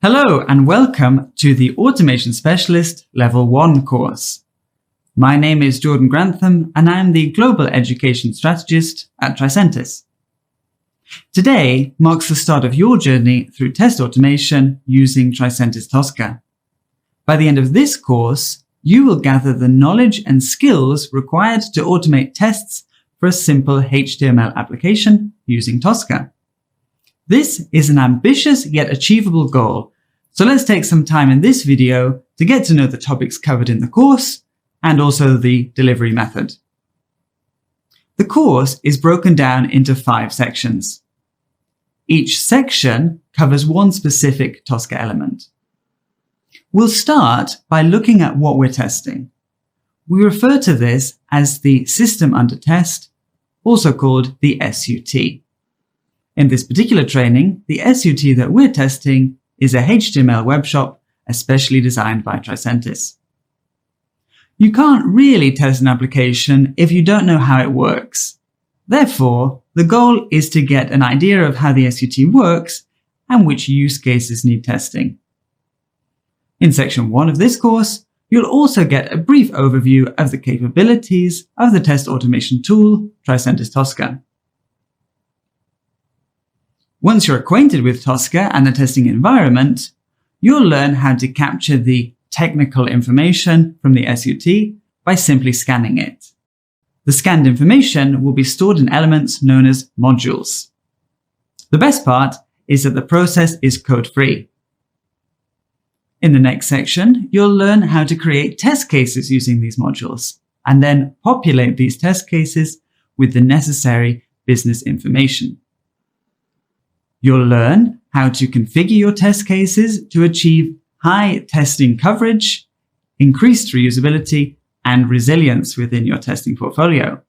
Hello and welcome to the Automation Specialist Level 1 course. My name is Jordan Grantham and I am the Global Education Strategist at Tricentis. Today marks the start of your journey through test automation using Tricentis Tosca. By the end of this course, you will gather the knowledge and skills required to automate tests for a simple HTML application using Tosca. This is an ambitious yet achievable goal, so let's take some time in this video to get to know the topics covered in the course and also the delivery method. The course is broken down into 5 sections. Each section covers one specific Tosca element. We'll start by looking at what we're testing. We refer to this as the system under test, also called the SUT. In this particular training, the SUT that we're testing is a HTML webshop especially designed by Tricentis. You can't really test an application if you don't know how it works. Therefore, the goal is to get an idea of how the SUT works and which use cases need testing. In section 1 of this course, you'll also get a brief overview of the capabilities of the test automation tool, Tricentis Tosca. Once you're acquainted with Tosca and the testing environment, you'll learn how to capture the technical information from the SUT by simply scanning it. The scanned information will be stored in elements known as modules. The best part is that the process is code-free. In the next section, you'll learn how to create test cases using these modules, and then populate these test cases with the necessary business information. You'll learn how to configure your test cases to achieve high testing coverage, increased reusability, and resilience within your testing portfolio.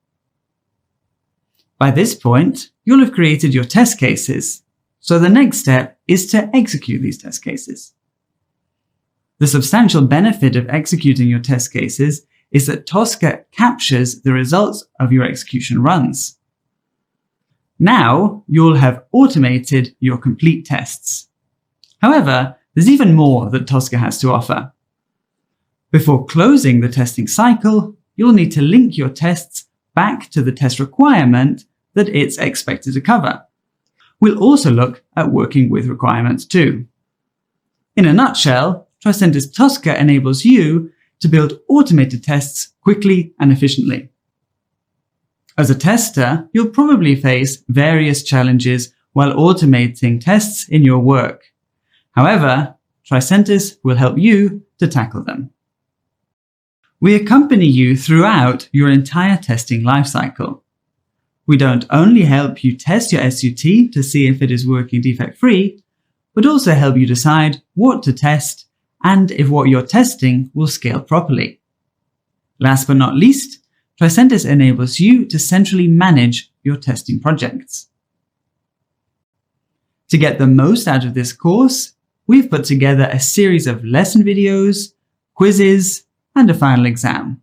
By this point, you'll have created your test cases, so the next step is to execute these test cases. The substantial benefit of executing your test cases is that Tosca captures the results of your execution runs. Now you'll have automated your complete tests. However, there's even more that Tosca has to offer. Before closing the testing cycle, you'll need to link your tests back to the test requirement that it's expected to cover. We'll also look at working with requirements too. In a nutshell, Tricentis Tosca enables you to build automated tests quickly and efficiently. As a tester, you'll probably face various challenges while automating tests in your work. However, Tricentis will help you to tackle them. We accompany you throughout your entire testing lifecycle. We don't only help you test your SUT to see if it is working defect-free, but also help you decide what to test and if what you're testing will scale properly. Last but not least, Tricentis enables you to centrally manage your testing projects. To get the most out of this course, we've put together a series of lesson videos, quizzes, and a final exam.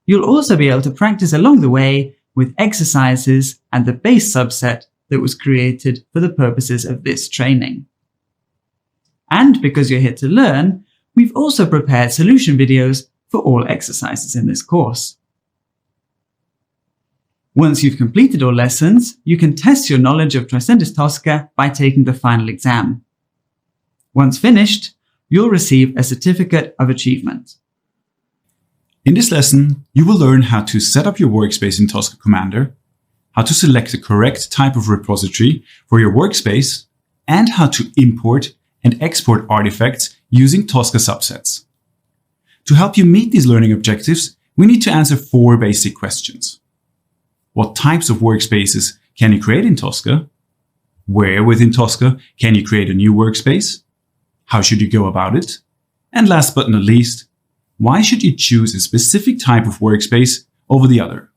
You'll also be able to practice along the way with exercises and the base subset that was created for the purposes of this training. And because you're here to learn, we've also prepared solution videos for all exercises in this course. Once you've completed all lessons, you can test your knowledge of Tricentis Tosca by taking the final exam. Once finished, you'll receive a certificate of achievement. In this lesson, you will learn how to set up your workspace in Tosca Commander, how to select the correct type of repository for your workspace, and how to import and export artifacts using Tosca subsets. To help you meet these learning objectives, we need to answer 4 basic questions. What types of workspaces can you create in Tosca? Where within Tosca can you create a new workspace? How should you go about it? And last but not least, why should you choose a specific type of workspace over the other?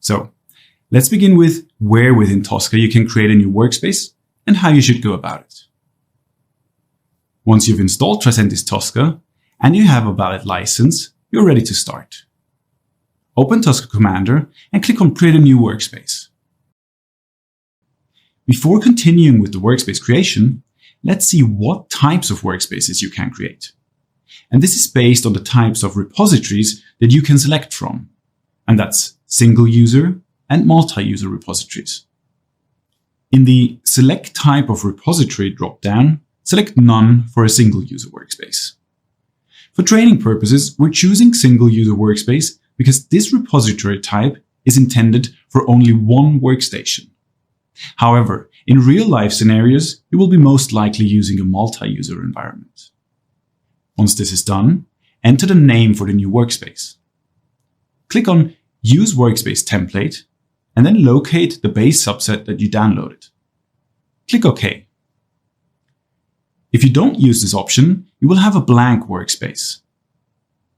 So, let's begin with where within Tosca you can create a new workspace and how you should go about it. Once you've installed Tricentis Tosca and you have a valid license, you're ready to start. Open Tosca Commander and click on Create a new workspace. Before continuing with the workspace creation, let's see what types of workspaces you can create. And this is based on the types of repositories that you can select from. And that's single user and multi-user repositories. In the Select Type of Repository dropdown, select None for a single user workspace. For training purposes, we're choosing single user workspace because this repository type is intended for only one workstation. However, in real-life scenarios, you will be most likely using a multi-user environment. Once this is done, enter the name for the new workspace. Click on Use Workspace Template and then locate the base subset that you downloaded. Click OK. If you don't use this option, you will have a blank workspace.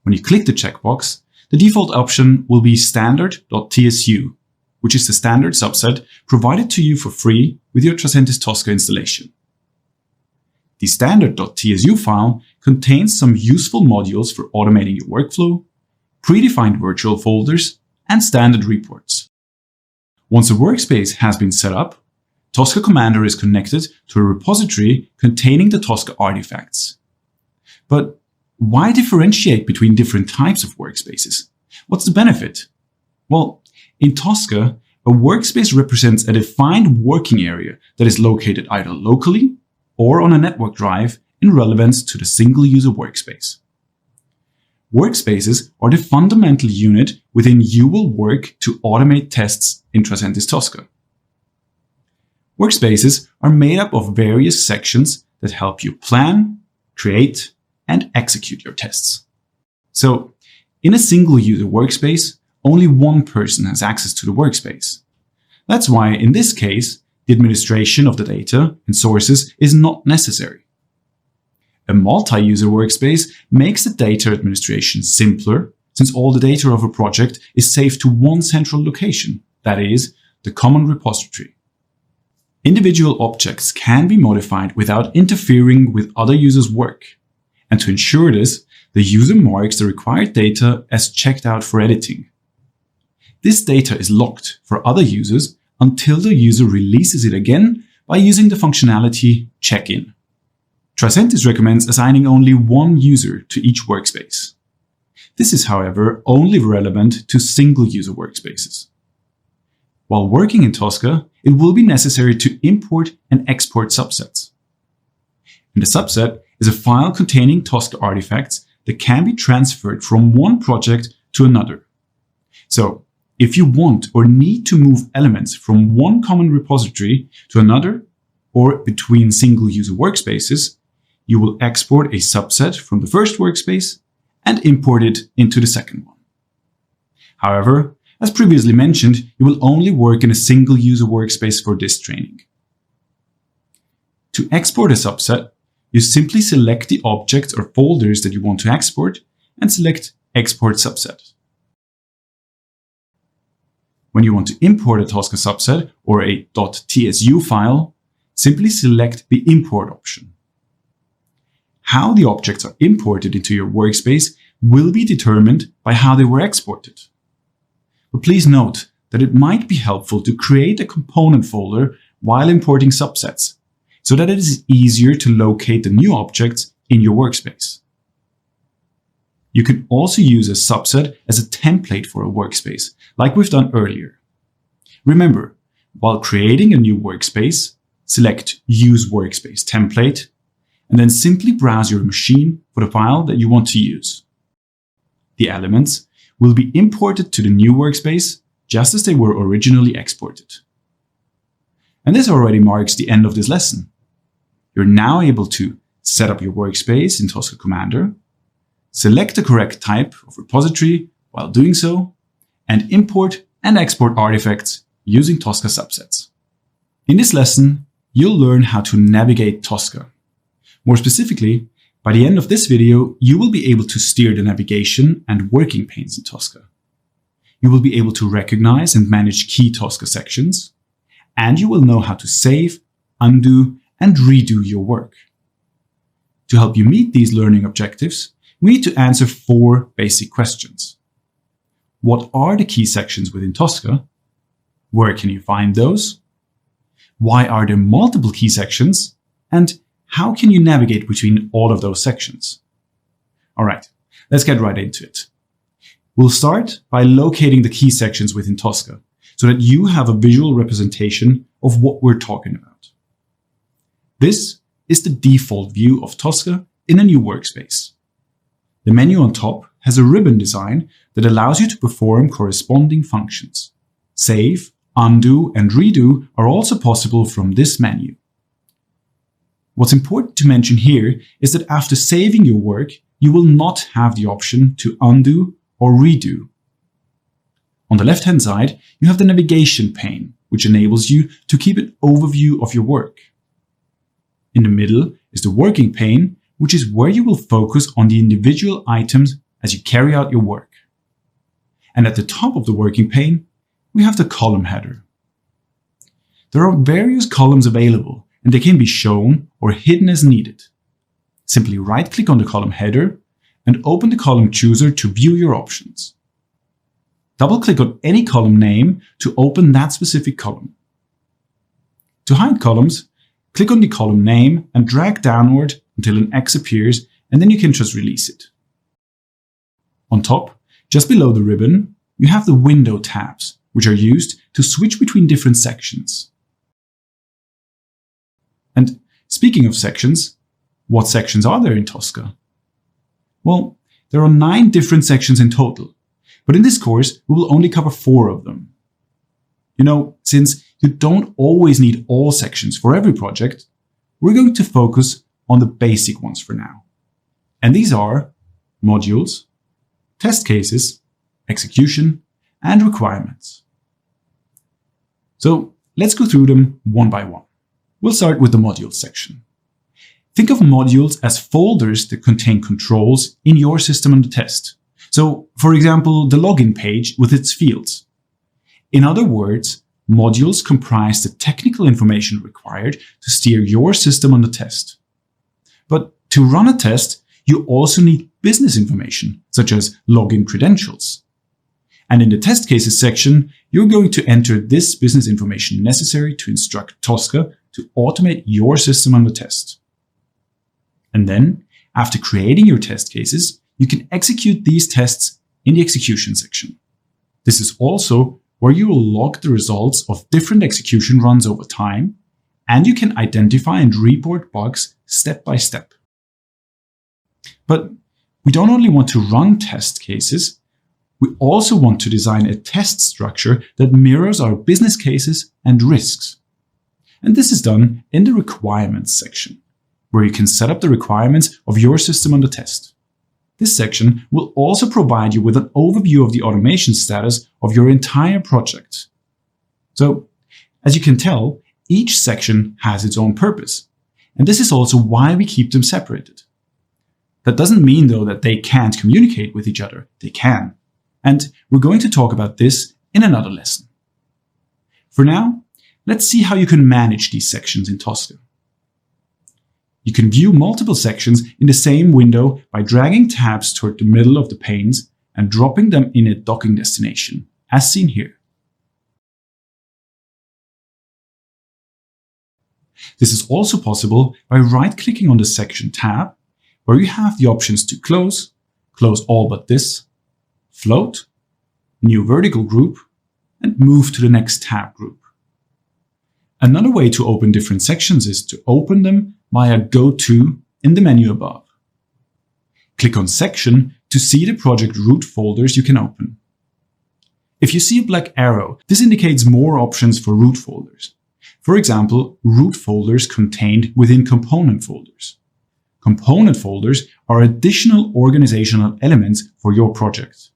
When you click the checkbox, the default option will be standard.tsu, which is the standard subset provided to you for free with your Tricentis Tosca installation. The standard.tsu file contains some useful modules for automating your workflow, predefined virtual folders, and standard reports. Once a workspace has been set up, Tosca Commander is connected to a repository containing the Tosca artifacts. But why differentiate between different types of workspaces? What's the benefit? Well, in Tosca, a workspace represents a defined working area that is located either locally or on a network drive in relevance to the single-user workspace. Workspaces are the fundamental unit within you will work to automate tests in Tricentis Tosca. Workspaces are made up of various sections that help you plan, create, and execute your tests. So, in a single-user workspace, only one person has access to the workspace. That's why, in this case, the administration of the data and sources is not necessary. A multi-user workspace makes the data administration simpler, since all the data of a project is saved to one central location, that is, the common repository. Individual objects can be modified without interfering with other users' work. And to ensure this, the user marks the required data as checked out for editing. This data is locked for other users until the user releases it again by using the functionality check-in. Tricentis recommends assigning only one user to each workspace. This is, however, only relevant to single-user workspaces. While working in Tosca, it will be necessary to import and export subsets. And the subset is a file containing Tosca artifacts that can be transferred from one project to another. So, if you want or need to move elements from one common repository to another, or between single-user workspaces, you will export a subset from the first workspace and import it into the second one. However, as previously mentioned, you will only work in a single-user workspace for this training. To export a subset, you simply select the objects or folders that you want to export and select Export Subset. When you want to import a Tosca subset or a .tsu file, simply select the Import option. How the objects are imported into your workspace will be determined by how they were exported. But please note that it might be helpful to create a component folder while importing subsets, so that it is easier to locate the new objects in your workspace. You can also use a subset as a template for a workspace, like we've done earlier. Remember, while creating a new workspace, select Use Workspace Template, and then simply browse your machine for the file that you want to use. The elements will be imported to the new workspace just as they were originally exported. And this already marks the end of this lesson. You're now able to set up your workspace in Tosca Commander, select the correct type of repository while doing so, and import and export artifacts using Tosca subsets. In this lesson, you'll learn how to navigate Tosca. More specifically, by the end of this video, you will be able to steer the navigation and working panes in Tosca. You will be able to recognize and manage key Tosca sections, and you will know how to save, undo, and redo your work. To help you meet these learning objectives, we need to answer 4 basic questions. What are the key sections within Tosca? Where can you find those? Why are there multiple key sections? And how can you navigate between all of those sections? All right, let's get right into it. We'll start by locating the key sections within Tosca so that you have a visual representation of what we're talking about. This is the default view of Tosca in a new workspace. The menu on top has a ribbon design that allows you to perform corresponding functions. Save, undo, and redo are also possible from this menu. What's important to mention here is that after saving your work, you will not have the option to undo or redo. On the left-hand side, you have the navigation pane, which enables you to keep an overview of your work. In the middle is the working pane, which is where you will focus on the individual items as you carry out your work. And at the top of the working pane, we have the column header. There are various columns available, and they can be shown or hidden as needed. Simply right-click on the column header and open the column chooser to view your options. Double-click on any column name to open that specific column. To hide columns, click on the column name and drag downward until an X appears, and then you can just release it. On top, just below the ribbon, you have the window tabs, which are used to switch between different sections. And speaking of sections, what sections are there in Tosca? Well, there are 9 different sections in total, but in this course, we will only cover 4 of them. Since you don't always need all sections for every project, we're going to focus on the basic ones for now. And these are modules, test cases, execution, and requirements. So let's go through them one by one. We'll start with the modules section. Think of modules as folders that contain controls in your system under test. So, for example, the login page with its fields. In other words, modules comprise the technical information required to steer your system under test. But to run a test, you also need business information, such as login credentials. And in the test cases section, you're going to enter this business information necessary to instruct Tosca to automate your system under test. And then, after creating your test cases, you can execute these tests in the execution section. This is also where you will log the results of different execution runs over time, and you can identify and report bugs step by step. But we don't only want to run test cases, we also want to design a test structure that mirrors our business cases and risks. And this is done in the requirements section, where you can set up the requirements of your system under test. This section will also provide you with an overview of the automation status of your entire project. So, as you can tell, each section has its own purpose, and this is also why we keep them separated. That doesn't mean, though, that they can't communicate with each other. They can. And we're going to talk about this in another lesson. For now, let's see how you can manage these sections in Tosca. You can view multiple sections in the same window by dragging tabs toward the middle of the panes and dropping them in a docking destination, as seen here. This is also possible by right-clicking on the section tab, where you have the options to close all but this, float, new vertical group, and move to the next tab group. Another way to open different sections is to open them via Go To in the menu above. Click on Section to see the project root folders you can open. If you see a black arrow, this indicates more options for root folders. For example, root folders contained within component folders. Component folders are additional organizational elements for your project.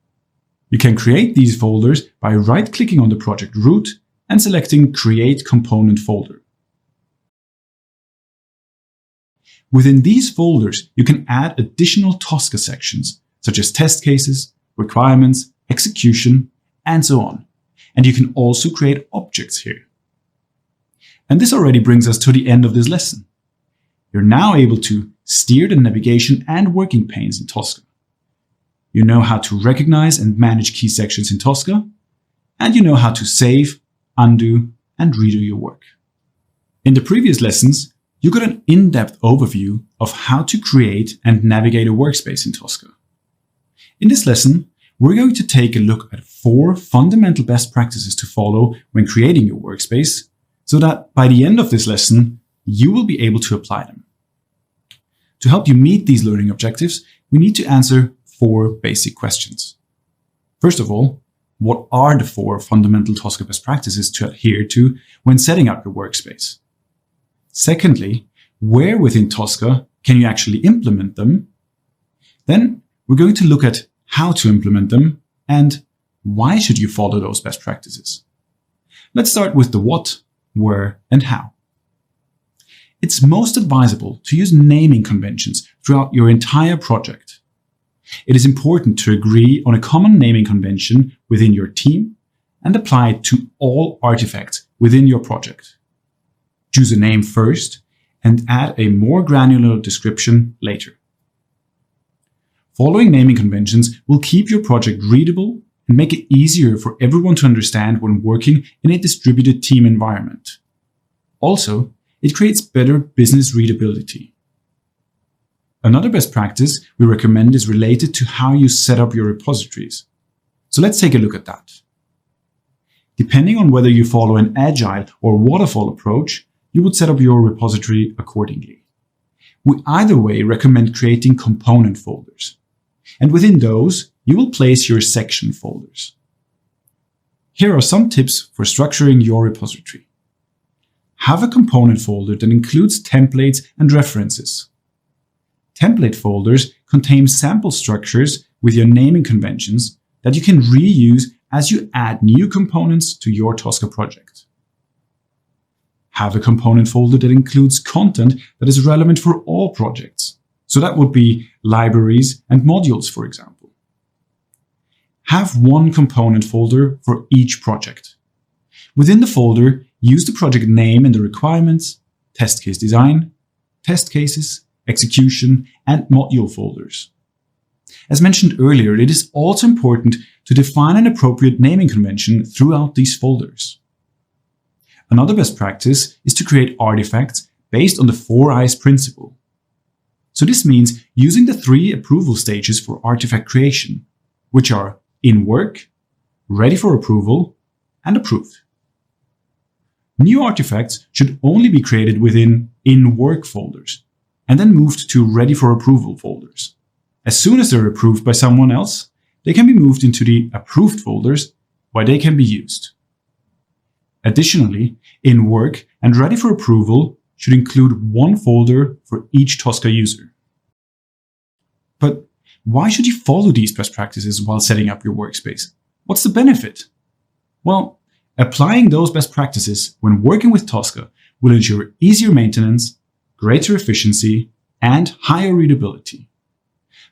You can create these folders by right-clicking on the project root and selecting Create Component Folder. Within these folders, you can add additional Tosca sections, such as test cases, requirements, execution, and so on. And you can also create objects here. And this already brings us to the end of this lesson. You're now able to steer the navigation and working panes in Tosca. You know how to recognize and manage key sections in Tosca, and you know how to save, undo, and redo your work. In the previous lessons, you got an in-depth overview of how to create and navigate a workspace in Tosca. In this lesson, we're going to take a look at 4 fundamental best practices to follow when creating your workspace, so that by the end of this lesson, you will be able to apply them. To help you meet these learning objectives, we need to answer 4 basic questions. First of all, what are the 4 fundamental Tosca best practices to adhere to when setting up your workspace? Secondly, where within Tosca can you actually implement them? Then we're going to look at how to implement them and why should you follow those best practices. Let's start with the what, where, and how. It's most advisable to use naming conventions throughout your entire project. It is important to agree on a common naming convention within your team and apply it to all artifacts within your project. Choose a name first and add a more granular description later. Following naming conventions will keep your project readable and make it easier for everyone to understand when working in a distributed team environment. Also, it creates better business readability. Another best practice we recommend is related to how you set up your repositories. So let's take a look at that. Depending on whether you follow an agile or waterfall approach, you would set up your repository accordingly. We either way recommend creating component folders. And within those, you will place your section folders. Here are some tips for structuring your repository. Have a component folder that includes templates and references. Template folders contain sample structures with your naming conventions that you can reuse as you add new components to your Tosca project. Have a component folder that includes content that is relevant for all projects. So that would be libraries and modules, for example. Have one component folder for each project. Within the folder, use the project name in the requirements, test case design, test cases, execution, and module folders. As mentioned earlier, it is also important to define an appropriate naming convention throughout these folders. Another best practice is to create artifacts based on the 4 I's principle. So this means using the 3 approval stages for artifact creation, which are in work, ready for approval, and approved. New artifacts should only be created within in work folders, and then moved to ready for approval folders. As soon as they're approved by someone else, they can be moved into the approved folders where they can be used. Additionally, in work and ready for approval should include one folder for each Tosca user. But why should you follow these best practices while setting up your workspace? What's the benefit? Well, applying those best practices when working with Tosca will ensure easier maintenance, greater efficiency, and higher readability.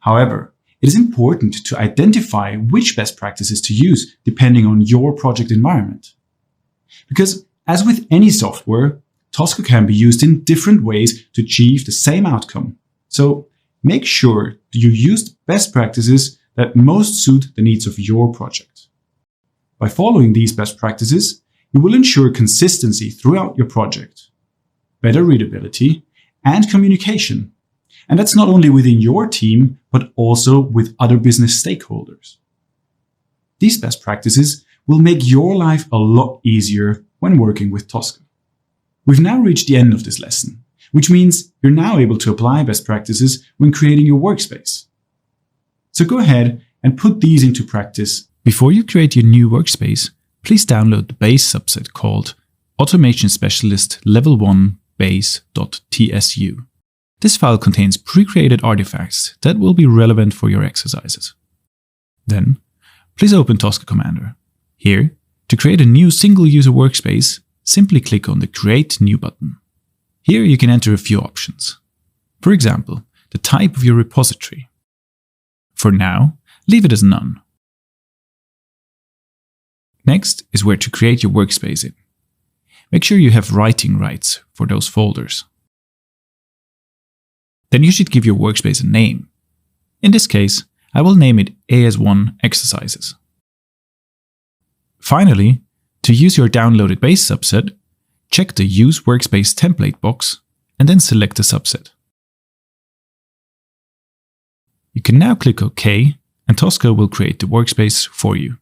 However, it is important to identify which best practices to use depending on your project environment. Because as with any software, Tosca can be used in different ways to achieve the same outcome. So make sure that you use best practices that most suit the needs of your project. By following these best practices, you will ensure consistency throughout your project, better readability, and communication. And that's not only within your team, but also with other business stakeholders. These best practices will make your life a lot easier when working with Tosca. We've now reached the end of this lesson, which means you're now able to apply best practices when creating your workspace. So go ahead and put these into practice. Before you create your new workspace, please download the base subset called Automation Specialist Level 1 base.tsu. This file contains pre-created artifacts that will be relevant for your exercises. Then, please open Tosca Commander. Here, to create a new single-user workspace, simply click on the Create New button. Here you can enter a few options. For example, the type of your repository. For now, leave it as none. Next is where to create your workspace in. Make sure you have writing rights for those folders. Then you should give your workspace a name. In this case, I will name it AS1 Exercises. Finally, to use your downloaded base subset, check the Use Workspace Template box and then select a subset. You can now click OK, and Tosca will create the workspace for you.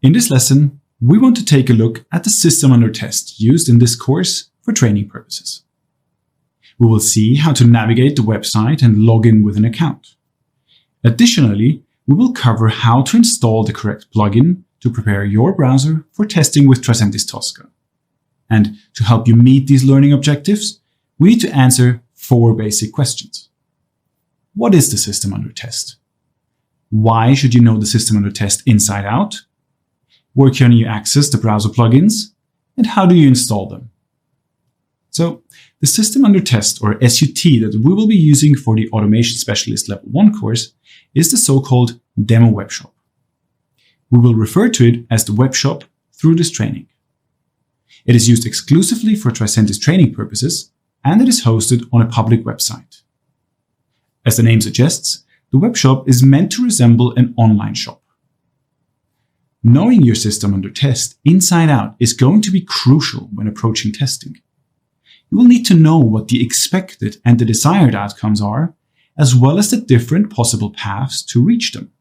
In this lesson, we want to take a look at the system under test used in this course for training purposes. We will see how to navigate the website and log in with an account. Additionally, we will cover how to install the correct plugin to prepare your browser for testing with Tricentis Tosca. And to help you meet these learning objectives, we need to answer 4 basic questions. What is the system under test? Why should you know the system under test inside out? Where can you access the browser plugins? And how do you install them? So, the system under test, or SUT, that we will be using for the Automation Specialist Level 1 course is the so-called Demo Webshop. We will refer to it as the webshop through this training. It is used exclusively for Tricentis training purposes, and it is hosted on a public website. As the name suggests, the webshop is meant to resemble an online shop. Knowing your system under test inside out is going to be crucial when approaching testing. You will need to know what the expected and the desired outcomes are, as well as the different possible paths to reach them.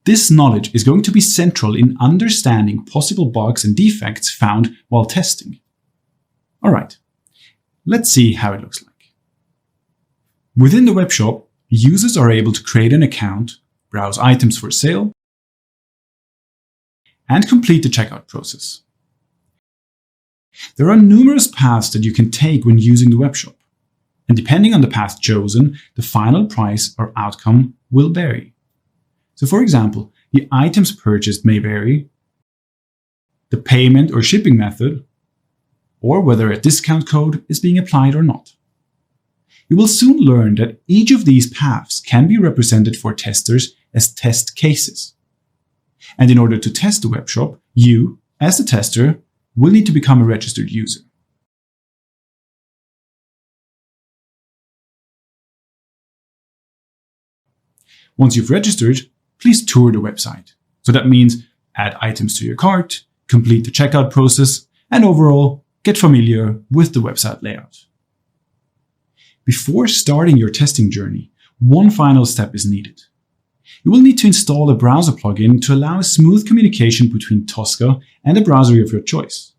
This knowledge is going to be central in understanding possible bugs and defects found while testing. Alright, let's see how it looks like. Within the webshop, users are able to create an account, browse items for sale, and complete the checkout process. There are numerous paths that you can take when using the webshop, and depending on the path chosen, the final price or outcome will vary. So for example, the items purchased may vary, the payment or shipping method, or whether a discount code is being applied or not. You will soon learn that each of these paths can be represented for testers as test cases. And in order to test the webshop, you, as the tester, will need to become a registered user. Once you've registered, please tour the website. So that means add items to your cart, complete the checkout process, and overall get familiar with the website layout. Before starting your testing journey, one final step is needed. You will need to install a browser plugin to allow a smooth communication between Tosca and the browser of your choice.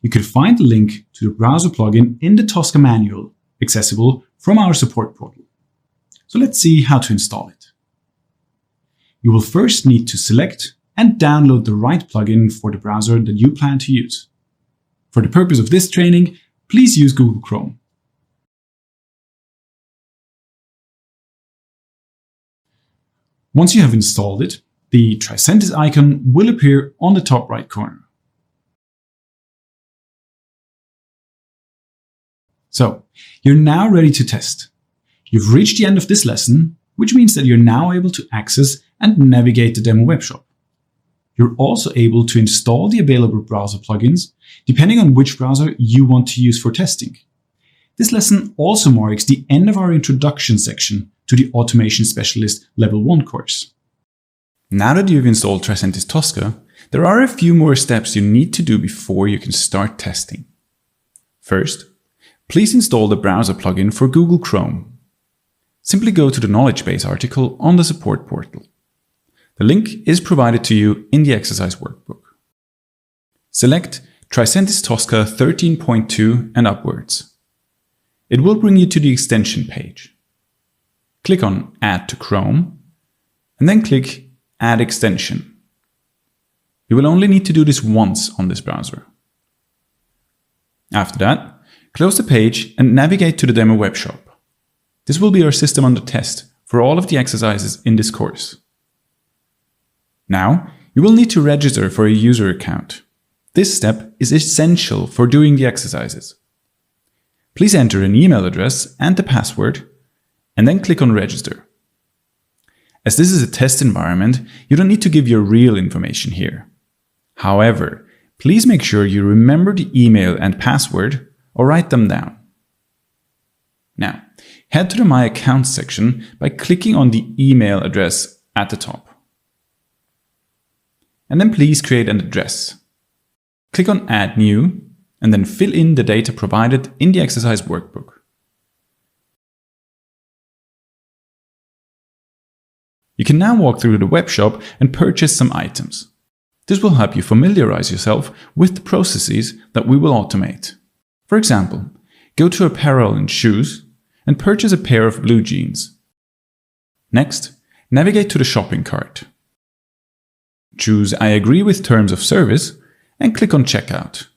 You can find the link to the browser plugin in the Tosca manual, accessible from our support portal. So let's see how to install it. You will first need to select and download the right plugin for the browser that you plan to use. For the purpose of this training, please use Google Chrome. Once you have installed it, the Tricentis icon will appear on the top right corner. So, you're now ready to test. You've reached the end of this lesson, which means that you're now able to access and navigate the demo webshop. You're also able to install the available browser plugins, depending on which browser you want to use for testing. This lesson also marks the end of our introduction section to the Automation Specialist Level 1 course. Now that you've installed Tricentis Tosca, there are a few more steps you need to do before you can start testing. First, please install the browser plugin for Google Chrome. Simply go to the knowledge base article on the support portal. The link is provided to you in the exercise workbook. Select Tricentis Tosca 13.2 and upwards. It will bring you to the extension page. Click on Add to Chrome, and then click Add Extension. You will only need to do this once on this browser. After that, close the page and navigate to the demo webshop. This will be our system under test for all of the exercises in this course. Now, you will need to register for a user account. This step is essential for doing the exercises. Please enter an email address and the password, and then click on Register. As this is a test environment, you don't need to give your real information here. However, please make sure you remember the email and password or write them down. Now, head to the My Accounts section by clicking on the email address at the top. and then please create an address. Click on Add New, and then fill in the data provided in the exercise workbook. You can now walk through the web shop and purchase some items. This will help you familiarize yourself with the processes that we will automate. For example, go to Apparel and Shoes and purchase a pair of blue jeans. Next, navigate to the shopping cart. Choose I agree with terms of service and click on Checkout.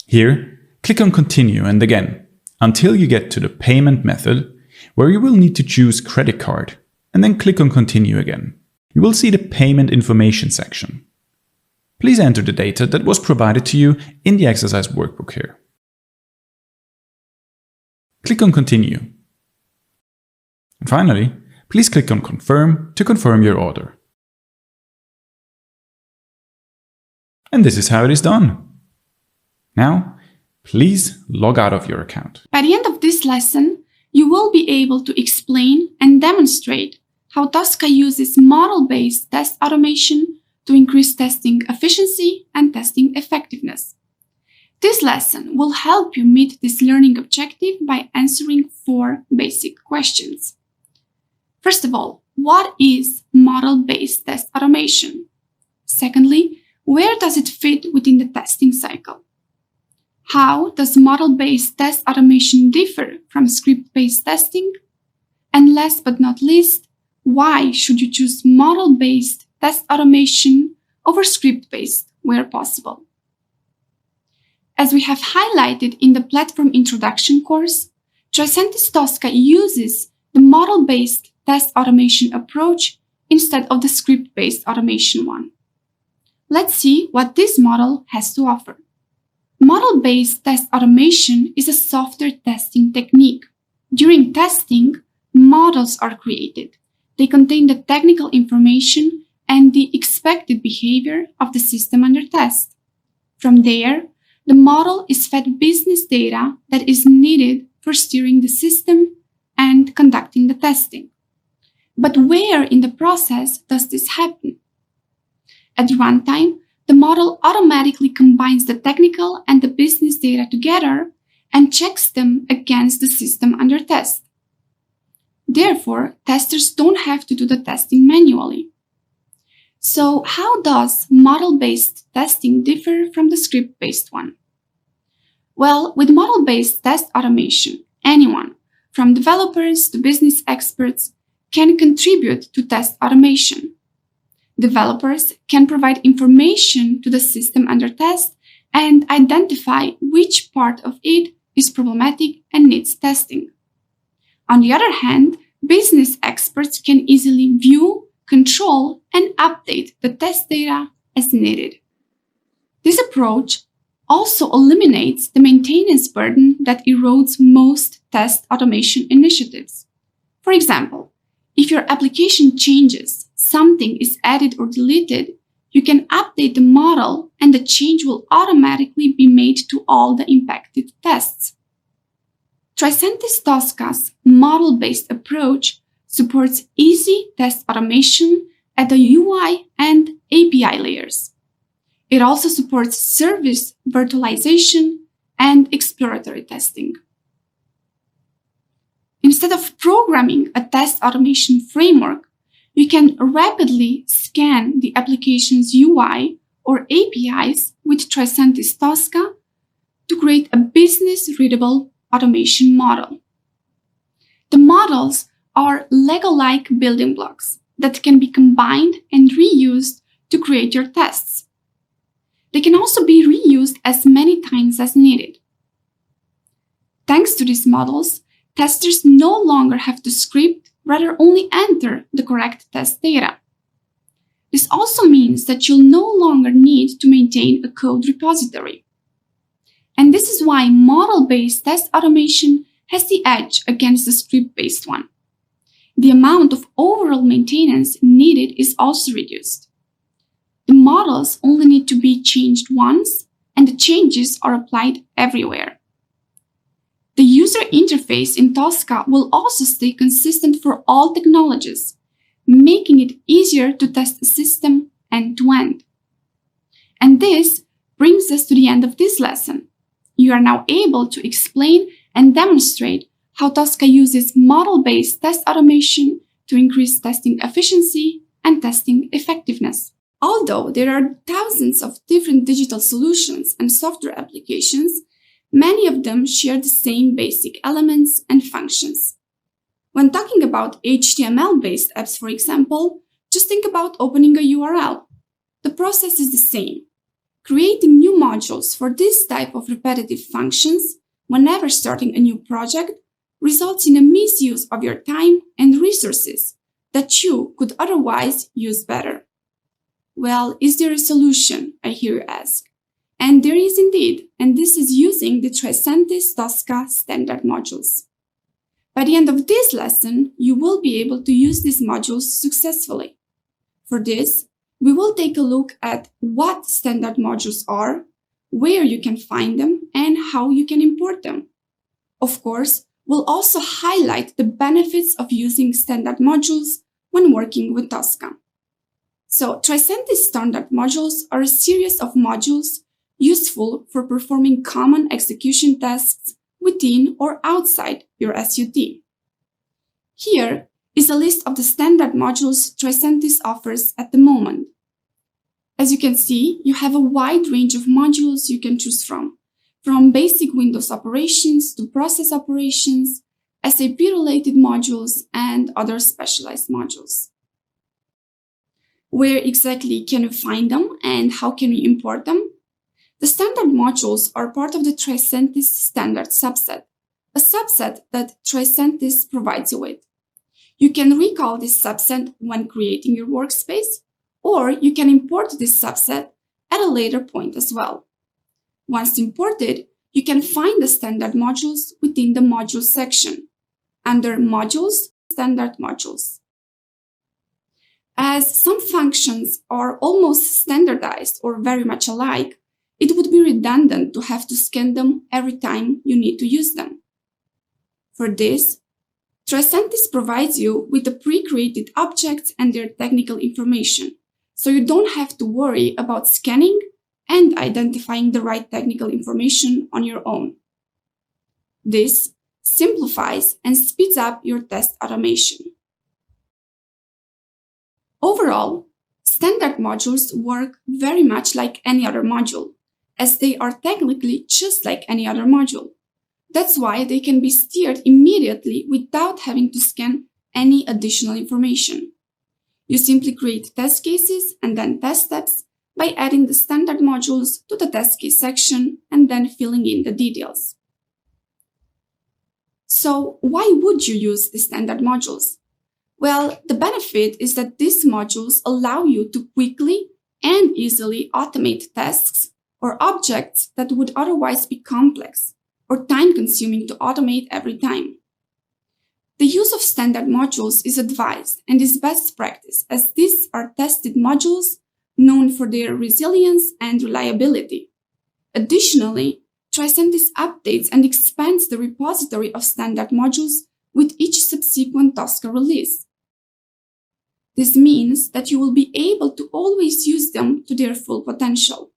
Here, click on Continue and again, until you get to the payment method, where you will need to choose credit card, and then click on Continue again. You will see the payment information section. Please enter the data that was provided to you in the exercise workbook here. Click on Continue. And finally, please click on Confirm to confirm your order. And this is how it is done. Now, please log out of your account. By the end of this lesson, you will be able to explain and demonstrate how Tosca uses model-based test automation to increase testing efficiency and testing effectiveness. This lesson will help you meet this learning objective by answering 4 basic questions. First of all, what is model-based test automation? Secondly, where does it fit within the testing cycle? How does model-based test automation differ from script-based testing? And last but not least, why should you choose model-based test automation over script-based where possible? As we have highlighted in the platform introduction course, Tricentis Tosca uses the model-based test automation approach instead of the script-based automation one. Let's see what this model has to offer. Model-based test automation is a software testing technique. During testing, models are created. They contain the technical information and the expected behavior of the system under test. From there, the model is fed business data that is needed for steering the system and conducting the testing. But where in the process does this happen? At runtime, the model automatically combines the technical and the business data together and checks them against the system under test. Therefore, testers don't have to do the testing manually. So, how does model-based testing differ from the script-based one? Well, with model-based test automation, anyone, from developers to business experts, can contribute to test automation. Developers can provide information to the system under test and identify which part of it is problematic and needs testing. On the other hand, business experts can easily view, control, and update the test data as needed. This approach also eliminates the maintenance burden that erodes most test automation initiatives. For example, if your application changes, something is added or deleted, you can update the model and the change will automatically be made to all the impacted tests. Tricentis Tosca's model-based approach supports easy test automation at the UI and API layers. It also supports service virtualization and exploratory testing. Instead of programming a test automation framework, you can rapidly scan the application's UI or APIs with Tricentis Tosca to create a business-readable automation model. The models are Lego-like building blocks that can be combined and reused to create your tests. They can also be reused as many times as needed. Thanks to these models, testers no longer have to script, rather only enter the correct test data. This also means that you'll no longer need to maintain a code repository. And this is why model-based test automation has the edge against the script-based one. The amount of overall maintenance needed is also reduced. The models only need to be changed once, and the changes are applied everywhere. The user interface in Tosca will also stay consistent for all technologies, making it easier to test a system end-to-end. And this brings us to the end of this lesson. You are now able to explain and demonstrate how Tosca uses model-based test automation to increase testing efficiency and testing effectiveness. Although there are thousands of different digital solutions and software applications, many of them share the same basic elements and functions. When talking about HTML-based apps, for example, just think about opening a URL. The process is the same. Creating new modules for this type of repetitive functions whenever starting a new project results in a misuse of your time and resources that you could otherwise use better. Well, is there a solution, I hear you ask? And there is indeed, and this is using the Tricentis Tosca standard modules. By the end of this lesson, you will be able to use these modules successfully. For this, we will take a look at what standard modules are, where you can find them, and how you can import them. Of course, we'll also highlight the benefits of using standard modules when working with Tosca. So, Tricentis standard modules are a series of modules useful for performing common execution tasks within or outside your SUT. Here is a list of the standard modules Tricentis offers at the moment. As you can see, you have a wide range of modules you can choose from basic Windows operations to process operations, SAP-related modules, and other specialized modules. Where exactly can you find them and how can you import them? The standard modules are part of the Tricentis standard subset, a subset that Tricentis provides you with. You can recall this subset when creating your workspace, or you can import this subset at a later point as well. Once imported, you can find the standard modules within the Modules section, under Modules, Standard Modules. As some functions are almost standardized or very much alike, it would be redundant to have to scan them every time you need to use them. For this, Tricentis provides you with the pre-created objects and their technical information, so you don't have to worry about scanning and identifying the right technical information on your own. This simplifies and speeds up your test automation. Overall, standard modules work very much like any other module, as they are technically just like any other module. That's why they can be steered immediately without having to scan any additional information. You simply create test cases and then test steps by adding the standard modules to the test case section and then filling in the details. So, why would you use the standard modules? Well, the benefit is that these modules allow you to quickly and easily automate tasks or objects that would otherwise be complex or time-consuming to automate every time. The use of standard modules is advised and is best practice, as these are tested modules known for their resilience and reliability. Additionally, Tricentis updates and expands the repository of standard modules with each subsequent Tosca release. This means that you will be able to always use them to their full potential.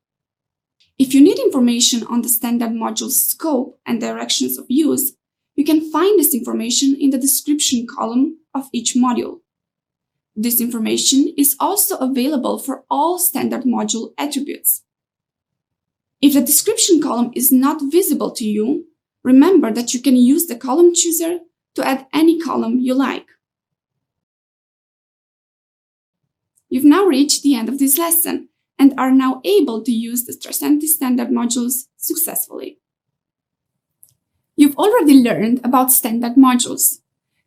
If you need information on the standard module's scope and directions of use, you can find this information in the description column of each module. This information is also available for all standard module attributes. If the description column is not visible to you, remember that you can use the column chooser to add any column you like. You've now reached the end of this lesson and are now able to use the Tricentis standard modules successfully. You've already learned about standard modules.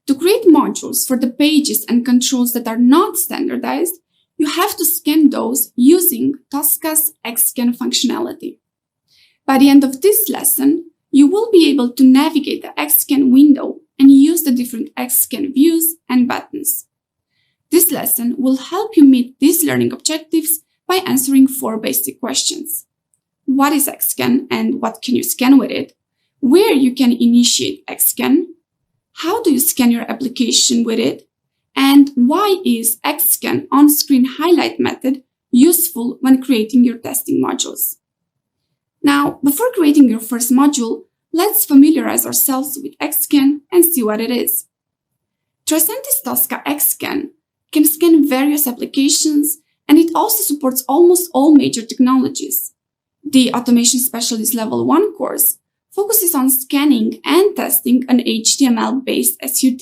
To create modules for the pages and controls that are not standardized, you have to scan those using Tosca's XScan functionality. By the end of this lesson, you will be able to navigate the XScan window and use the different XScan views and buttons. This lesson will help you meet these learning objectives by answering 4 basic questions. What is XScan and what can you scan with it? Where you can initiate XScan? How do you scan your application with it? And why is XScan on-screen highlight method useful when creating your testing modules? Now, before creating your first module, let's familiarize ourselves with XScan and see what it is. Tricentis Tosca XScan can scan various applications, and it also supports almost all major technologies. The Automation Specialist Level 1 course focuses on scanning and testing an HTML-based SUT.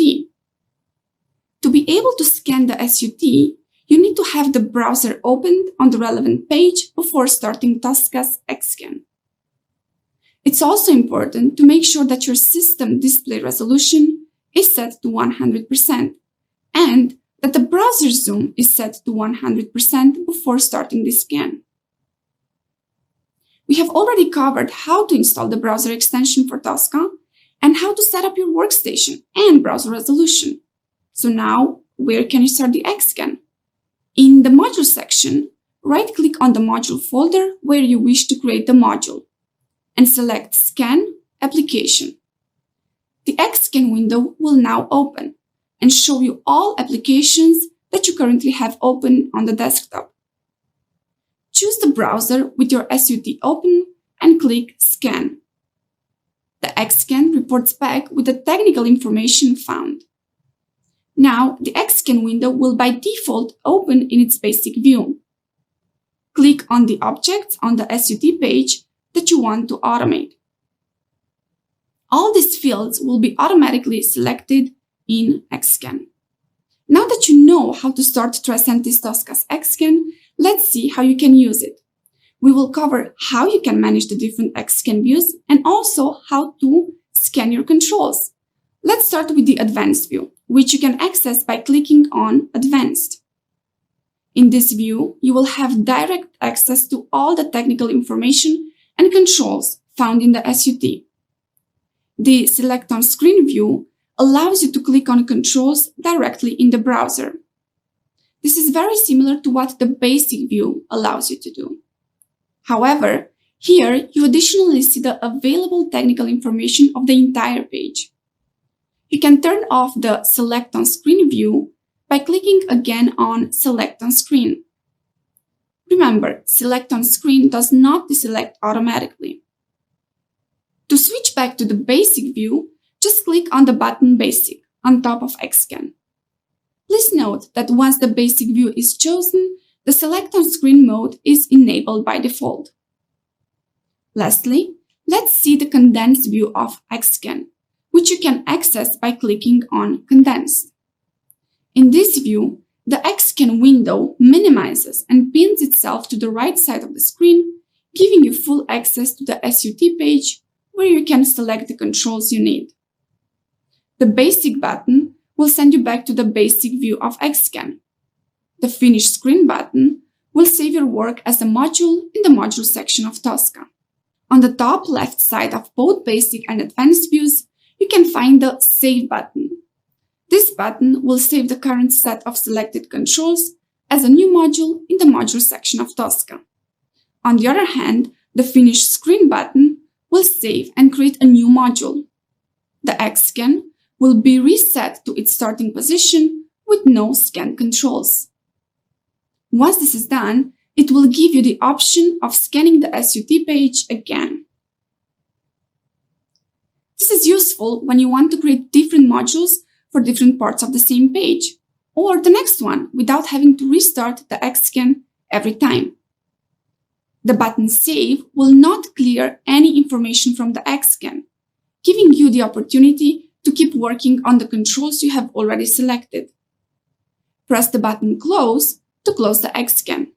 To be able to scan the SUT, you need to have the browser opened on the relevant page before starting Tosca's XScan. It's also important to make sure that your system display resolution is set to 100% and that the browser zoom is set to 100% before starting the scan. We have already covered how to install the browser extension for Tosca and how to set up your workstation and browser resolution. So now, where can you start the XScan? In the module section, right-click on the module folder where you wish to create the module and select Scan Application. The XScan window will now open and show you all applications that you currently have open on the desktop. Choose the browser with your SUT open and click Scan. The XScan reports back with the technical information found. Now, the XScan window will by default open in its basic view. Click on the objects on the SUT page that you want to automate. All these fields will be automatically selected in XScan. Now that you know how to start Tricentis Tosca's XScan, let's see how you can use it. We will cover how you can manage the different XScan views and also how to scan your controls. Let's start with the Advanced view, which you can access by clicking on Advanced. In this view, you will have direct access to all the technical information and controls found in the SUT. The Select on Screen view allows you to click on controls directly in the browser. This is very similar to what the Basic view allows you to do. However, here you additionally see the available technical information of the entire page. You can turn off the Select on Screen view by clicking again on Select on Screen. Remember, Select on Screen does not deselect automatically. To switch back to the Basic view, just click on the button Basic on top of XScan. Please note that once the Basic view is chosen, the Select on Screen mode is enabled by default. Lastly, let's see the Condensed view of XScan, which you can access by clicking on Condensed. In this view, the XScan window minimizes and pins itself to the right side of the screen, giving you full access to the SUT page where you can select the controls you need. The Basic button will send you back to the Basic view of XScan. The Finish Screen button will save your work as a module in the Module section of Tosca. On the top left side of both Basic and Advanced views, you can find the Save button. This button will save the current set of selected controls as a new module in the Module section of Tosca. On the other hand, the Finish Screen button will save and create a new module. The XScan will be reset to its starting position with no scan controls. Once this is done, it will give you the option of scanning the SUT page again. This is useful when you want to create different modules for different parts of the same page, or the next one without having to restart the XScan every time. The button Save will not clear any information from the XScan, giving you the opportunity to keep working on the controls you have already selected. Press the button Close to close the XScan.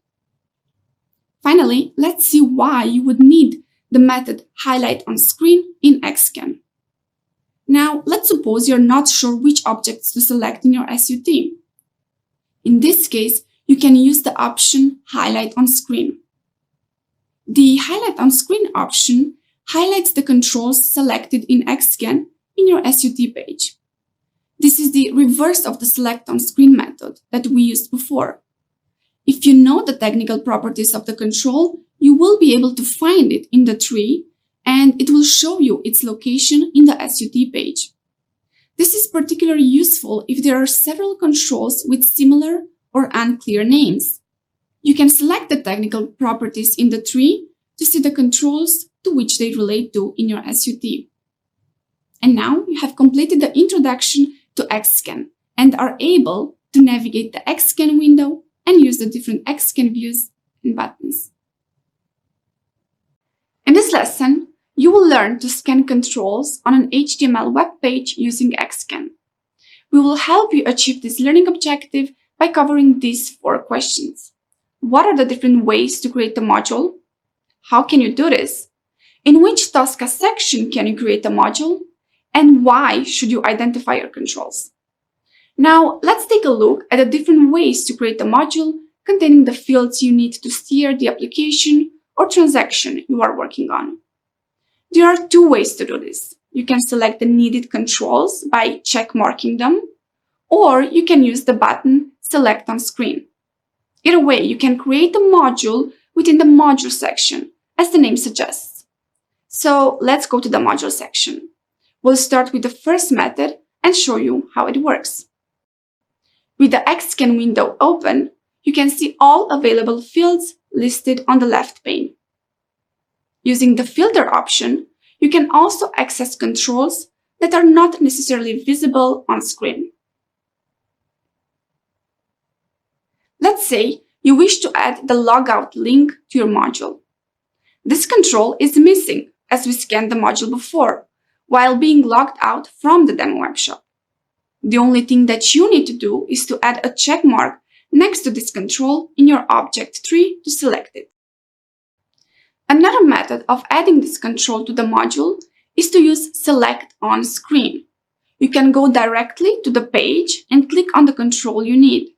Finally, let's see why you would need the method Highlight on Screen in XScan. Now, let's suppose you're not sure which objects to select in your SUT. In this case, you can use the option Highlight on Screen. The Highlight on Screen option highlights the controls selected in XScan in your SUT page. This is the reverse of the Select on Screen method that we used before. If you know the technical properties of the control, you will be able to find it in the tree and it will show you its location in the SUT page. This is particularly useful if there are several controls with similar or unclear names. You can select the technical properties in the tree to see the controls to which they relate to in your SUT. And now you have completed the introduction to XScan and are able to navigate the XScan window and use the different XScan views and buttons. In this lesson, you will learn to scan controls on an HTML web page using XScan. We will help you achieve this learning objective by covering these 4 questions. What are the different ways to create a module? How can you do this? In which Tosca section can you create a module? And why should you identify your controls? Now, let's take a look at the different ways to create a module containing the fields you need to steer the application or transaction you are working on. There are 2 ways to do this. You can select the needed controls by check-marking them, or you can use the button Select on Screen. Either way, you can create a module within the Module section, as the name suggests. So let's go to the Module section. We'll start with the first method and show you how it works. With the XScan window open, you can see all available fields listed on the left pane. Using the filter option, you can also access controls that are not necessarily visible on screen. Let's say you wish to add the logout link to your module. This control is missing as we scanned the module before, while being logged out from the demo webshop. The only thing that you need to do is to add a check mark next to this control in your object tree to select it. Another method of adding this control to the module is to use Select on Screen. You can go directly to the page and click on the control you need.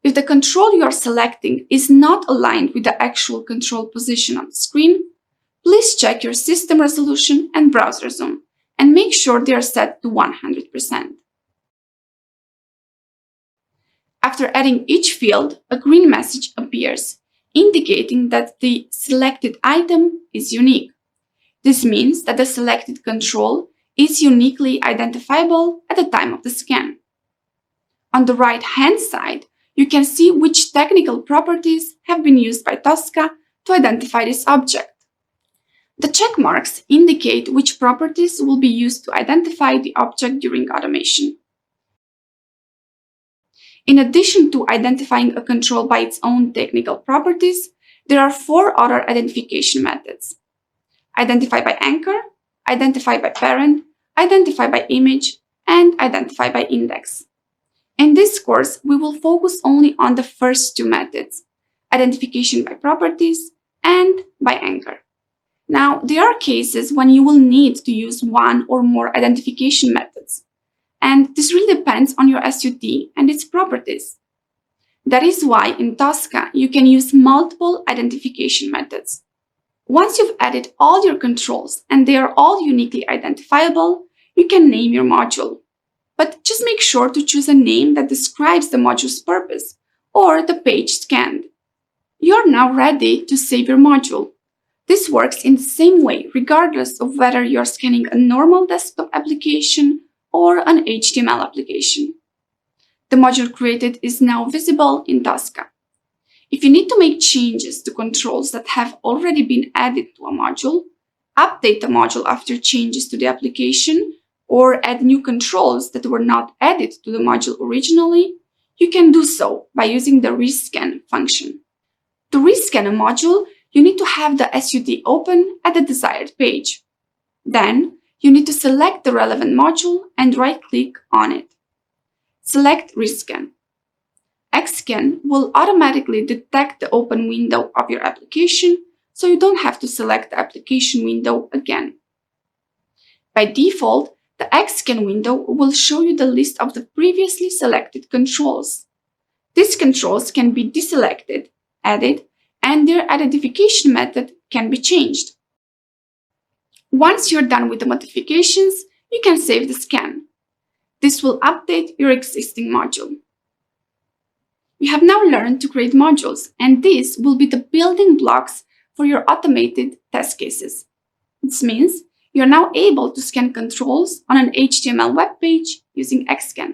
If the control you are selecting is not aligned with the actual control position on the screen, please check your system resolution and browser zoom and make sure they are set to 100%. After adding each field, a green message appears, indicating that the selected item is unique. This means that the selected control is uniquely identifiable at the time of the scan. On the right-hand side, you can see which technical properties have been used by Tosca to identify this object. The check marks indicate which properties will be used to identify the object during automation. In addition to identifying a control by its own technical properties, there are 4 other identification methods: identify by anchor, identify by parent, identify by image, and identify by index. In this course, we will focus only on the first 2 methods, identification by properties and by anchor. Now, there are cases when you will need to use 1 or more identification methods, and this really depends on your SUT and its properties. That is why in Tosca, you can use multiple identification methods. Once you've added all your controls and they are all uniquely identifiable, you can name your module. But just make sure to choose a name that describes the module's purpose or the page scanned. You're now ready to save your module. This works in the same way regardless of whether you're scanning a normal desktop application or an HTML application. The module created is now visible in Tosca. If you need to make changes to controls that have already been added to a module, update the module after changes to the application, or add new controls that were not added to the module originally, you can do so by using the rescan function. To rescan a module, you need to have the SUT open at the desired page. Then, you need to select the relevant module and right-click on it. Select Rescan. XScan will automatically detect the open window of your application, so you don't have to select the application window again. By default, the XScan window will show you the list of the previously selected controls. These controls can be deselected, added, and their identification method can be changed. Once you're done with the modifications, you can save the scan. This will update your existing module. You have now learned to create modules, and these will be the building blocks for your automated test cases. This means You're now able to scan controls on an HTML web page using Xscan.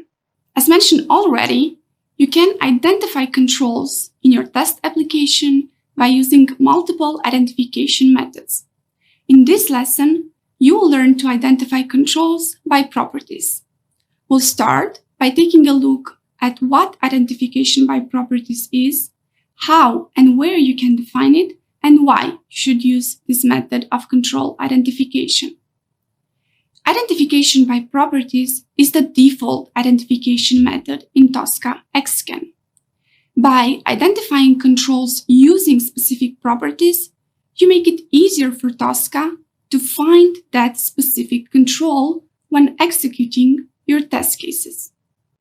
As mentioned already, you can identify controls in your test application by using multiple identification methods. In this lesson, you will learn to identify controls by properties. We'll start by taking a look at what identification by properties is, how and where you can define it, and why you should use this method of control identification. Identification by properties is the default identification method in Tosca Xscan. By identifying controls using specific properties, you make it easier for Tosca to find that specific control when executing your test cases.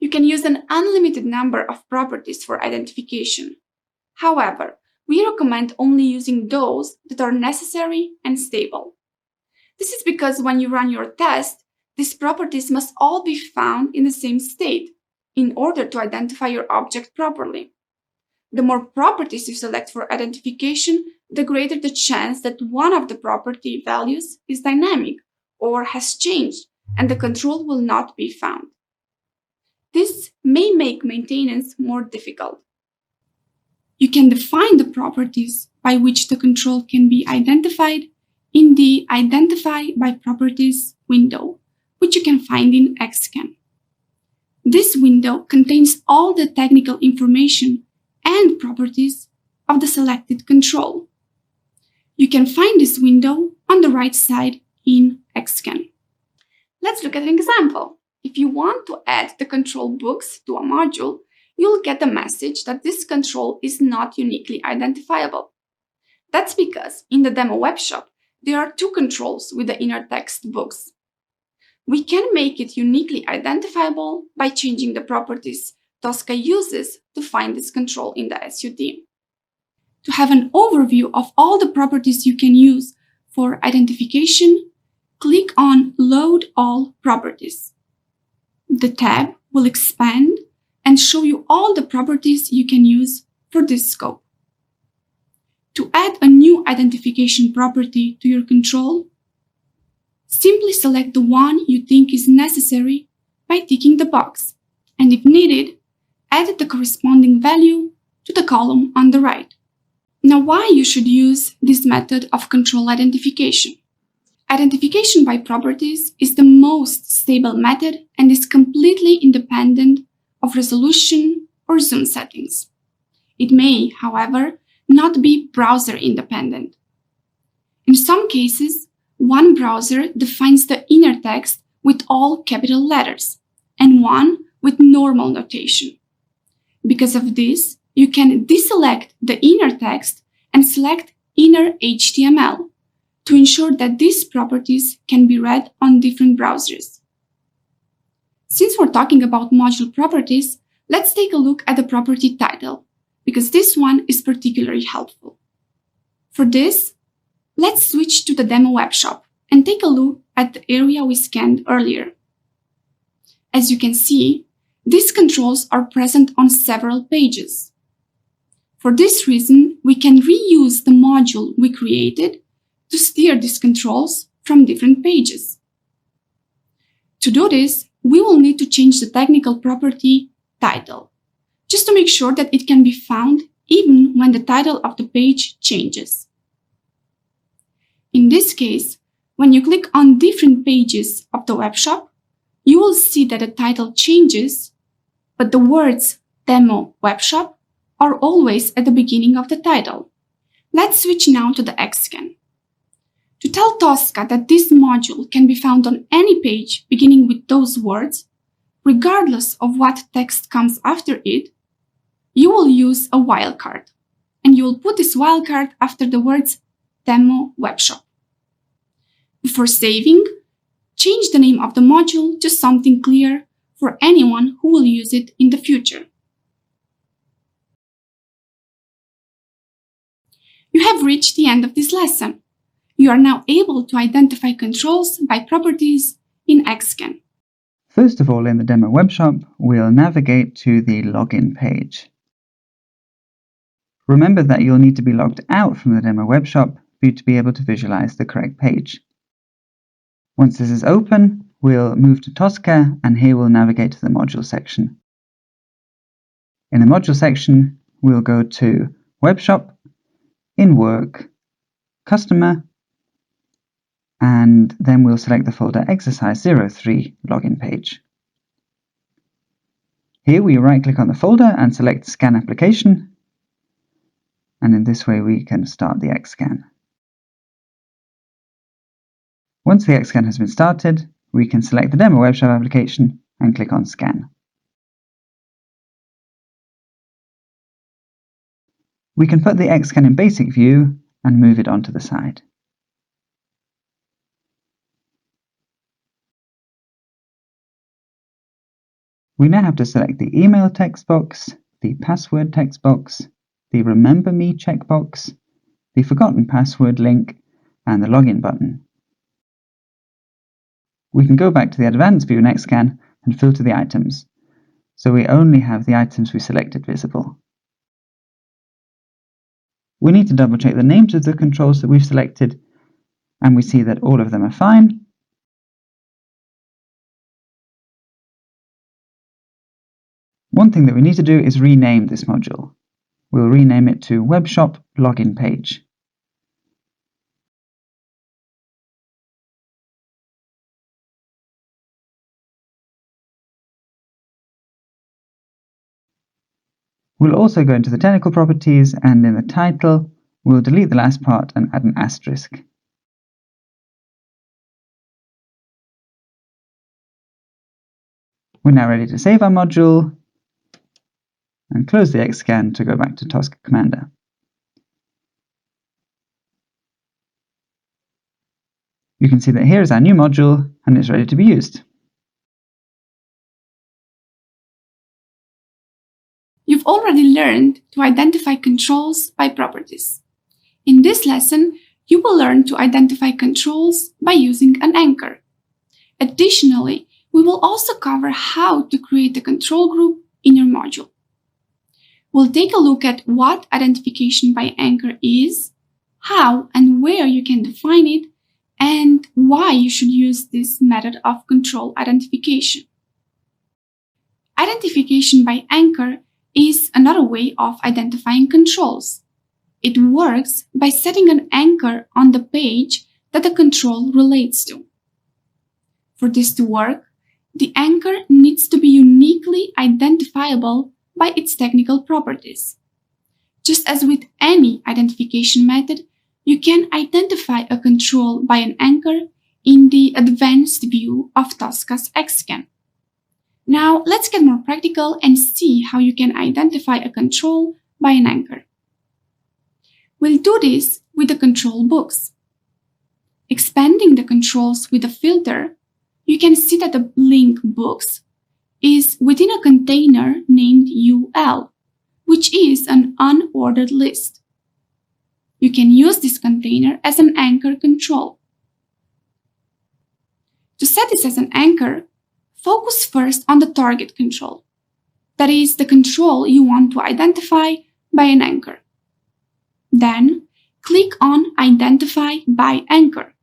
You can use an unlimited number of properties for identification. However, we recommend only using those that are necessary and stable. This is because when you run your test, these properties must all be found in the same state in order to identify your object properly. The more properties you select for identification, the greater the chance that one of the property values is dynamic or has changed and the control will not be found. This may make maintenance more difficult. You can define the properties by which the control can be identified in the Identify by Properties window, which you can find in Xscan. This window contains all the technical information and properties of the selected control. You can find this window on the right side in Xscan. Let's look at an example. If you want to add the control books to a module, you'll get a message that this control is not uniquely identifiable. That's because in the demo webshop, there are two controls with the inner text books. We can make it uniquely identifiable by changing the properties Tosca uses to find this control in the SUD. To have an overview of all the properties you can use for identification, click on Load All Properties. The tab will expand and show you all the properties you can use for this scope. To add a new identification property to your control, simply select the one you think is necessary by ticking the box, and if needed, add the corresponding value to the column on the right. Now, why you should use this method of control identification? Identification by properties is the most stable method and is completely independent of resolution or zoom settings. It may, however, not be browser independent. In some cases, one browser defines the inner text with all capital letters and one with normal notation. Because of this, you can deselect the inner text and select inner HTML to ensure that these properties can be read on different browsers. Since we're talking about module properties, let's take a look at the property title, because this one is particularly helpful. For this, let's switch to the demo webshop and take a look at the area we scanned earlier. As you can see, these controls are present on several pages. For this reason, we can reuse the module we created to steer these controls from different pages. To do this, we will need to change the technical property title, just to make sure that it can be found even when the title of the page changes. In this case, when you click on different pages of the webshop, you will see that the title changes, but the words Demo Webshop are always at the beginning of the title. Let's switch now to the Xscan. To tell Tosca that this module can be found on any page beginning with those words, regardless of what text comes after it, you will use a wildcard, and you will put this wildcard after the words Demo Webshop. Before saving, change the name of the module to something clear for anyone who will use it in the future. You have reached the end of this lesson. You are now able to identify controls by properties in Xscan. First of all, in the demo webshop, we'll navigate to the login page. Remember that you'll need to be logged out from the demo webshop for you to be able to visualize the correct page. Once this is open, we'll move to Tosca, and here we'll navigate to the module section. In the module section, we'll go to Webshop, in Work, Customer, and then we'll select the folder Exercise 03 Login Page. Here we right-click on the folder and select Scan Application, and in this way we can start the Xscan. Once the Xscan has been started, we can select the demo Webshop application and click on Scan. We can put the Xscan in basic view and move it onto the side. We now have to select the email text box, the password text box, the Remember Me checkbox, the Forgotten Password link, and the Login button. We can go back to the Advanced View in Xscan and filter the items, so we only have the items we selected visible. We need to double check the names of the controls that we've selected, and we see that all of them are fine. One thing that we need to do is rename this module. We'll rename it to Webshop Login Page. We'll also go into the technical properties, and in the title, we'll delete the last part and add an asterisk. We're now ready to save our module and close the Xscan to go back to Tosca Commander. You can see that here is our new module and it's ready to be used. You've already learned to identify controls by properties. In this lesson, you will learn to identify controls by using an anchor. Additionally, we will also cover how to create a control group in your module. We'll take a look at what identification by anchor is, how and where you can define it, and why you should use this method of control identification. Identification by anchor is another way of identifying controls. It works by setting an anchor on the page that the control relates to. For this to work, the anchor needs to be uniquely identifiable by its technical properties. Just as with any identification method, you can identify a control by an anchor in the advanced view of Tosca's Xscan. Now, let's get more practical and see how you can identify a control by an anchor. We'll do this with the control books. Expanding the controls with a filter, you can see that the link books is within a container named UL, which is an unordered list. You can use this container as an anchor control. To set this as an anchor, focus first on the target control. That is the control you want to identify by an anchor. Then, click on Identify by Anchor.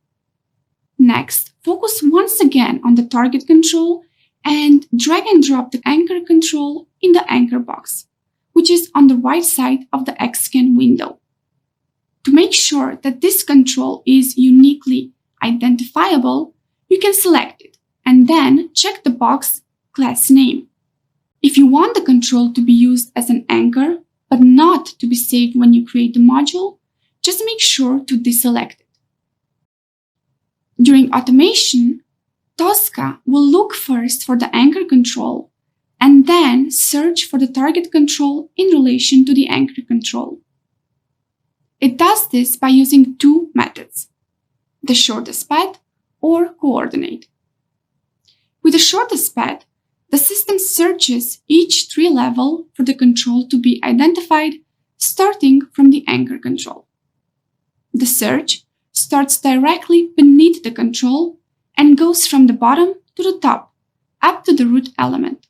Next, focus once again on the target control and drag and drop the anchor control in the anchor box, which is on the right side of the Xscan window. To make sure that this control is uniquely identifiable, you can select it and then check the box Class Name. If you want the control to be used as an anchor, but not to be saved when you create the module, just make sure to deselect it. During automation, Tosca will look first for the anchor control and then search for the target control in relation to the anchor control. It does this by using two methods, the shortest path or coordinate. With the shortest path, the system searches each tree level for the control to be identified, starting from the anchor control. The search starts directly beneath the control and goes from the bottom to the top, up to the root element.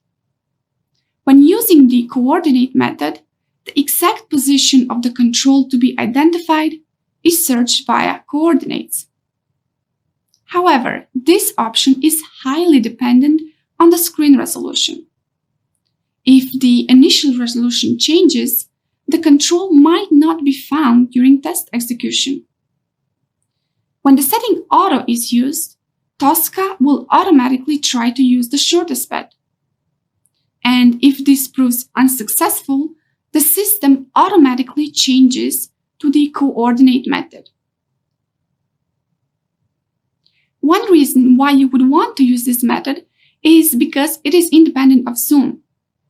When using the coordinate method, the exact position of the control to be identified is searched via coordinates. However, this option is highly dependent on the screen resolution. If the initial resolution changes, the control might not be found during test execution. When the setting Auto is used, Tosca will automatically try to use the shortest path. And if this proves unsuccessful, the system automatically changes to the coordinate method. One reason why you would want to use this method is because it is independent of zoom.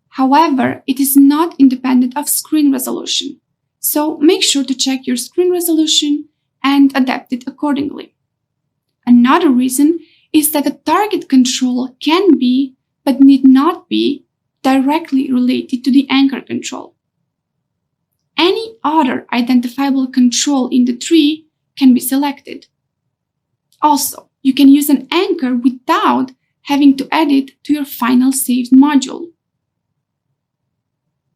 However, it is not independent of screen resolution, so make sure to check your screen resolution and adapt it accordingly. Another reason is that the target control can be, but need not be, directly related to the anchor control. Any other identifiable control in the tree can be selected. Also, you can use an anchor without having to add it to your final saved module.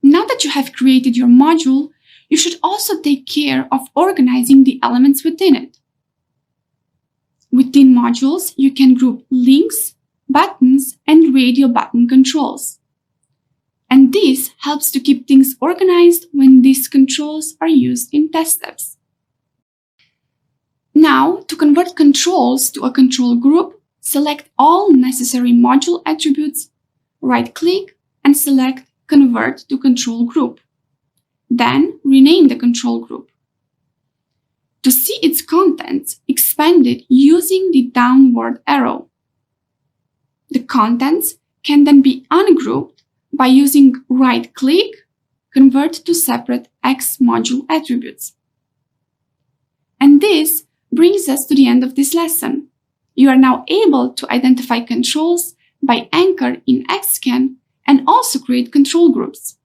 Now that you have created your module, you should also take care of organizing the elements within it. Within modules, you can group links, buttons, and radio button controls. And this helps to keep things organized when these controls are used in test steps. Now, to convert controls to a control group, select all necessary module attributes, right-click, and select Convert to Control Group. Then, rename the control group. To see its contents, expand it using the downward arrow. The contents can then be ungrouped by using right-click, Convert to Separate X module attributes. And this brings us to the end of this lesson. You are now able to identify controls by anchor in XScan and also create control groups.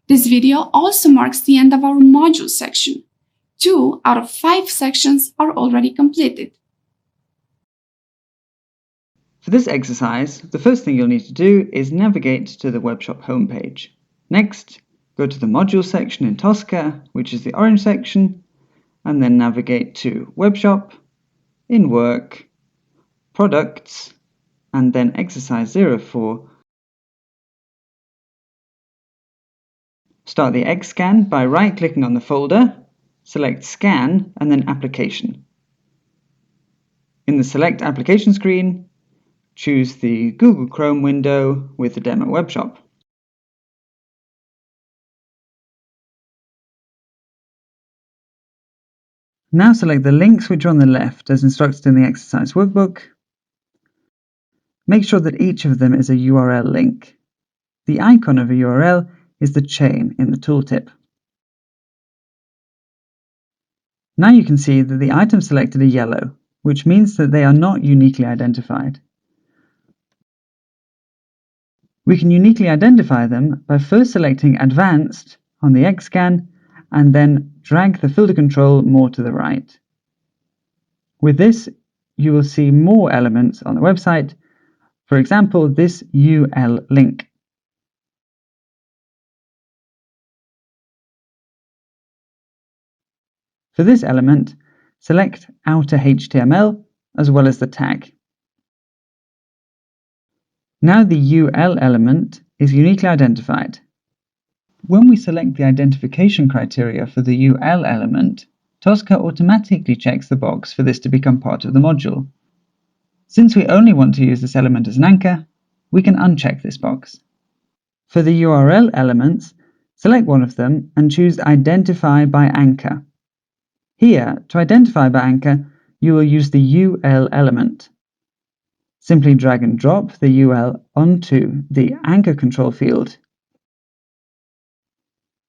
This video also marks the end of our module section. 2 out of 5 sections are already completed. For this exercise, the first thing you'll need to do is navigate to the webshop homepage. Next, go to the module section in Tosca, which is the orange section, and then navigate to Webshop, in Work, Products, and then Exercise 04. Start the XScan by right-clicking on the folder, select Scan, and then Application. In the Select Application screen, choose the Google Chrome window with the demo webshop. Now select the links which are on the left as instructed in the exercise workbook. Make sure that each of them is a URL link. The icon of a URL is the chain in the tooltip. Now you can see that the items selected are yellow, which means that they are not uniquely identified. We can uniquely identify them by first selecting Advanced on the XScan and then drag the filter control more to the right. With this, you will see more elements on the website, for example, this UL link. For this element, select Outer HTML as well as the tag. Now the UL element is uniquely identified. When we select the identification criteria for the UL element, Tosca automatically checks the box for this to become part of the module. Since we only want to use this element as an anchor, we can uncheck this box. For the URL elements, select one of them and choose Identify by Anchor. Here, to identify by anchor, you will use the UL element. Simply drag and drop the UL onto the anchor control field.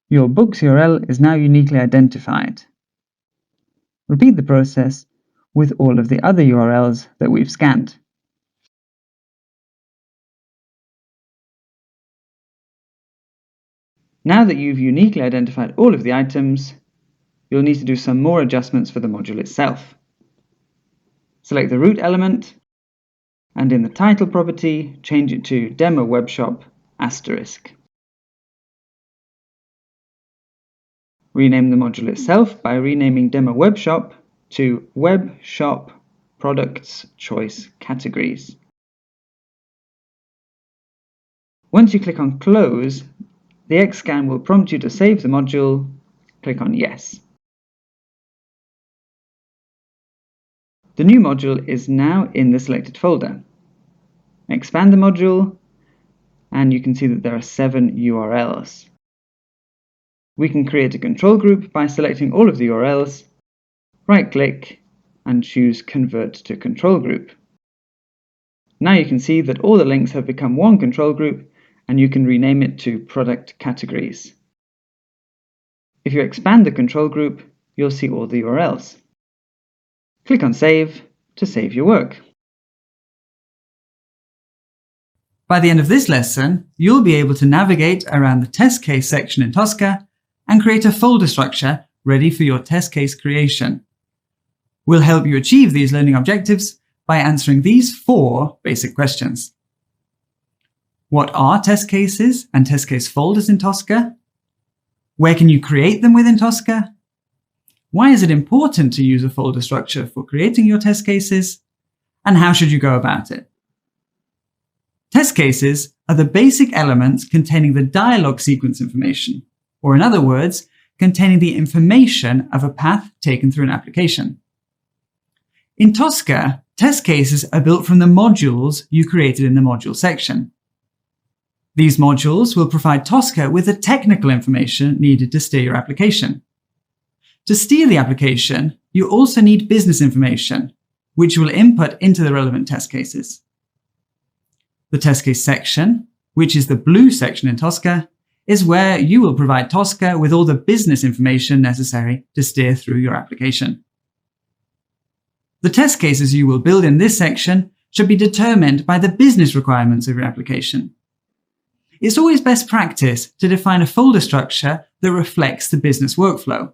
Your book's URL is now uniquely identified. Repeat the process with all of the other URLs that we've scanned. Now that you've uniquely identified all of the items, you'll need to do some more adjustments for the module itself. Select the root element, and in the title property, change it to Demo Webshop *. Rename the module itself by renaming Demo Webshop to Web Shop products choice categories. Once you click on Close, the Xscan will prompt you to save the module. Click on Yes. The new module is now in the selected folder. Expand the module, and you can see that there are 7 URLs. We can create a control group by selecting all of the URLs, right-click, and choose Convert to Control Group. Now you can see that all the links have become one control group, and you can rename it to Product Categories. If you expand the control group, you'll see all the URLs. Click on Save to save your work. By the end of this lesson, you'll be able to navigate around the test case section in Tosca and create a folder structure ready for your test case creation. We'll help you achieve these learning objectives by answering these 4 basic questions. What are test cases and test case folders in Tosca? Where can you create them within Tosca? Why is it important to use a folder structure for creating your test cases? And how should you go about it? Test cases are the basic elements containing the dialog sequence information, or in other words, containing the information of a path taken through an application. In Tosca, test cases are built from the modules you created in the module section. These modules will provide Tosca with the technical information needed to steer your application. To steer the application, you also need business information, which you will input into the relevant test cases. The test case section, which is the blue section in Tosca, is where you will provide Tosca with all the business information necessary to steer through your application. The test cases you will build in this section should be determined by the business requirements of your application. It's always best practice to define a folder structure that reflects the business workflow.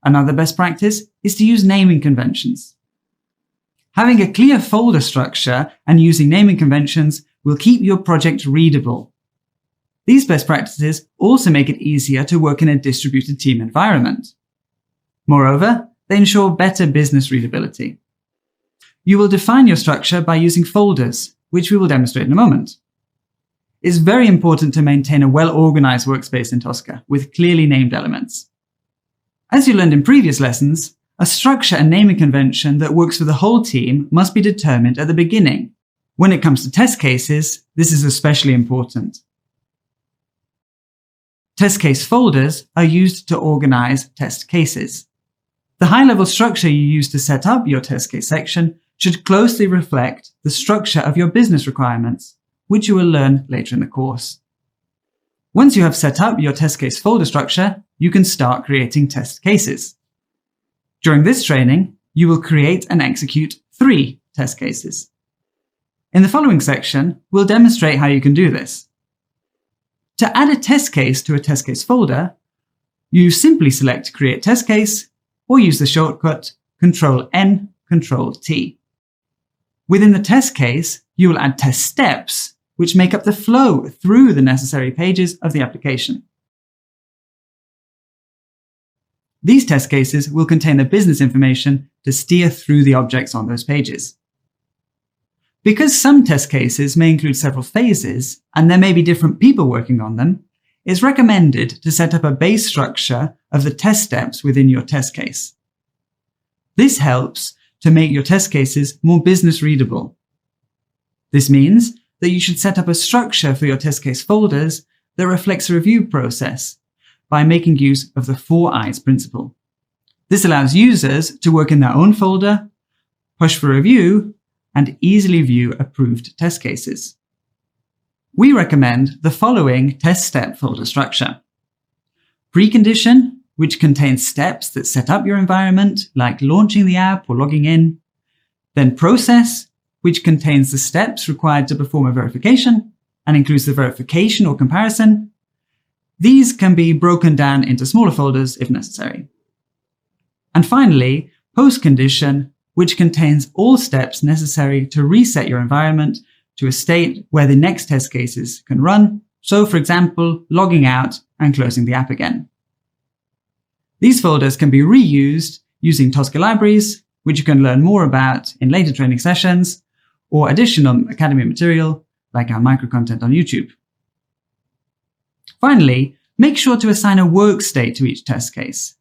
Another best practice is to use naming conventions. Having a clear folder structure and using naming conventions will keep your project readable. These best practices also make it easier to work in a distributed team environment. Moreover, they ensure better business readability. You will define your structure by using folders, which we will demonstrate in a moment. It's very important to maintain a well-organized workspace in Tosca with clearly named elements. As you learned in previous lessons, a structure and naming convention that works for the whole team must be determined at the beginning. When it comes to test cases, this is especially important. Test case folders are used to organize test cases. The high-level structure you use to set up your test case section should closely reflect the structure of your business requirements, which you will learn later in the course. Once you have set up your test case folder structure, you can start creating test cases. During this training, you will create and execute 3 test cases. In the following section, we'll demonstrate how you can do this. To add a test case to a test case folder, you simply select Create Test Case or use the shortcut Ctrl-N, Ctrl-T. Within the test case, you will add test steps, which make up the flow through the necessary pages of the application. These test cases will contain the business information to steer through the objects on those pages. Because some test cases may include several phases, and there may be different people working on them, it's recommended to set up a base structure of the test steps within your test case. This helps to make your test cases more business readable. This means that you should set up a structure for your test case folders that reflects a review process by making use of the 4 eyes principle. This allows users to work in their own folder, push for review, and easily view approved test cases. We recommend the following test step folder structure. Precondition, which contains steps that set up your environment, like launching the app or logging in. Then process, which contains the steps required to perform a verification and includes the verification or comparison. These can be broken down into smaller folders if necessary. And finally, post-condition, which contains all steps necessary to reset your environment to a state where the next test cases can run. So, for example, logging out and closing the app again. These folders can be reused using Tosca libraries which you can learn more about in later training sessions, or additional Academy material like our micro-content on YouTube. Finally, make sure to assign a work state to each test case.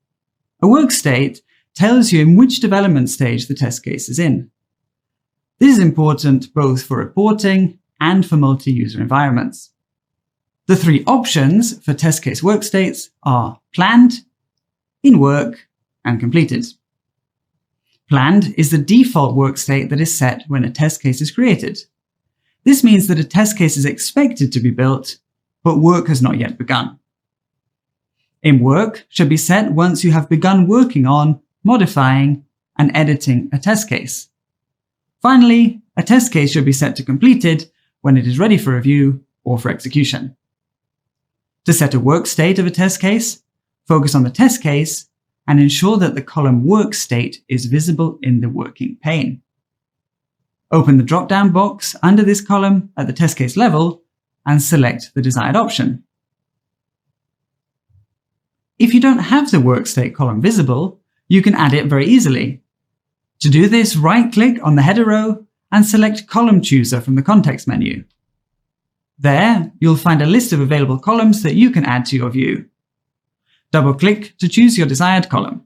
A work state tells you in which development stage the test case is in. This is important both for reporting and for multi-user environments. The three options for test case work states are planned, in work, and completed. Planned is the default work state that is set when a test case is created. This means that a test case is expected to be built, but work has not yet begun. In work should be set once you have begun working on, modifying, and editing a test case. Finally, a test case should be set to completed when it is ready for review or for execution. To set a work state of a test case, focus on the test case and ensure that the column work state is visible in the working pane. Open the drop-down box under this column at the test case level and select the desired option. If you don't have the work state column visible, you can add it very easily. To do this, right-click on the header row and select Column Chooser from the context menu. There, you'll find a list of available columns that you can add to your view. Double-click to choose your desired column.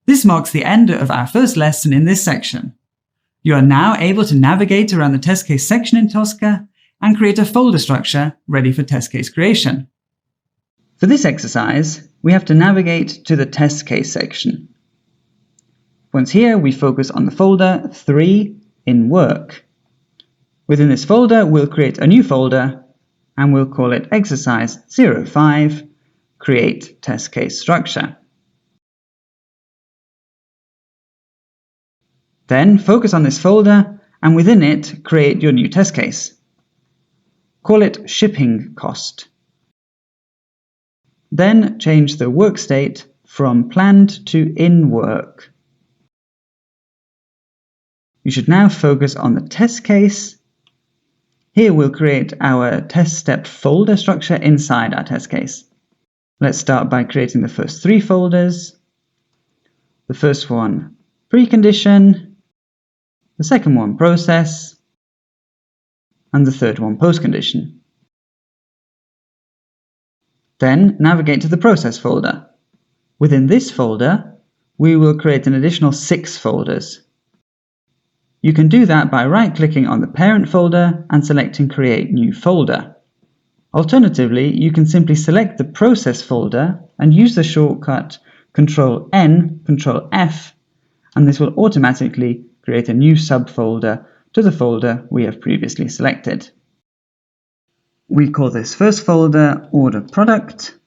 This marks the end of our first lesson in this section. You are now able to navigate around the test case section in Tosca and create a folder structure ready for test case creation. For this exercise, we have to navigate to the test case section. Once here, we focus on the folder 3 in work. Within this folder, we'll create a new folder and we'll call it Exercise 05, Create Test Case Structure. Then focus on this folder and within it, create your new test case. Call it Shipping Cost. Then change the work state from planned to in work. You should now focus on the test case. Here we'll create our test step folder structure inside our test case. Let's start by creating the first 3 folders. The first one, precondition. The second one, process. And the third one, postcondition. Then navigate to the process folder. Within this folder, we will create an additional 6 folders. You can do that by right-clicking on the parent folder and selecting Create New Folder. Alternatively, you can simply select the process folder and use the shortcut Ctrl-N, Ctrl-F, and this will automatically create a new subfolder to the folder we have previously selected. We call this first folder Order Product,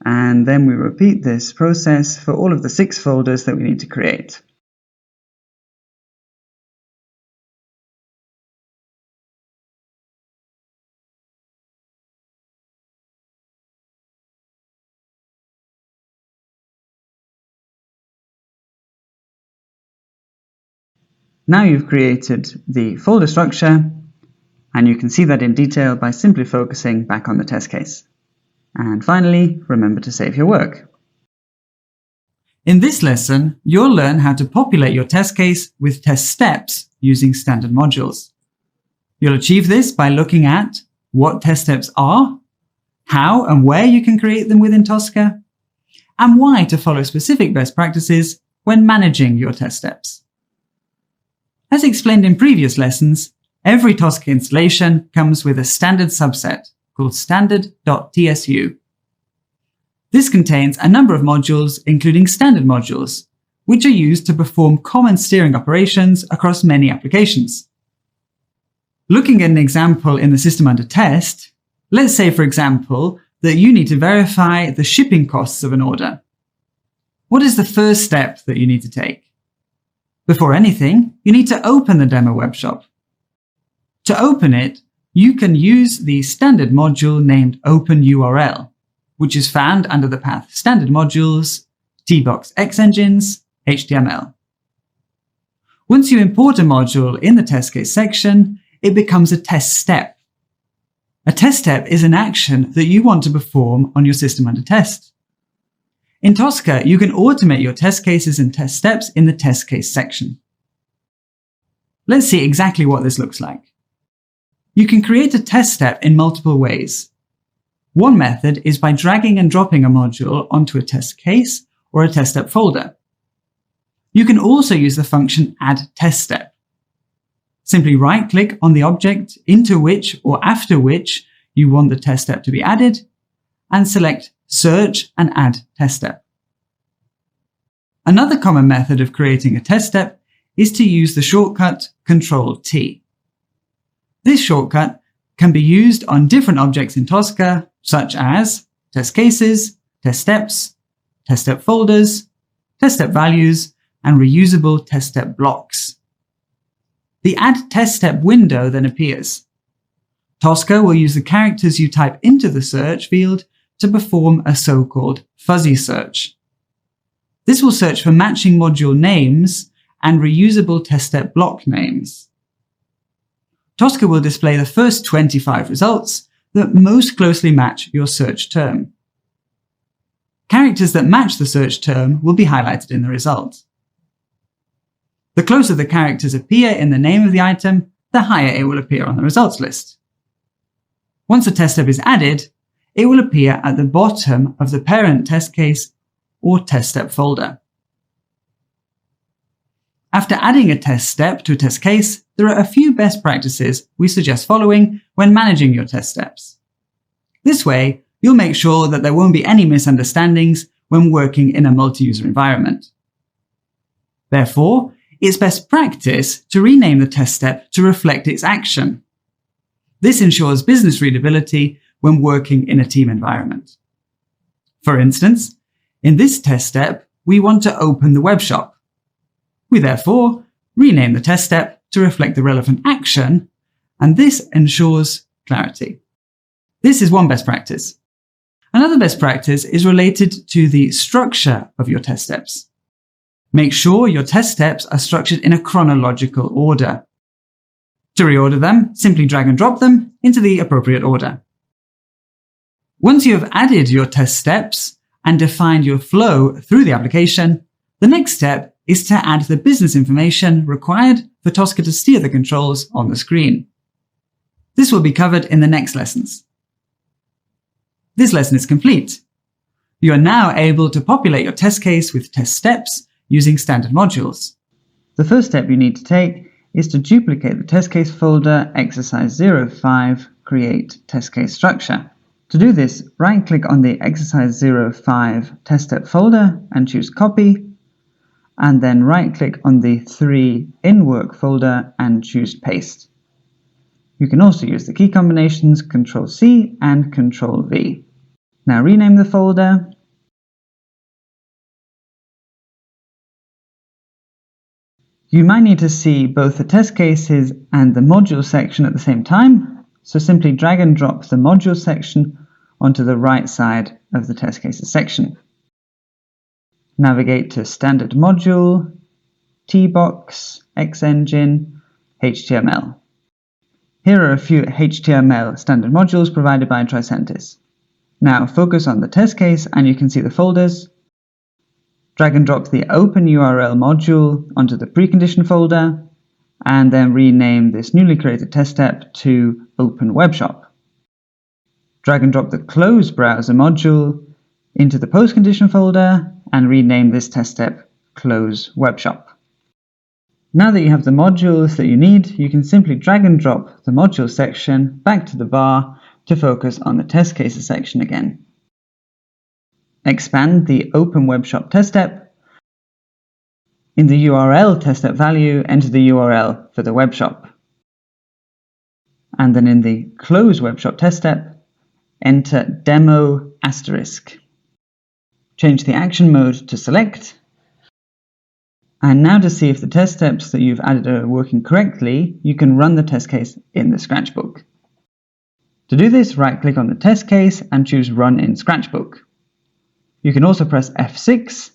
and then we repeat this process for all of the 6 folders that we need to create. Now you've created the folder structure, and you can see that in detail by simply focusing back on the test case. And finally, remember to save your work. In this lesson, you'll learn how to populate your test case with test steps using standard modules. You'll achieve this by looking at what test steps are, how and where you can create them within Tosca, and why to follow specific best practices when managing your test steps. As explained in previous lessons, every Tosca installation comes with a standard subset called standard.tsu. This contains a number of modules, including standard modules, which are used to perform common steering operations across many applications. Looking at an example in the system under test, let's say, for example, that you need to verify the shipping costs of an order. What is the first step that you need to take? Before anything, you need to open the demo web shop. To open it, you can use the standard module named OpenURL, which is found under the path Standard Modules, Tbox Xengines, HTML. Once you import a module in the test case section, it becomes a test step. A test step is an action that you want to perform on your system under test. In Tosca, you can automate your test cases and test steps in the test case section. Let's see exactly what this looks like. You can create a test step in multiple ways. One method is by dragging and dropping a module onto a test case or a test step folder. You can also use the function add test step. Simply right-click on the object into which or after which you want the test step to be added, and select Search and Add Test Step. Another common method of creating a test step is to use the shortcut Ctrl-T. This shortcut can be used on different objects in Tosca, such as test cases, test steps, test step folders, test step values, and reusable test step blocks. The Add Test Step window then appears. Tosca will use the characters you type into the search field to perform a so-called fuzzy search. This will search for matching module names and reusable test step block names. Tosca will display the first 25 results that most closely match your search term. Characters that match the search term will be highlighted in the result. The closer the characters appear in the name of the item, the higher it will appear on the results list. Once a test step is added, it will appear at the bottom of the parent test case or test step folder. After adding a test step to a test case, there are a few best practices we suggest following when managing your test steps. This way, you'll make sure that there won't be any misunderstandings when working in a multi-user environment. Therefore, it's best practice to rename the test step to reflect its action. This ensures business readability when working in a team environment. For instance, in this test step, we want to open the web shop. We therefore rename the test step to reflect the relevant action, and this ensures clarity. This is one best practice. Another best practice is related to the structure of your test steps. Make sure your test steps are structured in a chronological order. To reorder them, simply drag and drop them into the appropriate order. Once you have added your test steps and defined your flow through the application, the next step is to add the business information required for Tosca to steer the controls on the screen. This will be covered in the next lessons. This lesson is complete. You are now able to populate your test case with test steps using standard modules. The first step you need to take is to duplicate the test case folder exercise 05, create test case structure. To do this, right-click on the exercise 05 test step folder and choose copy, and then right-click on the 3 in work folder and choose paste. You can also use the key combinations Ctrl-C and Ctrl-V. Now rename the folder. You might need to see both the test cases and the module section at the same time, so simply drag and drop the module section onto the right side of the test cases section. Navigate to Standard Module, Tbox, Xengine, HTML. Here are a few HTML standard modules provided by Tricentis. Now focus on the test case and you can see the folders. Drag and drop the Open URL module onto the precondition folder, and then rename this newly created test step to Open Web Shop. Drag and drop the Close Browser module into the postcondition folder and rename this test step Close Web Shop. Now that you have the modules that you need, you can simply drag and drop the module section back to the bar to focus on the test cases section again. Expand the Open Web Shop test step. In the URL test step value, enter the URL for the web shop. And then in the Close Web Shop test step, enter demo**. Change the action mode to select. And now to see if the test steps that you've added are working correctly, you can run the test case in the Scratchbook. To do this, right-click on the test case and choose Run in Scratchbook. You can also press F6,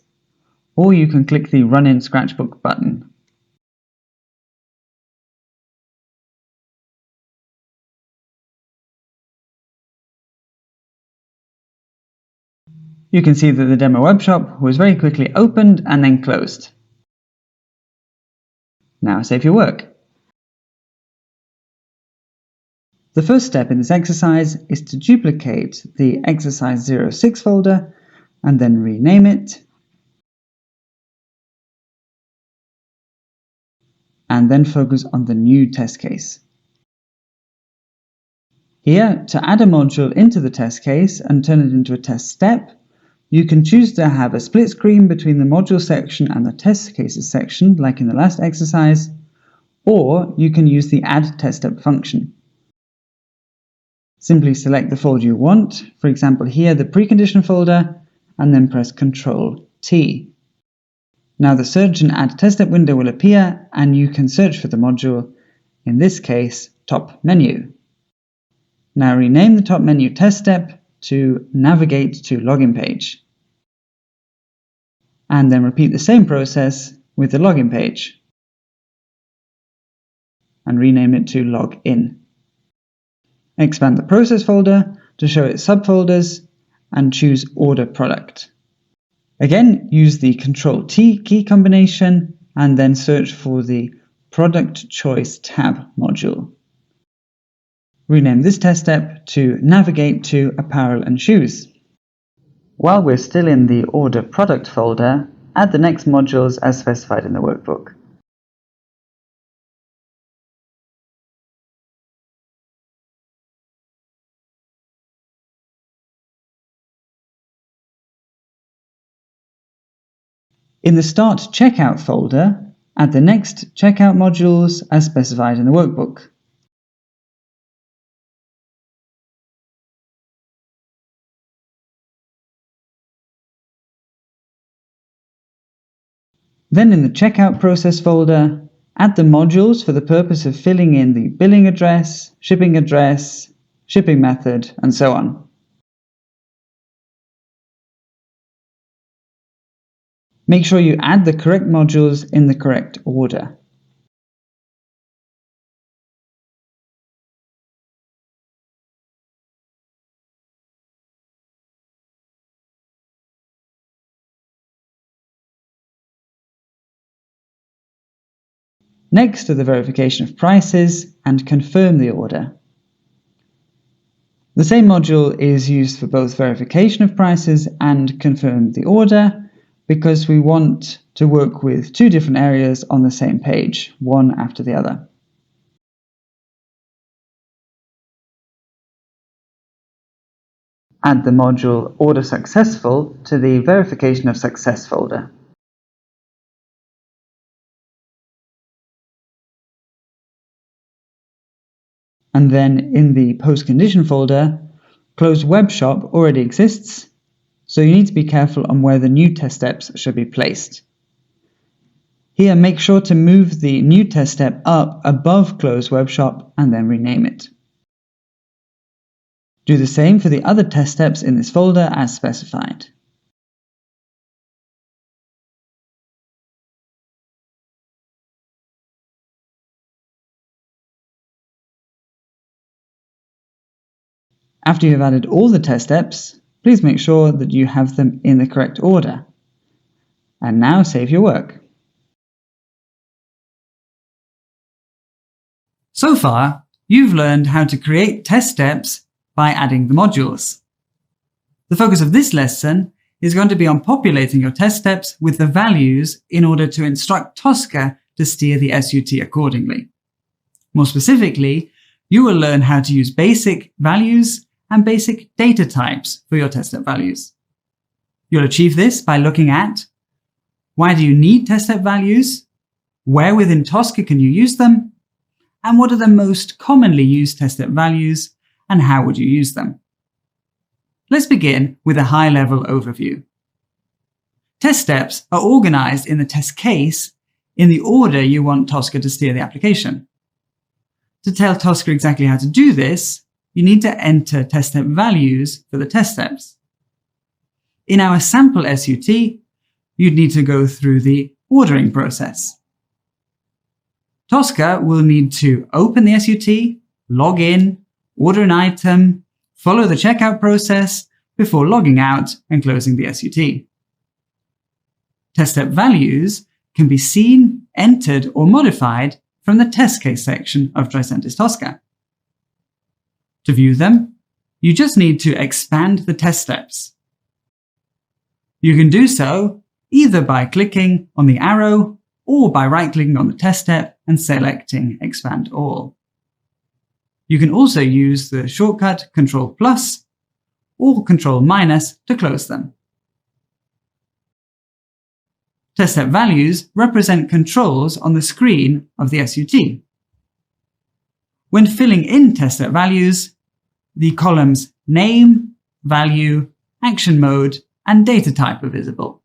or you can click the Run in Scratchbook button. You can see that the demo webshop was very quickly opened and then closed. Now save your work. The first step in this exercise is to duplicate the exercise 06 folder and then rename it, and then focus on the new test case. Here, to add a module into the test case and turn it into a test step, you can choose to have a split screen between the module section and the test cases section, like in the last exercise, or you can use the add test step function. Simply select the folder you want, for example here the precondition folder, and then press Ctrl-T. Now the search and add test step window will appear and you can search for the module, in this case top menu. Now rename the top menu test step to navigate to login page. And then repeat the same process with the login page. And rename it to login. Expand the process folder to show its subfolders and choose order product. Again, use the Ctrl-T key combination and then search for the product choice tab module. Rename this test step to navigate to apparel and shoes. While we're still in the order product folder, add the next modules as specified in the workbook. In the Start Checkout folder, add the next checkout modules as specified in the workbook. Then in the Checkout Process folder, add the modules for the purpose of filling in the billing address, shipping method, and so on. Make sure you add the correct modules in the correct order. Next are the verification of prices and confirm the order. The same module is used for both verification of prices and confirm the order, because we want to work with two different areas on the same page, one after the other. Add the module Order Successful to the Verification of Success folder. And then in the Post-Condition folder, Closed Web Shop already exists, so you need to be careful on where the new test steps should be placed. Here, make sure to move the new test step up above Closed Web Shop and then rename it. Do the same for the other test steps in this folder as specified. After you have added all the test steps, please make sure that you have them in the correct order. And now save your work. So far, you've learned how to create test steps by adding the modules. The focus of this lesson is going to be on populating your test steps with the values in order to instruct Tosca to steer the SUT accordingly. More specifically, you will learn how to use basic values and basic data types for your test step values. You'll achieve this by looking at why do you need test step values, where within Tosca can you use them, and what are the most commonly used test step values and how would you use them. Let's begin with a high-level overview. Test steps are organized in the test case in the order you want Tosca to steer the application. To tell Tosca exactly how to do this, you need to enter test step values for the test steps. In our sample SUT, you'd need to go through the ordering process. Tosca will need to open the SUT, log in, order an item, follow the checkout process, before logging out and closing the SUT. Test step values can be seen, entered, or modified from the test case section of Tricentis Tosca. To view them, you just need to expand the test steps. You can do so either by clicking on the arrow or by right-clicking on the test step and selecting Expand All. You can also use the shortcut Ctrl+ or Ctrl- to close them. Test step values represent controls on the screen of the SUT. When filling in test step values, the columns Name, Value, Action Mode, and Data Type are visible.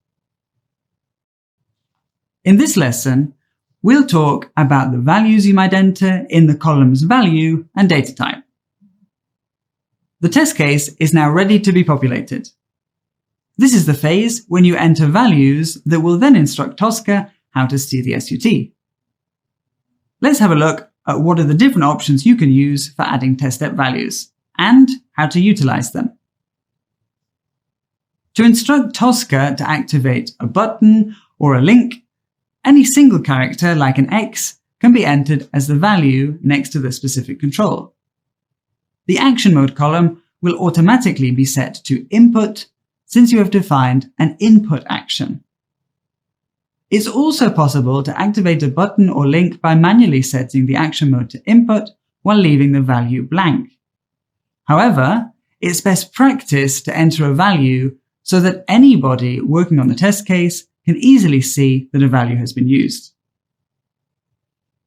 In this lesson, we'll talk about the values you might enter in the columns Value and Data Type. The test case is now ready to be populated. This is the phase when you enter values that will then instruct Tosca how to steer the SUT. Let's have a look at what are the different options you can use for adding test step values and how to utilize them. To instruct Tosca to activate a button or a link, any single character like an X can be entered as the value next to the specific control. The action mode column will automatically be set to input since you have defined an input action. It's also possible to activate a button or link by manually setting the action mode to input while leaving the value blank. However, it's best practice to enter a value so that anybody working on the test case can easily see that a value has been used.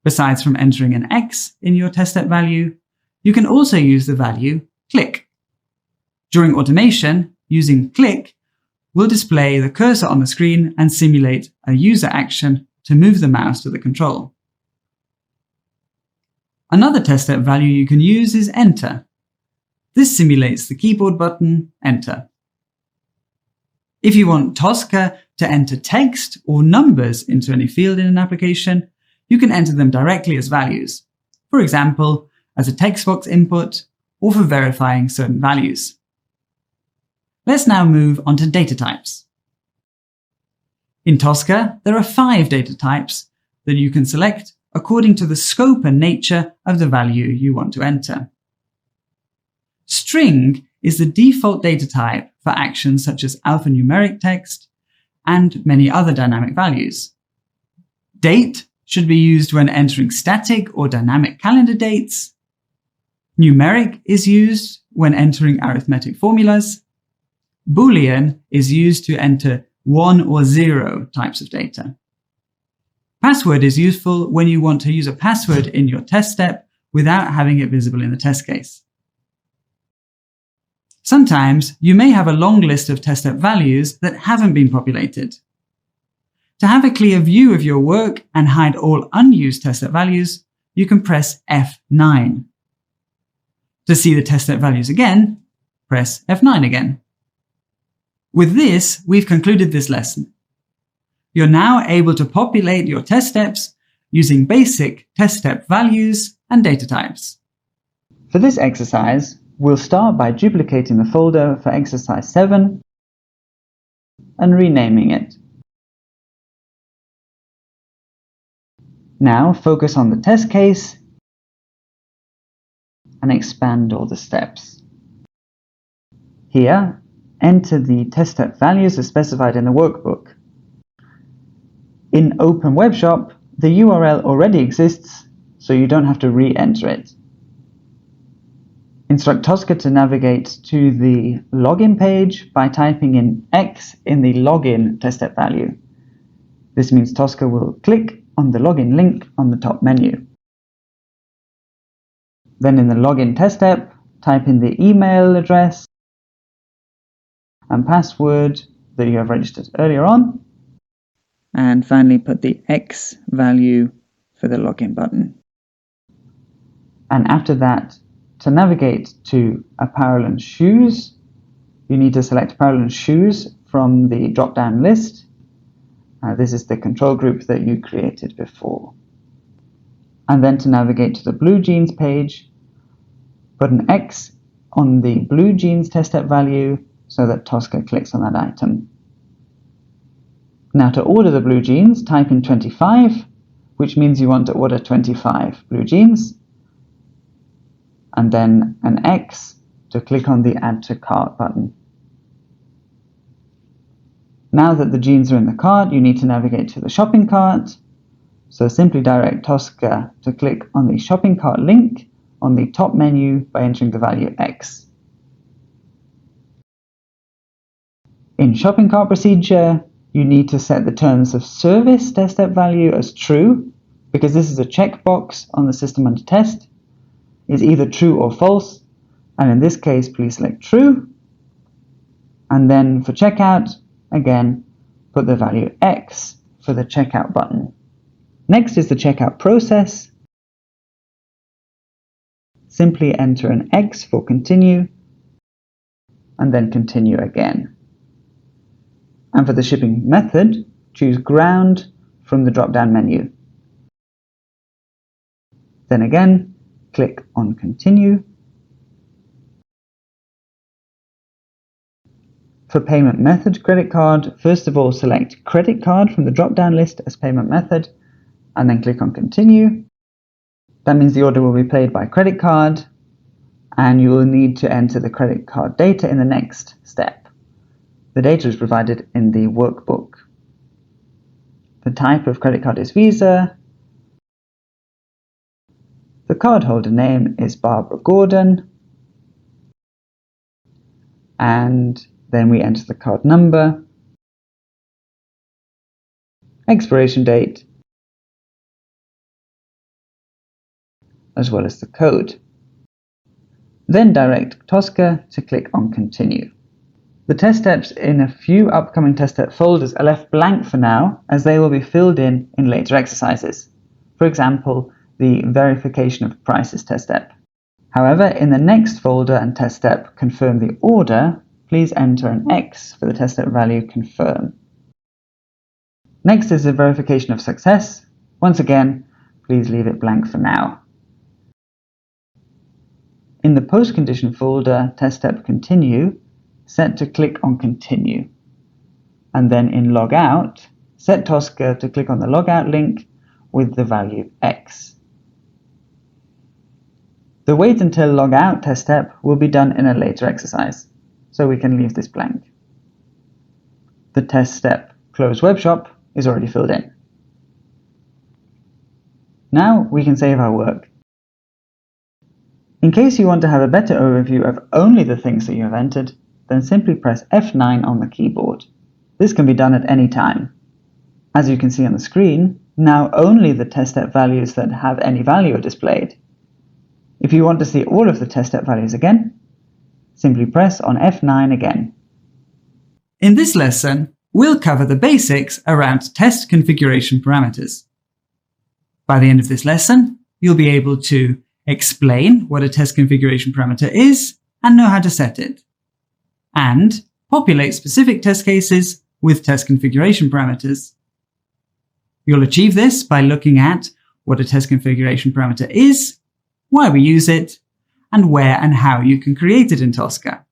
Besides from entering an X in your test step value, you can also use the value click. During automation, using click will display the cursor on the screen and simulate a user action to move the mouse to the control. Another test step value you can use is enter. This simulates the keyboard button enter. If you want Tosca to enter text or numbers into any field in an application, you can enter them directly as values, for example, as a text box input or for verifying certain values. Let's now move on to data types. In Tosca, there are 5 data types that you can select according to the scope and nature of the value you want to enter. String is the default data type for actions such as alphanumeric text and many other dynamic values. Date should be used when entering static or dynamic calendar dates. Numeric is used when entering arithmetic formulas. Boolean is used to enter 1 or 0 types of data. Password is useful when you want to use a password in your test step without having it visible in the test case. Sometimes you may have a long list of test step values that haven't been populated. To have a clear view of your work and hide all unused test step values, you can press F9. To see the test step values again, press F9 again. With this, we've concluded this lesson. You're now able to populate your test steps using basic test step values and data types. For this exercise, we'll start by duplicating the folder for exercise 7 and renaming it. Now focus on the test case and expand all the steps. Here, enter the test step values as specified in the workbook. In Open Web Shop, the URL already exists, so you don't have to re-enter it. Instruct Tosca to navigate to the login page by typing in X in the login test step value. This means Tosca will click on the login link on the top menu. Then in the login test step, type in the email address and password that you have registered earlier on. And finally put the X value for the login button. And after that, to navigate to apparel and shoes, you need to select apparel and shoes from the drop-down list. This is the control group that you created before. And then to navigate to the blue jeans page, put an X on the blue jeans test step value so that Tosca clicks on that item. Now to order the blue jeans, type in 25, which means you want to order 25 blue jeans, and then an X to click on the Add to Cart button. Now that the jeans are in the cart, you need to navigate to the shopping cart. So simply direct Tosca to click on the shopping cart link on the top menu by entering the value X. In shopping cart procedure, you need to set the terms of service test step value as true, because this is a checkbox on the system under test. It's either true or false, and in this case, please select true. And then for checkout, again, put the value X for the checkout button. Next is the checkout process. Simply enter an X for continue, and then continue again. And for the shipping method, choose ground from the drop-down menu. Then again, click on continue. For payment method credit card, first of all select credit card from the drop-down list as payment method, and then click on continue. That means the order will be paid by credit card, and you will need to enter the credit card data in the next step. The data is provided in the workbook. The type of credit card is Visa. The cardholder name is Barbara Gordon. And then we enter the card number, expiration date, as well as the code. Then direct Tosca to click on continue. The test steps in a few upcoming test step folders are left blank for now, as they will be filled in later exercises. For example, the verification of prices test step. However, in the next folder and test step, confirm the order, please enter an X for the test step value confirm. Next is the verification of success. Once again, please leave it blank for now. In the post condition folder, test step continue, set to click on continue. And then in logout, set Tosca to click on the logout link with the value X. The wait until logout test step will be done in a later exercise, so we can leave this blank. The test step close webshop is already filled in. Now we can save our work. In case you want to have a better overview of only the things that you have entered, then simply press F9 on the keyboard. This can be done at any time. As you can see on the screen, now only the test step values that have any value are displayed. If you want to see all of the test step values again, simply press on F9 again. In this lesson, we'll cover the basics around test configuration parameters. By the end of this lesson, you'll be able to explain what a test configuration parameter is and know how to set it, and populate specific test cases with test configuration parameters. You'll achieve this by looking at what a test configuration parameter is, why we use it, and where and how you can create it in Tosca.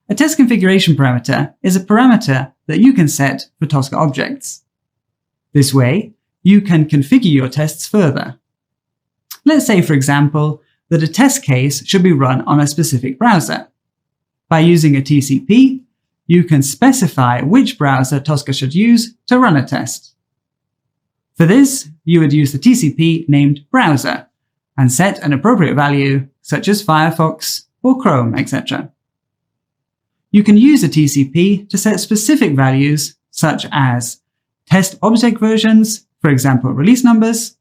A test configuration parameter is a parameter that you can set for Tosca objects. This way, you can configure your tests further. Let's say, for example, that a test case should be run on a specific browser. By using a TCP, you can specify which browser Tosca should use to run a test. For this, you would use the TCP named browser and set an appropriate value such as Firefox or Chrome, etc. You can use a TCP to set specific values such as test object versions, for example release numbers,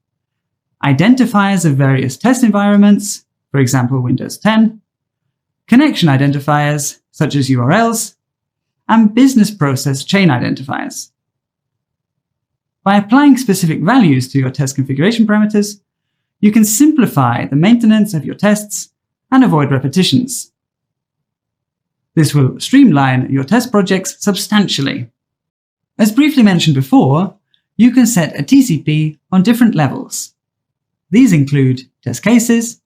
identifiers of various test environments, for example Windows 10, connection identifiers such as URLs, and business process chain identifiers. By applying specific values to your test configuration parameters, you can simplify the maintenance of your tests and avoid repetitions. This will streamline your test projects substantially. As briefly mentioned before, you can set a TCP on different levels. These include test cases,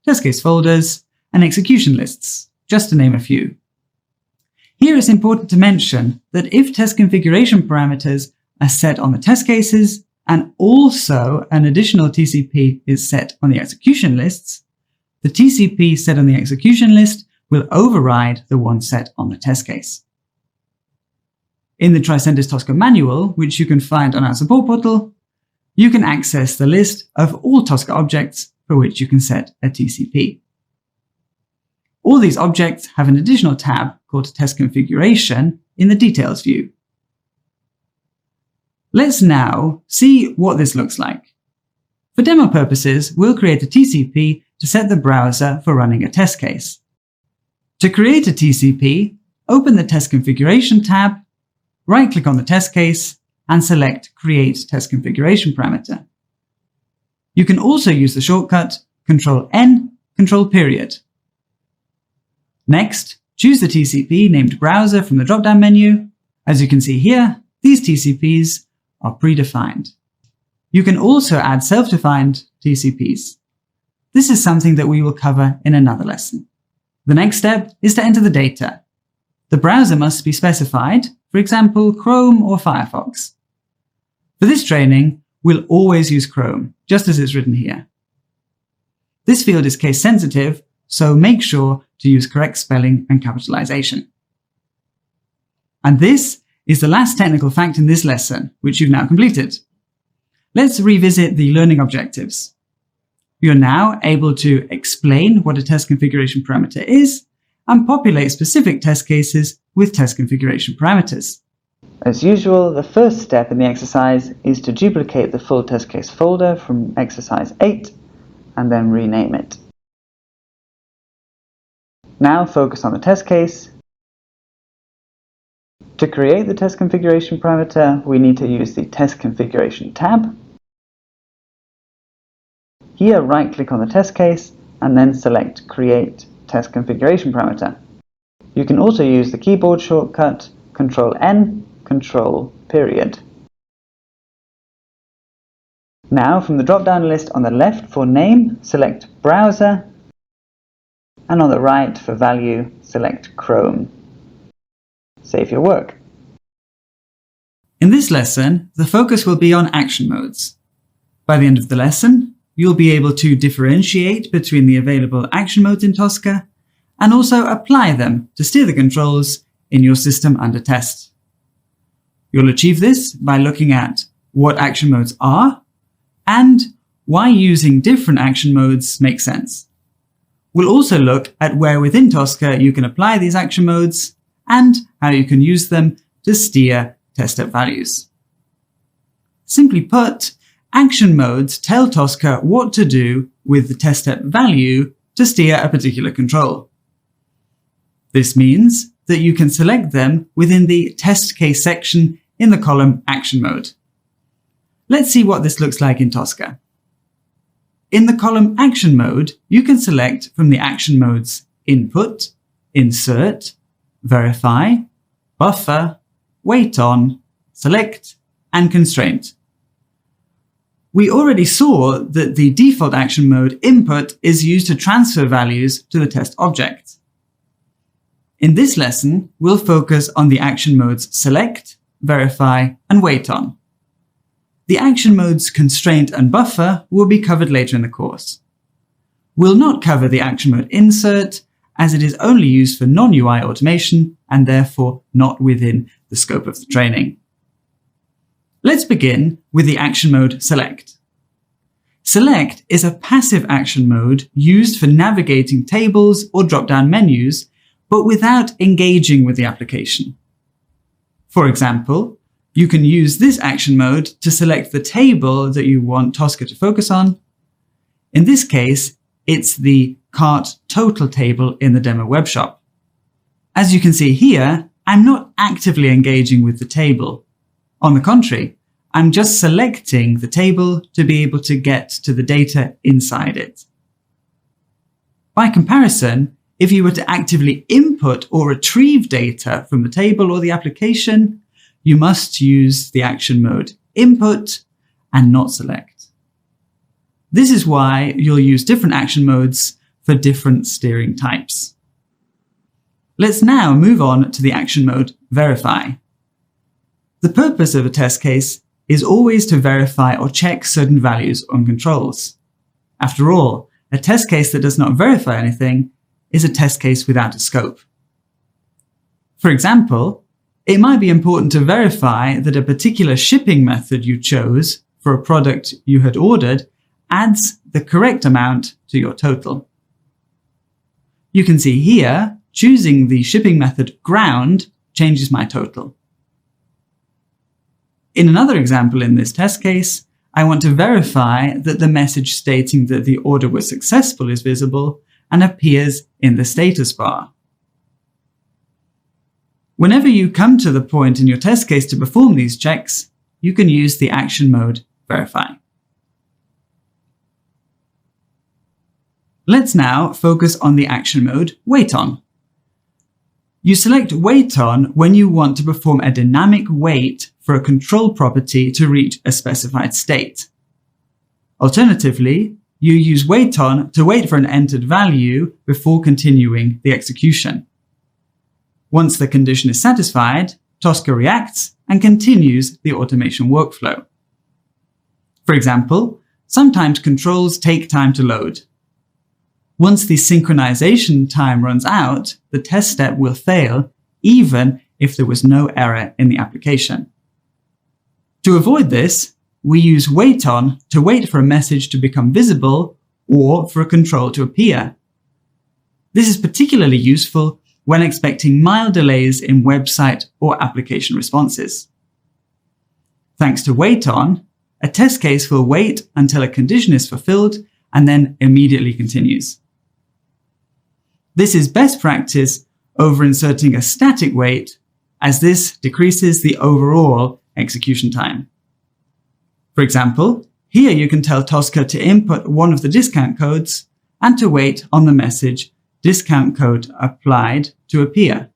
test case folders, and execution lists, just to name a few. Here it's important to mention that if test configuration parameters are set on the test cases and also an additional TCP is set on the execution lists, the TCP set on the execution list will override the one set on the test case. In the Tricentis Tosca manual, which you can find on our support portal, you can access the list of all Tosca objects for which you can set a TCP. All these objects have an additional tab called Test Configuration in the Details view. Let's now see what this looks like. For demo purposes, we'll create a TCP to set the browser for running a test case. To create a TCP, open the Test Configuration tab, right-click on the test case, and select Create Test Configuration Parameter. You can also use the shortcut Ctrl-N, Ctrl-. Next, choose the TCP named Browser from the drop-down menu. As you can see here, these TCPs are predefined. You can also add self-defined TCPs. This is something that we will cover in another lesson. The next step is to enter the data. The browser must be specified, for example, Chrome or Firefox. For this training, we'll always use Chrome, just as it's written here. This field is case sensitive, so make sure to use correct spelling and capitalization. And this is the last technical fact in this lesson, which you've now completed. Let's revisit the learning objectives. You're now able to explain what a test configuration parameter is and populate specific test cases with test configuration parameters. As usual, the first step in the exercise is to duplicate the full test case folder from exercise 8 and then rename it. Now focus on the test case. To create the test configuration parameter, we need to use the Test Configuration tab. Here, right-click on the test case and then select Create Test Configuration Parameter. You can also use the keyboard shortcut Ctrl-N, Ctrl-. Now, from the drop-down list on the left for name, select Browser, and on the right for value, select Chrome. Save your work. In this lesson, the focus will be on action modes. By the end of the lesson, you'll be able to differentiate between the available action modes in Tosca and also apply them to steer the controls in your system under test. You'll achieve this by looking at what action modes are and why using different action modes makes sense. We'll also look at where within Tosca you can apply these action modes and how you can use them to steer test step values. Simply put, action modes tell Tosca what to do with the test step value to steer a particular control. This means that you can select them within the test case section in the column Action Mode. Let's see what this looks like in Tosca. In the column Action Mode, you can select from the action modes Input, Insert, Verify, Buffer, Wait On, Select, and Constraint. We already saw that the default action mode Input is used to transfer values to the test object. In this lesson, we'll focus on the action modes Select, Verify, and Wait On. The action modes Constraint and Buffer will be covered later in the course. We'll not cover the action mode Insert, as it is only used for non-UI automation and therefore not within the scope of the training. Let's begin with the action mode Select. Select is a passive action mode used for navigating tables or drop-down menus, but without engaging with the application. For example, you can use this action mode to select the table that you want Tosca to focus on. In this case, it's the cart total table in the demo web shop. As you can see here, I'm not actively engaging with the table. On the contrary, I'm just selecting the table to be able to get to the data inside it. By comparison, if you were to actively input or retrieve data from the table or the application, you must use the action mode Input and not Select. This is why you'll use different action modes for different steering types. Let's now move on to the action mode Verify. The purpose of a test case is always to verify or check certain values on controls. After all, a test case that does not verify anything is a test case without a scope. For example, it might be important to verify that a particular shipping method you chose for a product you had ordered adds the correct amount to your total. You can see here, choosing the shipping method ground changes my total. In another example in this test case, I want to verify that the message stating that the order was successful is visible and appears in the status bar. Whenever you come to the point in your test case to perform these checks, you can use the action mode Verify. Let's now focus on the action mode Wait On. You select Wait On when you want to perform a dynamic wait for a control property to reach a specified state. Alternatively, you use Wait On to wait for an entered value before continuing the execution. Once the condition is satisfied, Tosca reacts and continues the automation workflow. For example, sometimes controls take time to load. Once the synchronization time runs out, the test step will fail even if there was no error in the application. To avoid this, we use Wait On to wait for a message to become visible or for a control to appear. This is particularly useful when expecting mild delays in website or application responses. Thanks to Wait On, a test case will wait until a condition is fulfilled and then immediately continues. This is best practice over inserting a static wait, as this decreases the overall execution time. For example, here you can tell Tosca to input one of the discount codes and to wait on the message discount code applied to appear.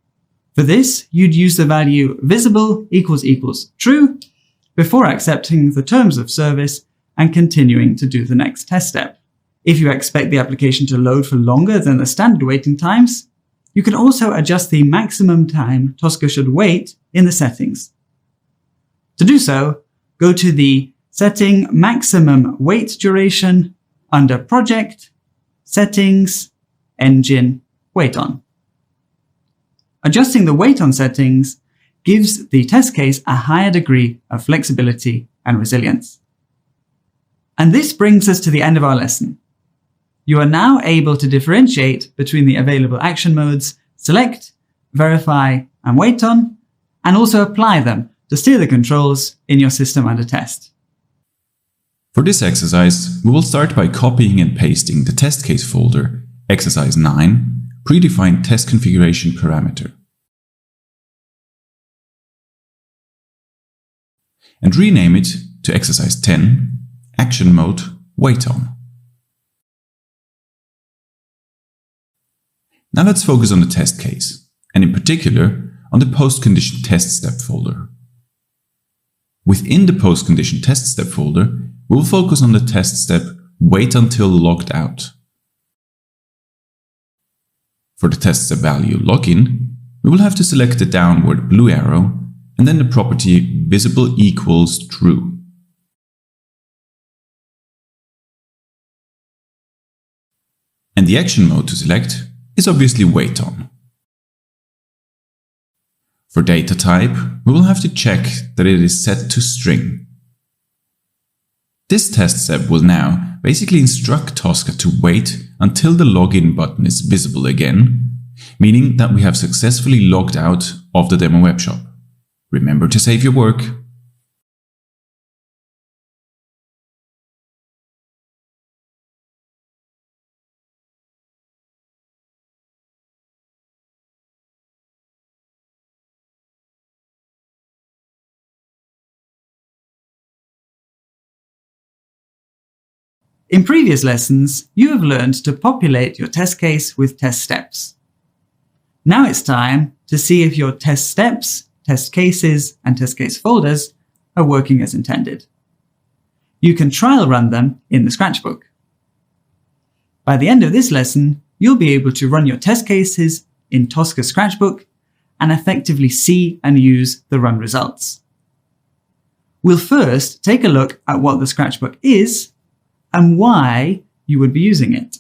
For this, you'd use the value visible == true before accepting the terms of service and continuing to do the next test step. If you expect the application to load for longer than the standard waiting times, you can also adjust the maximum time Tosca should wait in the settings. To do so, go to the Setting Maximum Wait Duration under Project, Settings, Engine, Wait On. Adjusting the Wait On settings gives the test case a higher degree of flexibility and resilience. And this brings us to the end of our lesson. You are now able to differentiate between the available action modes Select, Verify, and Wait On, and also apply them to steer the controls in your system under test. For this exercise, we will start by copying and pasting the test case folder, exercise 9, predefined test configuration parameter, and rename it to exercise 10, action mode Wait On. Now let's focus on the test case, and in particular on the post-condition test step folder. Within the post-condition test step folder, we will focus on the test step Wait Until Logged Out. For the test step value Login, we will have to select the downward blue arrow and then the property visible == true. And the action mode to select is obviously Wait On. For data type, we will have to check that it is set to string. This test step will now basically instruct Tosca to wait until the login button is visible again, meaning that we have successfully logged out of the demo webshop. Remember to save your work. In previous lessons, you have learned to populate your test case with test steps. Now it's time to see if your test steps, test cases, and test case folders are working as intended. You can trial run them in the Scratchbook. By the end of this lesson, you'll be able to run your test cases in Tosca Scratchbook and effectively see and use the run results. We'll first take a look at what the Scratchbook is and why you would be using it.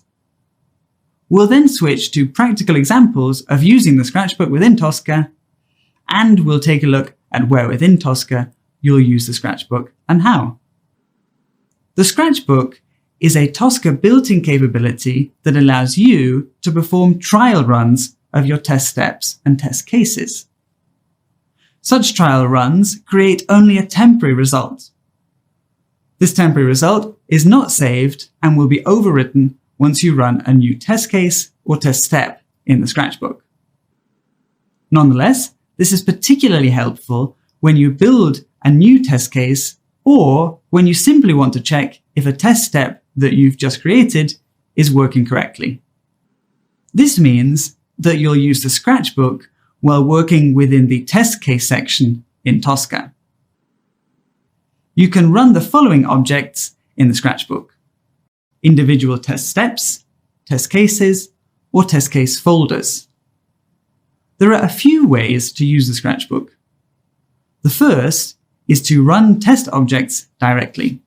We'll then switch to practical examples of using the Scratchbook within Tosca, and we'll take a look at where within Tosca you'll use the Scratchbook and how. The Scratchbook is a Tosca built-in capability that allows you to perform trial runs of your test steps and test cases. Such trial runs create only a temporary result. This temporary result is not saved and will be overwritten once you run a new test case or test step in the Scratchbook. Nonetheless, this is particularly helpful when you build a new test case or when you simply want to check if a test step that you've just created is working correctly. This means that you'll use the Scratchbook while working within the test case section in Tosca. You can run the following objects in the Scratchbook: individual test steps, test cases, or test case folders. There are a few ways to use the Scratchbook. The first is to run test objects directly.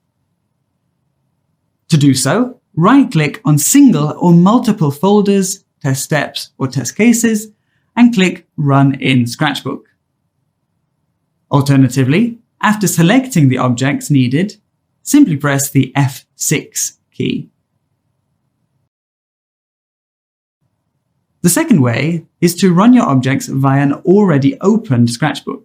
To do so, right-click on single or multiple folders, test steps, or test cases, and click Run in Scratchbook. Alternatively, after selecting the objects needed, simply press the F6 key. The second way is to run your objects via an already opened Scratchbook.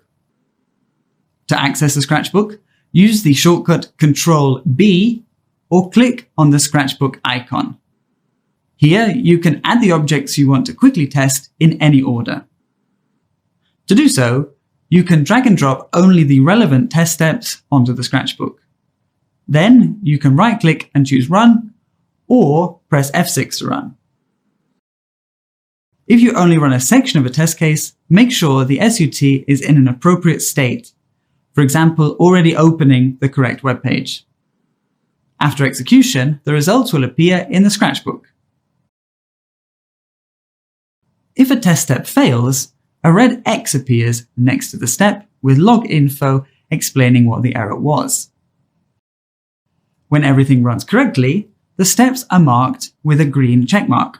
To access the Scratchbook, use the shortcut Ctrl-B or click on the Scratchbook icon. Here, you can add the objects you want to quickly test in any order. To do so, you can drag and drop only the relevant test steps onto the Scratchbook. Then, you can right-click and choose Run, or press F6 to run. If you only run a section of a test case, make sure the SUT is in an appropriate state, for example, already opening the correct web page. After execution, the results will appear in the Scratchbook. If a test step fails, a red X appears next to the step with log info explaining what the error was. When everything runs correctly, the steps are marked with a green checkmark.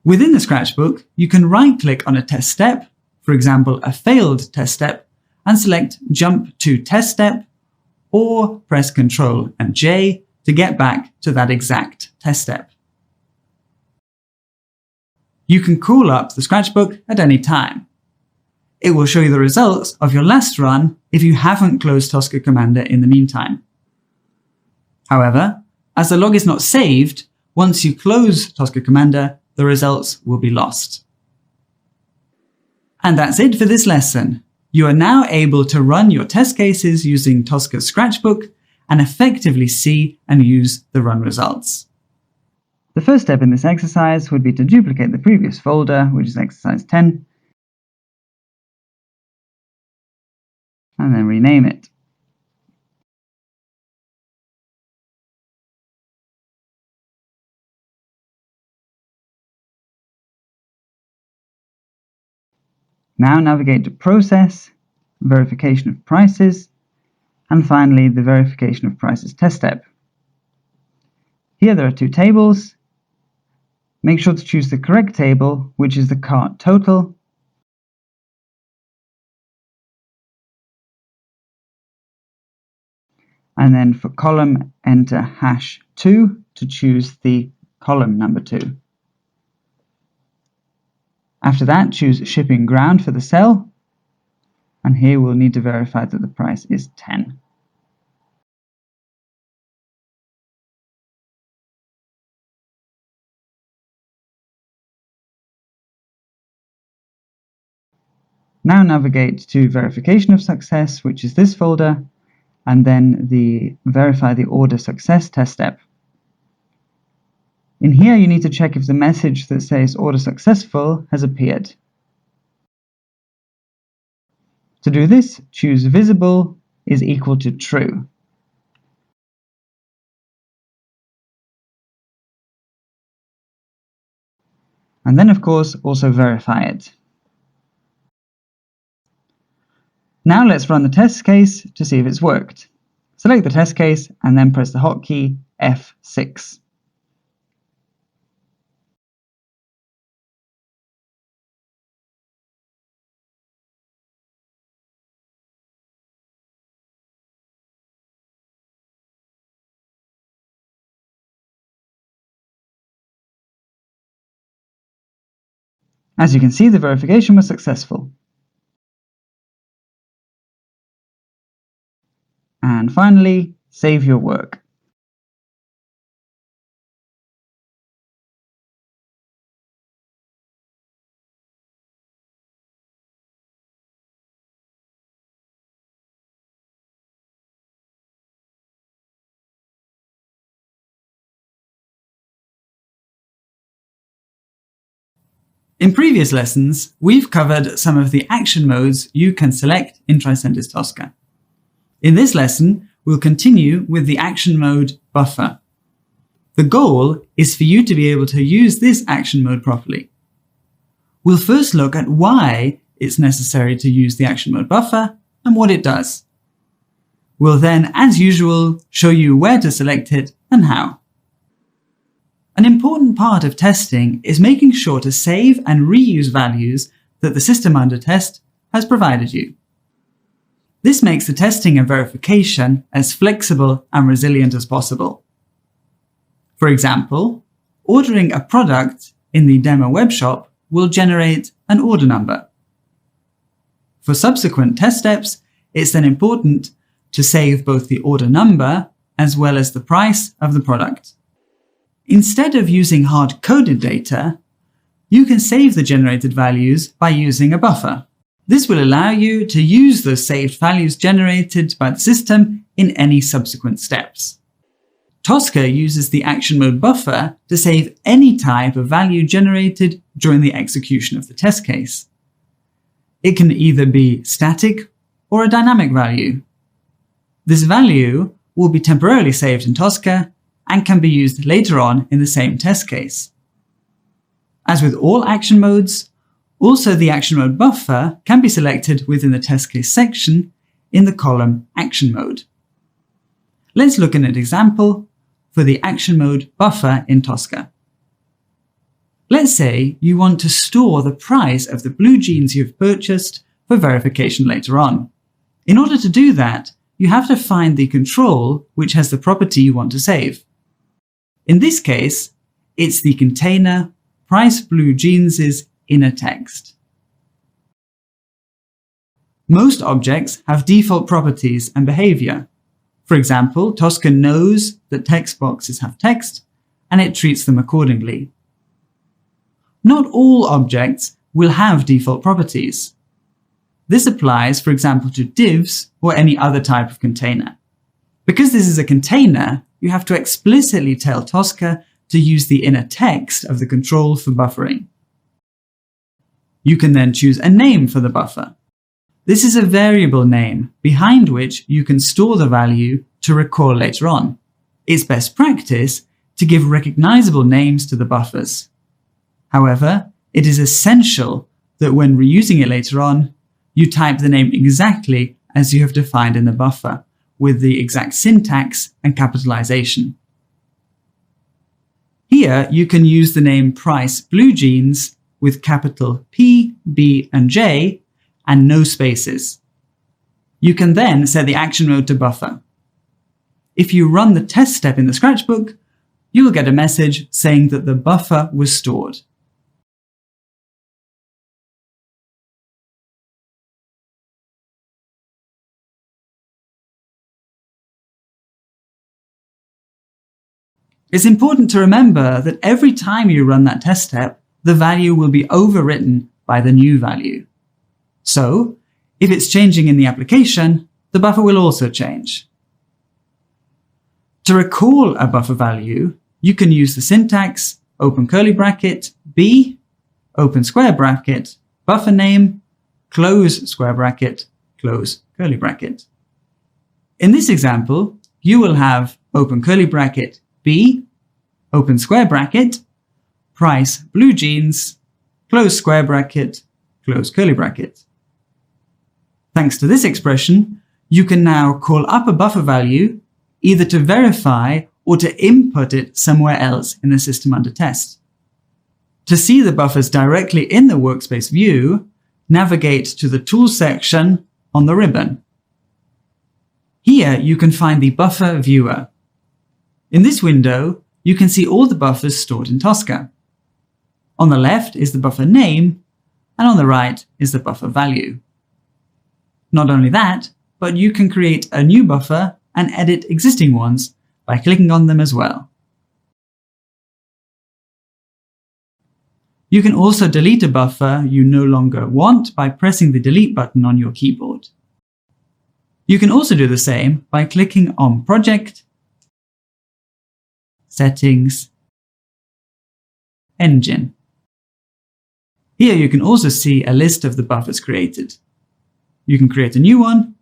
Within the Scratchbook, you can right-click on a test step, for example a failed test step, and select Jump to Test Step, or press Ctrl and J to get back to that exact test step. You can call up the Scratchbook at any time. It will show you the results of your last run if you haven't closed Tosca Commander in the meantime. However, as the log is not saved, once you close Tosca Commander, the results will be lost. And that's it for this lesson. You are now able to run your test cases using Tosca's Scratchbook and effectively see and use the run results. The first step in this exercise would be to duplicate the previous folder, which is exercise 10, and then rename it. Now navigate to Process, Verification of Prices, and finally the Verification of Prices test step. Here there are two tables. Make sure to choose the correct table, which is the cart total. And then for column, enter #2 to choose the column number 2. After that, choose shipping ground for the cell, and here we'll need to verify that the price is 10. Now navigate to verification of success, which is this folder, and then the verify the order success test step. In here, you need to check if the message that says order successful has appeared. To do this, choose visible is equal to true. And then, of course, also verify it. Now let's run the test case to see if it's worked. Select the test case and then press the hotkey F6. As you can see, the verification was successful. And finally, save your work. In previous lessons, we've covered some of the action modes you can select in Tricentis Tosca. In this lesson, we'll continue with the action mode buffer. The goal is for you to be able to use this action mode properly. We'll first look at why it's necessary to use the action mode buffer and what it does. We'll then, as usual, show you where to select it and how. An important part of testing is making sure to save and reuse values that the system under test has provided you. This makes the testing and verification as flexible and resilient as possible. For example, ordering a product in the demo webshop will generate an order number. For subsequent test steps, it's then important to save both the order number as well as the price of the product. Instead of using hard-coded data, you can save the generated values by using a buffer. This will allow you to use those saved values generated by the system in any subsequent steps. Tosca uses the action mode buffer to save any type of value generated during the execution of the test case. It can either be static or a dynamic value. This value will be temporarily saved in Tosca and can be used later on in the same test case. As with all action modes, also the action mode buffer can be selected within the test case section in the column Action Mode. Let's look at an example for the action mode buffer in Tosca. Let's say you want to store the price of the blue jeans you've purchased for verification later on. In order to do that, you have to find the control which has the property you want to save. In this case, it's the container price blue jeans' inner text. Most objects have default properties and behavior. For example, Tosca knows that text boxes have text, and it treats them accordingly. Not all objects will have default properties. This applies, for example, to divs or any other type of container. Because this is a container, you have to explicitly tell Tosca to use the inner text of the control for buffering. You can then choose a name for the buffer. This is a variable name behind which you can store the value to recall later on. It's best practice to give recognizable names to the buffers. However, it is essential that when reusing it later on, you type the name exactly as you have defined in the buffer, with the exact syntax and capitalization. Here, you can use the name price blue jeans with capital P, B, and J, and no spaces. You can then set the action mode to buffer. If you run the test step in the Scratchbook, you will get a message saying that the buffer was stored. It's important to remember that every time you run that test step, the value will be overwritten by the new value. So, if it's changing in the application, the buffer will also change. To recall a buffer value, you can use the syntax open curly bracket, B, open square bracket, buffer name, close square bracket, close curly bracket. In this example, you will have open curly bracket, B, open square bracket, price blue jeans, close square bracket, close curly bracket. Thanks to this expression, you can now call up a buffer value either to verify or to input it somewhere else in the system under test. To see the buffers directly in the workspace view, navigate to the Tools section on the ribbon. Here you can find the Buffer Viewer. In this window, you can see all the buffers stored in Tosca. On the left is the buffer name, and on the right is the buffer value. Not only that, but you can create a new buffer and edit existing ones by clicking on them as well. You can also delete a buffer you no longer want by pressing the Delete button on your keyboard. You can also do the same by clicking on Project, Settings, Engine. Here you can also see a list of the buffers created. You can create a new one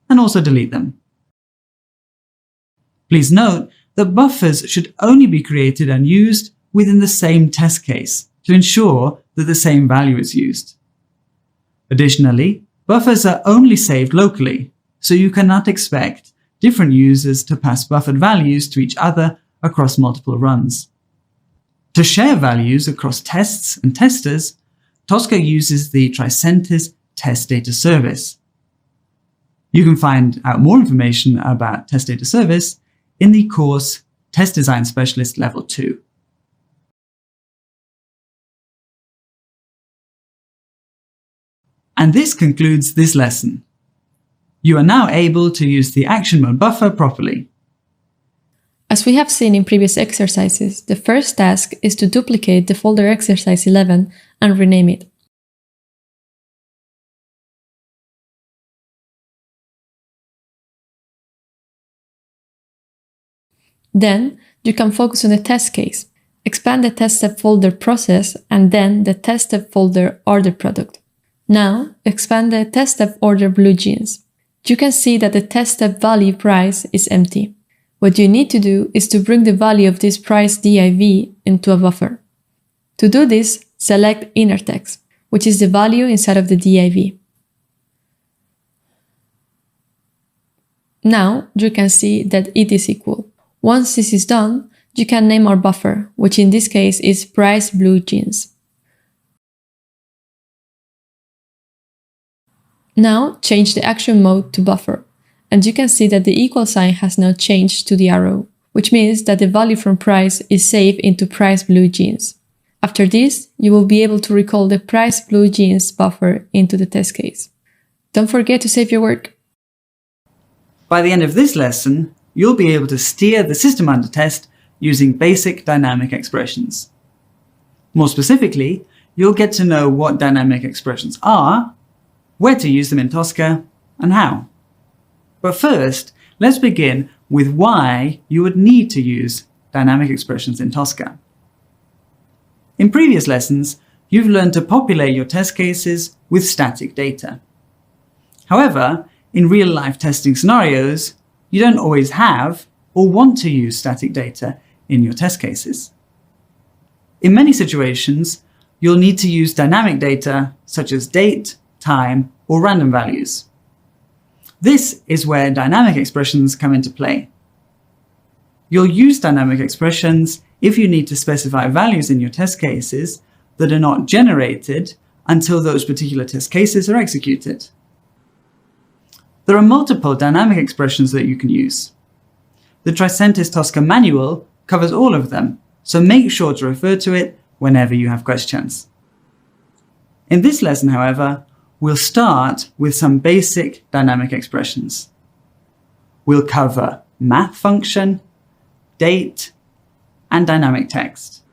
and also delete them. Please note that buffers should only be created and used within the same test case to ensure that the same value is used. Additionally, buffers are only saved locally, so you cannot expect different users to pass buffered values to each other across multiple runs. To share values across tests and testers, Tosca uses the Tricentis Test Data Service. You can find out more information about Test Data Service in the course Test Design Specialist Level 2. And this concludes this lesson. You are now able to use the action mode buffer properly. As we have seen in previous exercises, the first task is to duplicate the folder exercise 11 and rename it. Then, you can focus on the test case, expand the test step folder process and then the test step folder order product. Now, expand the test step order blue jeans. You can see that the test step value price is empty. What you need to do is to bring the value of this price div into a buffer. To do this, select inner text, which is the value inside of the div. Now, you can see that it is equal. Once this is done, you can name our buffer, which in this case is price blue jeans. Now change the action mode to buffer, and you can see that the equal sign has now changed to the arrow, which means that the value from price is saved into price blue jeans. After this, you will be able to recall the price blue jeans buffer into the test case. Don't forget to save your work. By the end of this lesson, you'll be able to steer the system under test using basic dynamic expressions. More specifically, you'll get to know what dynamic expressions are, where to use them in Tosca, and how. But first, let's begin with why you would need to use dynamic expressions in Tosca. In previous lessons, you've learned to populate your test cases with static data. However, in real-life testing scenarios, you don't always have or want to use static data in your test cases. In many situations, you'll need to use dynamic data such as date, time, or random values. This is where dynamic expressions come into play. You'll use dynamic expressions if you need to specify values in your test cases that are not generated until those particular test cases are executed. There are multiple dynamic expressions that you can use. The Tricentis Tosca manual covers all of them, so make sure to refer to it whenever you have questions. In this lesson, however, we'll start with some basic dynamic expressions. We'll cover math function, date, and dynamic text.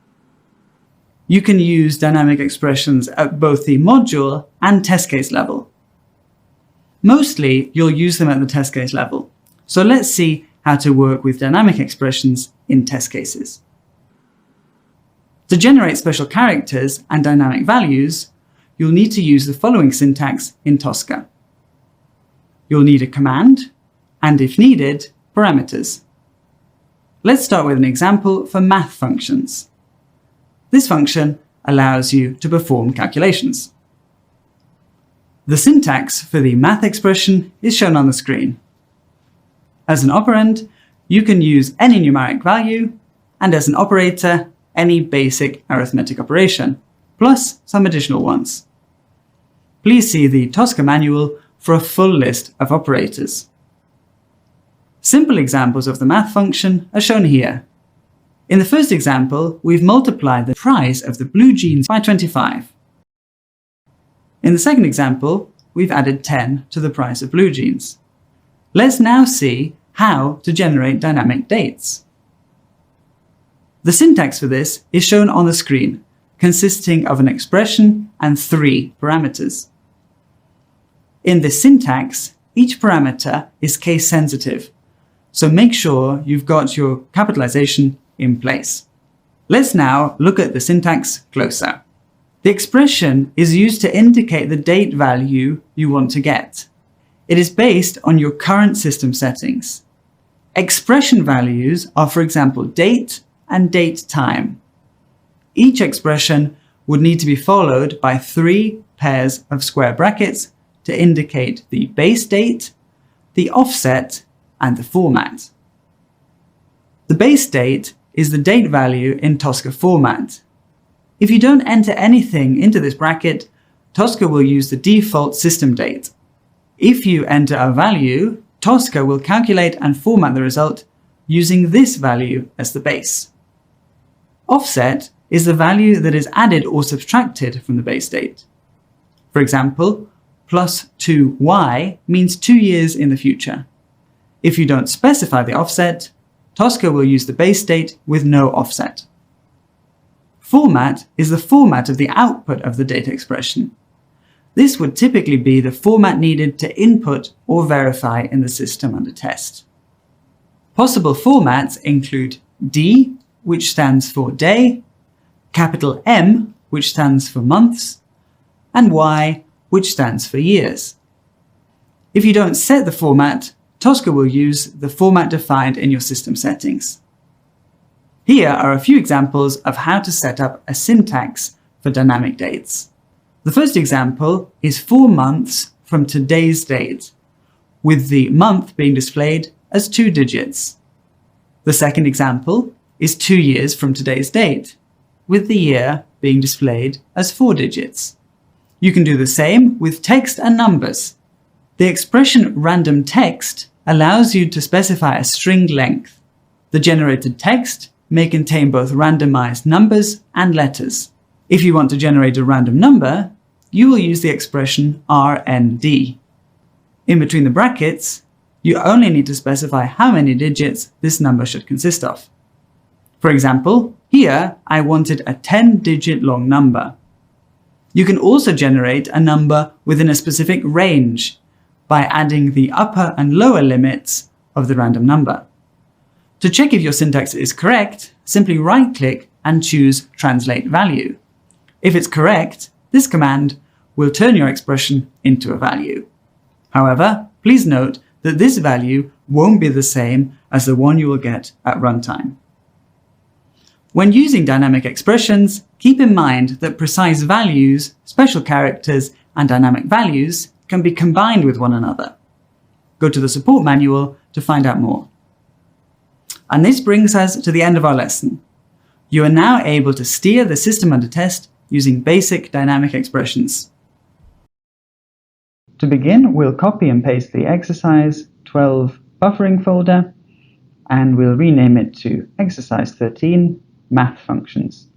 You can use dynamic expressions at both the module and test case level. Mostly, you'll use them at the test case level. So let's see how to work with dynamic expressions in test cases. To generate special characters and dynamic values, you'll need to use the following syntax in Tosca. You'll need a command, and if needed, parameters. Let's start with an example for math functions. This function allows you to perform calculations. The syntax for the math expression is shown on the screen. As an operand, you can use any numeric value, and as an operator, any basic arithmetic operation, plus some additional ones. Please see the Tosca manual for a full list of operators. Simple examples of the math function are shown here. In the first example, we've multiplied the price of the blue jeans by 25. In the second example, we've added 10 to the price of blue jeans. Let's now see how to generate dynamic dates. The syntax for this is shown on the screen, consisting of an expression and 3 parameters. In this syntax, each parameter is case sensitive, so make sure you've got your capitalization in place. Let's now look at the syntax closer. The expression is used to indicate the date value you want to get. It is based on your current system settings. Expression values are, for example, date and date time. Each expression would need to be followed by 3 pairs of square brackets to indicate the base date, the offset, and the format. The base date is the date value in Tosca format. If you don't enter anything into this bracket, Tosca will use the default system date. If you enter a value, Tosca will calculate and format the result using this value as the base. Offset is the value that is added or subtracted from the base date. For example, plus 2y means 2 years in the future. If you don't specify the offset, Tosca will use the base date with no offset. Format is the format of the output of the data expression. This would typically be the format needed to input or verify in the system under test. Possible formats include D, which stands for day, capital M, which stands for months, and Y, which stands for years. If you don't set the format, Tosca will use the format defined in your system settings. Here are a few examples of how to set up a syntax for dynamic dates. The first example is 4 months from today's date, with the month being displayed as 2 digits. The second example is 2 years from today's date, with the year being displayed as 4 digits. You can do the same with text and numbers. The expression random text allows you to specify a string length. The generated text may contain both randomized numbers and letters. If you want to generate a random number, you will use the expression RND. In between the brackets, you only need to specify how many digits this number should consist of. For example, here I wanted a 10-digit long number. You can also generate a number within a specific range by adding the upper and lower limits of the random number. To check if your syntax is correct, simply right-click and choose Translate Value. If it's correct, this command will turn your expression into a value. However, please note that this value won't be the same as the one you will get at runtime. When using dynamic expressions, keep in mind that precise values, special characters, and dynamic values can be combined with one another. Go to the support manual to find out more. And this brings us to the end of our lesson. You are now able to steer the system under test using basic dynamic expressions. To begin, we'll copy and paste the exercise 12 buffering folder, and we'll rename it to exercise 13 math functions.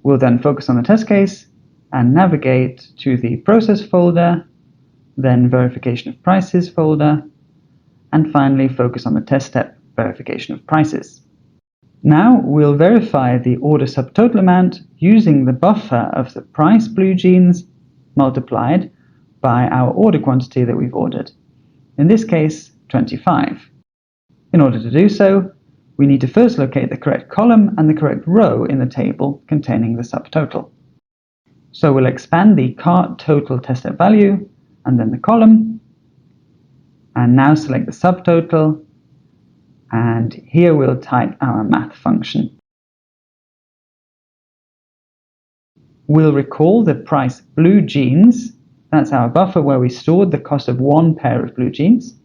We'll then focus on the test case and navigate to the process folder, then verification of prices folder, and finally focus on the test step verification of prices. Now we'll verify the order subtotal amount using the buffer of the price blue jeans multiplied by our order quantity that we've ordered. In this case, 25. In order to do so, we need to first locate the correct column and the correct row in the table containing the subtotal. So we'll expand the cart total test step value and then the column, and now select the subtotal And here we'll type our math function. We'll recall the price blue jeans, that's our buffer where we stored the cost of one pair of blue jeans,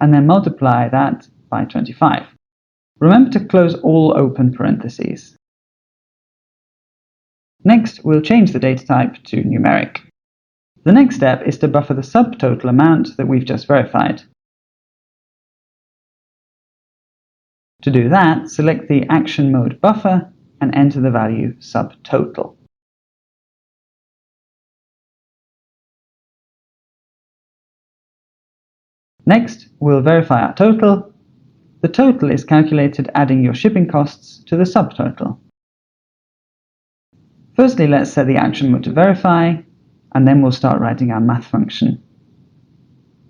and then multiply that by 25. Remember to close all open parentheses. Next, we'll change the data type to numeric. The next step is to buffer the subtotal amount that we've just verified. To do that, select the action mode buffer and enter the value subtotal. Next, we'll verify our total. The total is calculated adding your shipping costs to the subtotal. Firstly, let's set the action mode to verify, and then we'll start writing our math function.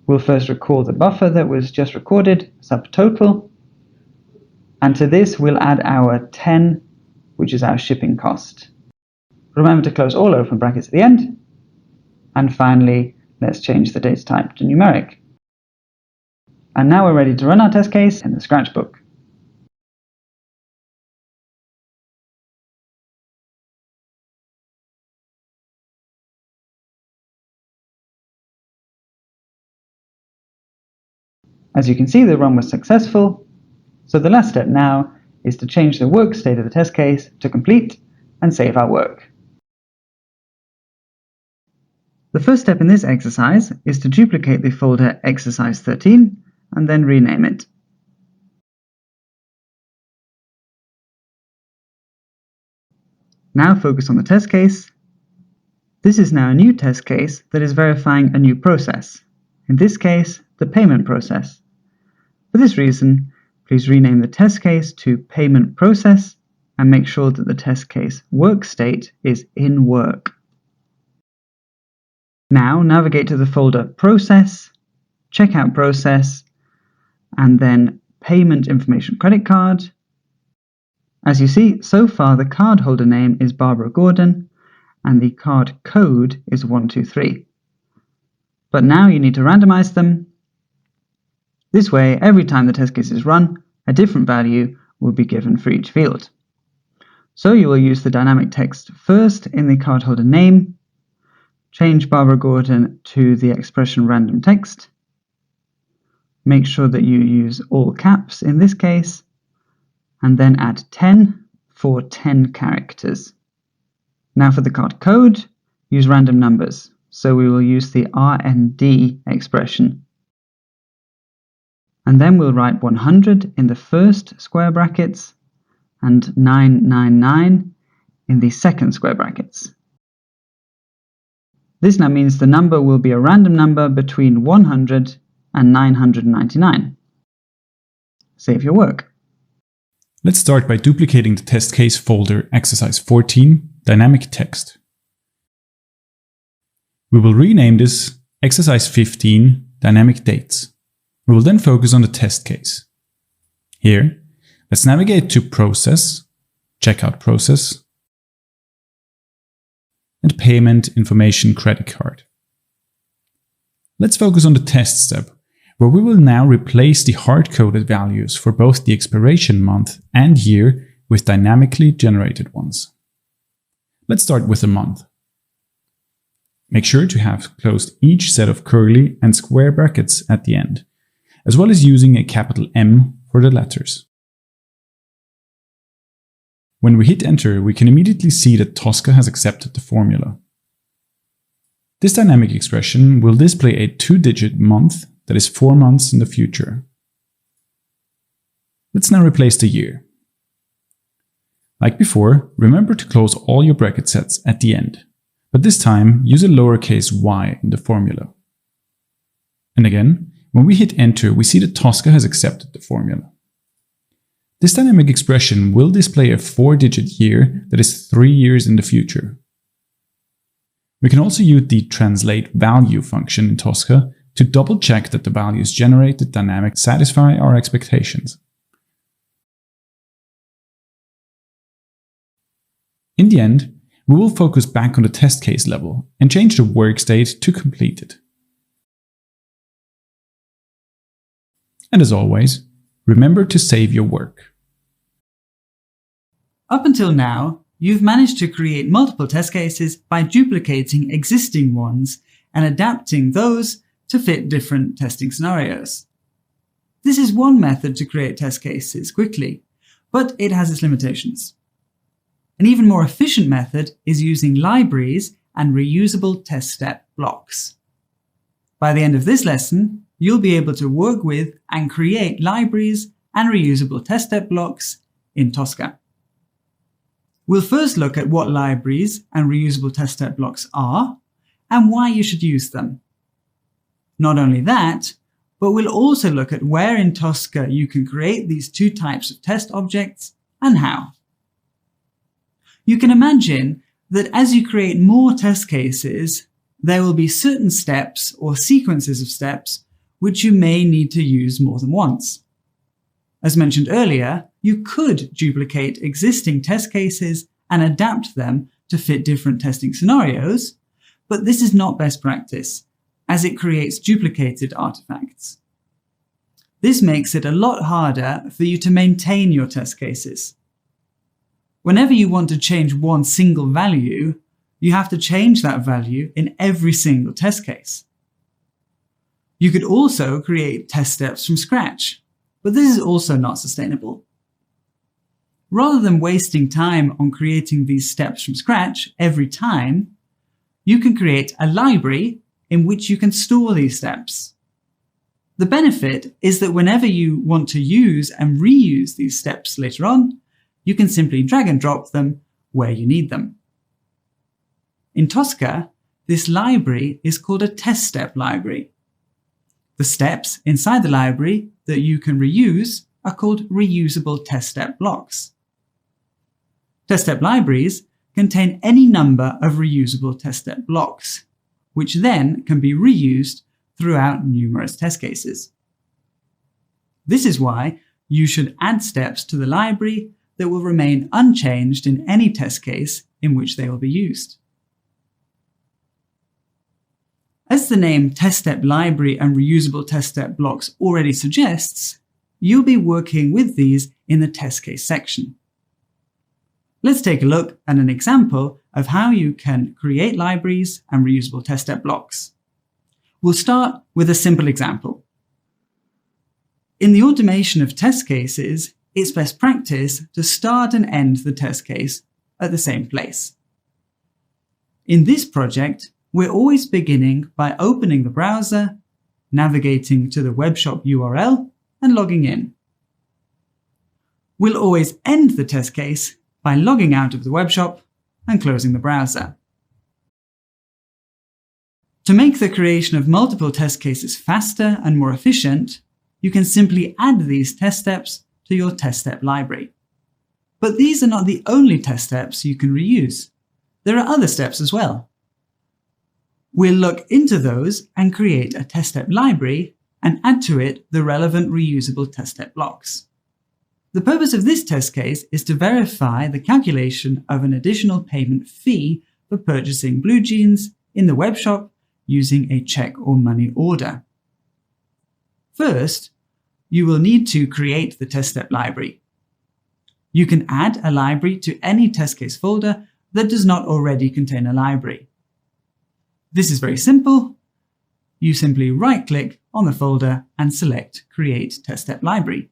We'll first recall the buffer that was just recorded, subtotal, and to this we'll add our 10, which is our shipping cost. Remember to close all open brackets at the end. And finally, let's change the data type to numeric. And now we're ready to run our test case in the Scratchbook. As you can see, the run was successful, so the last step now is to change the work state of the test case to complete and save our work. The first step in this exercise is to duplicate the folder exercise 13 and then rename it. Now focus on the test case. This is now a new test case that is verifying a new process, in this case, the payment process. For this reason, please rename the test case to payment process and make sure that the test case work state is in work. Now navigate to the folder process, checkout process, and then payment information credit card. As you see, so far the cardholder name is Barbara Gordon and the card code is 123. But now you need to randomize them. This way, every time the test case is run, a different value will be given for each field. So you will use the dynamic text first in the cardholder name, change Barbara Gordon to the expression random text, make sure that you use all caps in this case, and then add 10 for 10 characters. Now for the card code, use random numbers, so we will use the RND expression. And then we'll write 100 in the first square brackets and 999 in the second square brackets. This now means the number will be a random number between 100 and 999. Save your work. Let's start by duplicating the test case folder exercise 14, dynamic text. We will rename this exercise 15, dynamic dates. We will then focus on the test case. Here, let's navigate to Process, Checkout Process, and Payment Information Credit Card. Let's focus on the test step, where we will now replace the hard-coded values for both the expiration month and year with dynamically generated ones. Let's start with the month. Make sure to have closed each set of curly and square brackets at the end, as well as using a capital M for the letters. When we hit enter, we can immediately see that Tosca has accepted the formula. This dynamic expression will display a 2-digit month that is 4 months in the future. Let's now replace the year. Like before, remember to close all your bracket sets at the end, but this time use a lowercase y in the formula. And again, when we hit enter, we see that Tosca has accepted the formula. This dynamic expression will display a 4-digit year that is 3 years in the future. We can also use the translate value function in Tosca to double check that the values generated dynamically satisfy our expectations. In the end, we will focus back on the test case level and change the work state to completed. And as always, Remember to save your work. Up until now, you've managed to create multiple test cases by duplicating existing ones and adapting those to fit different testing scenarios. This is one method to create test cases quickly, but it has its limitations. An even more efficient method is using libraries and reusable test step blocks. By the end of this lesson, you'll be able to work with and create libraries and reusable test step blocks in Tosca. We'll first look at what libraries and reusable test step blocks are and why you should use them. Not only that, but we'll also look at where in Tosca you can create these two types of test objects and how. You can imagine that as you create more test cases, there will be certain steps or sequences of steps which you may need to use more than once. As mentioned earlier, you could duplicate existing test cases and adapt them to fit different testing scenarios, but this is not best practice, as it creates duplicated artifacts. This makes it a lot harder for you to maintain your test cases. Whenever you want to change one single value, you have to change that value in every single test case. You could also create test steps from scratch, but this is also not sustainable. Rather than wasting time on creating these steps from scratch every time, you can create a library in which you can store these steps. The benefit is that whenever you want to use and reuse these steps later on, you can simply drag and drop them where you need them. In Tosca, this library is called a test step library. The steps inside the library that you can reuse are called reusable test step blocks. Test step libraries contain any number of reusable test step blocks, which then can be reused throughout numerous test cases. This is why you should add steps to the library that will remain unchanged in any test case in which they will be used. As the name Test Step Library and Reusable Test Step Blocks already suggests, you'll be working with these in the test case section. Let's take a look at an example of how you can create libraries and reusable test step blocks. We'll start with a simple example. In the automation of test cases, it's best practice to start and end the test case at the same place. In this project, we're always beginning by opening the browser, navigating to the web shop URL, and logging in. We'll always end the test case by logging out of the web shop and closing the browser. To make the creation of multiple test cases faster and more efficient, you can simply add these test steps to your test step library. But these are not the only test steps you can reuse. There are other steps as well. We'll look into those and create a test step library and add to it the relevant reusable test step blocks. The purpose of this test case is to verify the calculation of an additional payment fee for purchasing blue jeans in the web shop using a check or money order. First, you will need to create the test step library. You can add a library to any test case folder that does not already contain a library. This is very simple. You simply right-click on the folder and select Create Test Step Library.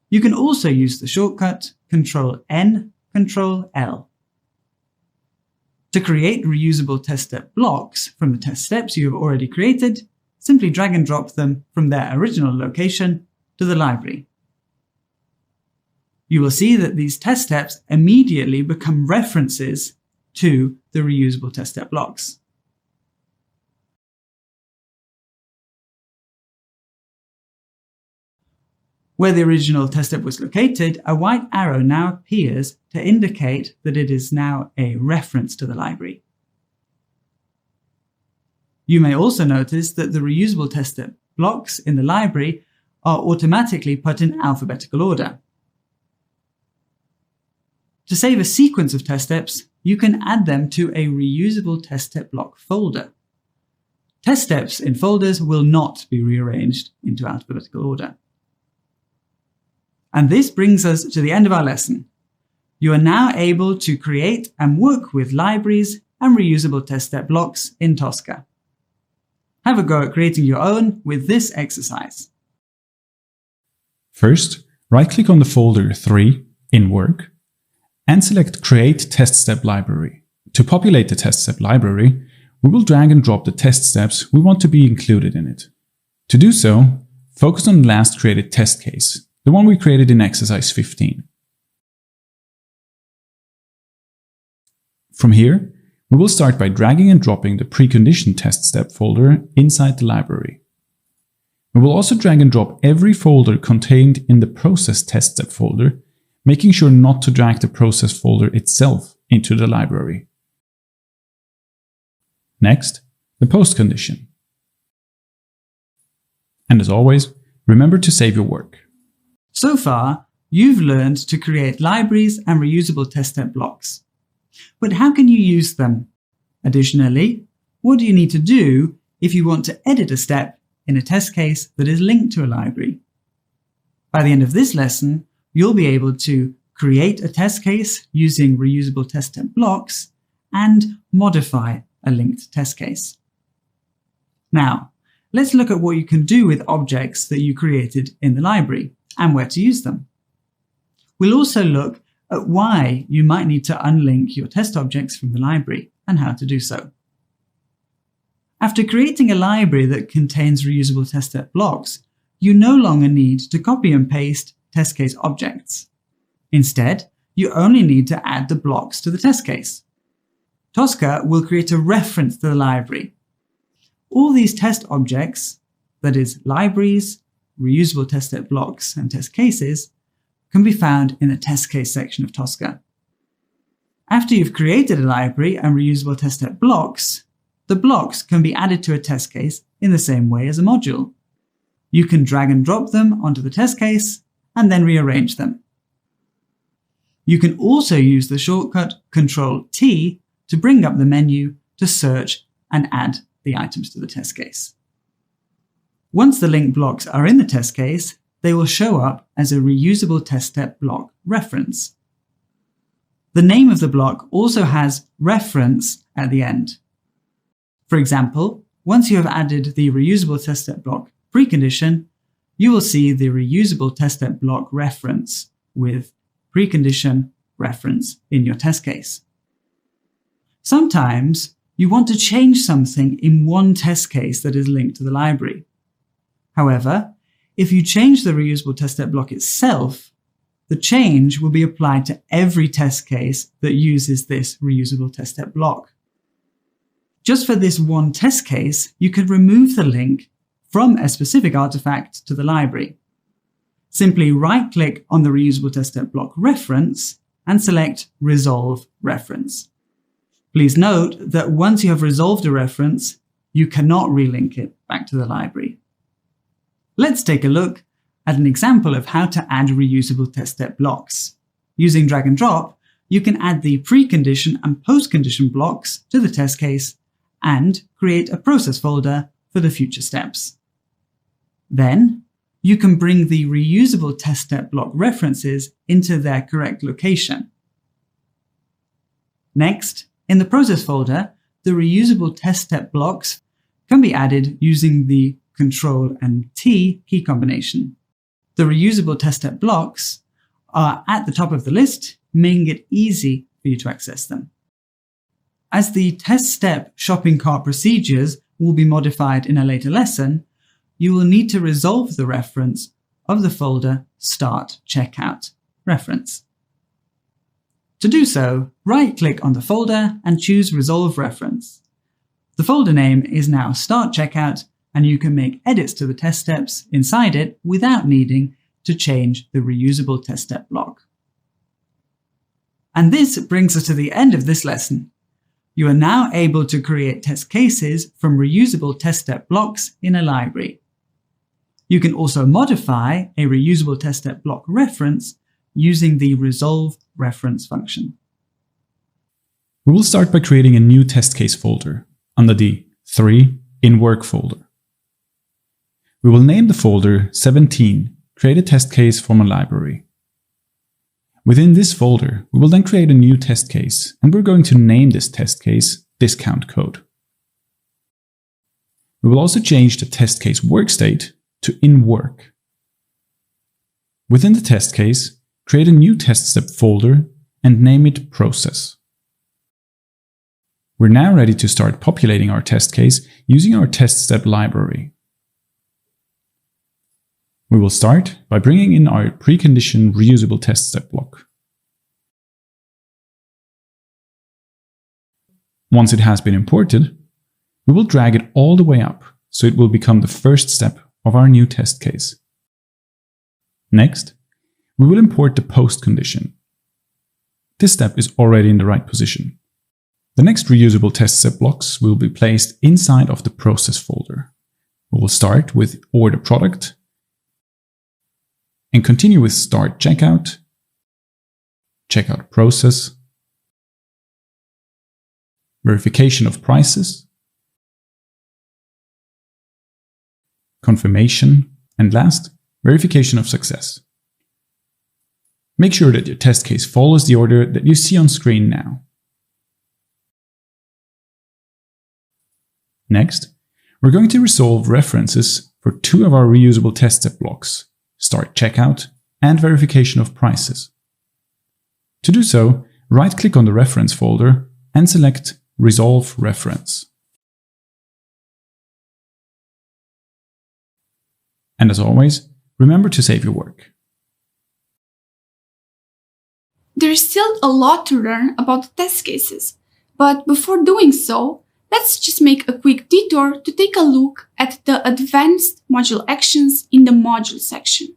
You can also use the shortcut Ctrl-N, Ctrl-L. To create reusable test step blocks from the test steps you have already created, simply drag and drop them from their original location to the library. You will see that these test steps immediately become references to the reusable test step blocks. Where the original test step was located, a white arrow now appears to indicate that it is now a reference to the library. You may also notice that the reusable test step blocks in the library are automatically put in alphabetical order. To save a sequence of test steps, you can add them to a reusable test step block folder. Test steps in folders will not be rearranged into alphabetical order. And this brings us to the end of our lesson. You are now able to create and work with libraries and reusable test step blocks in Tosca. Have a go at creating your own with this exercise. First, right-click on the folder 3 in Work and select Create Test Step Library. To populate the test step library, we will drag and drop the test steps we want to be included in it. To do so, focus on the last created test case, the one we created in exercise 15. From here, we will start by dragging and dropping the precondition test step folder inside the library. We will also drag and drop every folder contained in the process test step folder, making sure not to drag the process folder itself into the library. Next, the post condition. And as always, remember to save your work. So far, you've learned to create libraries and reusable test step blocks. But how can you use them? Additionally, what do you need to do if you want to edit a step in a test case that is linked to a library? By the end of this lesson, you'll be able to create a test case using reusable test step blocks and modify a linked test case. Now, let's look at what you can do with objects that you created in the library and where to use them. We'll also look at why you might need to unlink your test objects from the library and how to do so. After creating a library that contains reusable test step blocks, you no longer need to copy and paste test case objects. Instead, you only need to add the blocks to the test case. Tosca will create a reference to the library. All these test objects, that is, libraries, reusable test step blocks, and test cases, can be found in the test case section of Tosca. After you've created a library and reusable test step blocks, the blocks can be added to a test case in the same way as a module. You can drag and drop them onto the test case and then rearrange them. You can also use the shortcut Ctrl-T to bring up the menu to search and add the items to the test case. Once the link blocks are in the test case, they will show up as a reusable test step block reference. The name of the block also has reference at the end. For example, once you have added the reusable test step block precondition, you will see the reusable test step block reference with precondition reference in your test case. Sometimes you want to change something in one test case that is linked to the library. However, if you change the reusable test step block itself, the change will be applied to every test case that uses this reusable test step block. Just for this one test case, you could remove the link from a specific artifact to the library. Simply right-click on the reusable test step block reference and select Resolve Reference. Please note that once you have resolved a reference, you cannot relink it back to the library. Let's take a look at an example of how to add reusable test step blocks. Using drag and drop, you can add the precondition and postcondition blocks to the test case and create a process folder for the future steps. Then, you can bring the reusable test step block references into their correct location. Next, in the process folder, the reusable test step blocks can be added using the Ctrl and T key combination. The reusable test step blocks are at the top of the list, making it easy for you to access them. As the test step shopping cart procedures will be modified in a later lesson, you will need to resolve the reference of the folder Start Checkout reference. To do so, right-click on the folder and choose Resolve Reference. The folder name is now Start Checkout, and you can make edits to the test steps inside it without needing to change the reusable test step block. And this brings us to the end of this lesson. You are now able to create test cases from reusable test step blocks in a library. You can also modify a reusable test step block reference using the Resolve Reference function. We will start by creating a new test case folder under the 3 in Work folder. We will name the folder 17 create a test case from a library. Within this folder, we will then create a new test case, and we're going to name this test case discount code. We will also change the test case work state to in work. Within the test case, create a new test step folder and name it process. We're now ready to start populating our test case using our test step library. We will start by bringing in our preconditioned reusable test step block. Once it has been imported, we will drag it all the way up so it will become the first step of our new test case. Next, we will import the post condition. This step is already in the right position. The next reusable test step blocks will be placed inside of the process folder. We will start with order product and continue with start checkout, checkout process, verification of prices, confirmation, and last, verification of success. Make sure that your test case follows the order that you see on screen now. Next, we're going to resolve references for two of our reusable test step blocks, start checkout and verification of prices. To do so, right-click on the reference folder and select Resolve Reference. And as always, remember to save your work. There is still a lot to learn about test cases, but before doing so, let's just make a quick detour to take a look at the advanced module actions in the module section.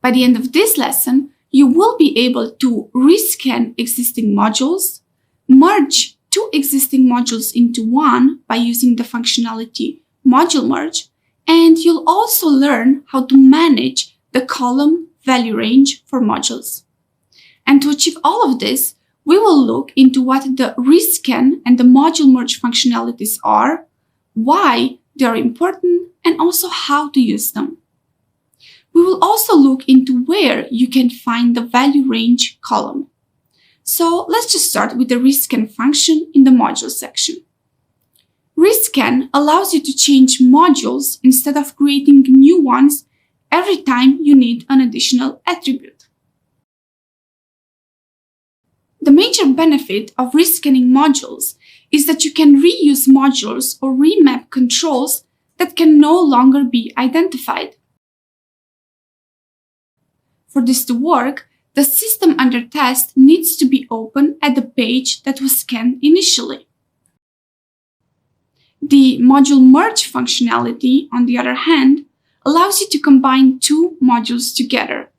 By the end of this lesson, you will be able to rescan existing modules, merge two existing modules into one by using the functionality Module Merge, and you'll also learn how to manage the column value range for modules. And to achieve all of this, we will look into what the rescan and the module merge functionalities are, why they are important, and also how to use them. We will also look into where you can find the value range column. So let's just start with the rescan function in the module section. Rescan allows you to change modules instead of creating new ones every time you need an additional attribute. The major benefit of rescanning modules is that you can reuse modules or remap controls that can no longer be identified. For this to work, the system under test needs to be open at the page that was scanned initially. The module merge functionality, on the other hand, allows you to combine two modules together.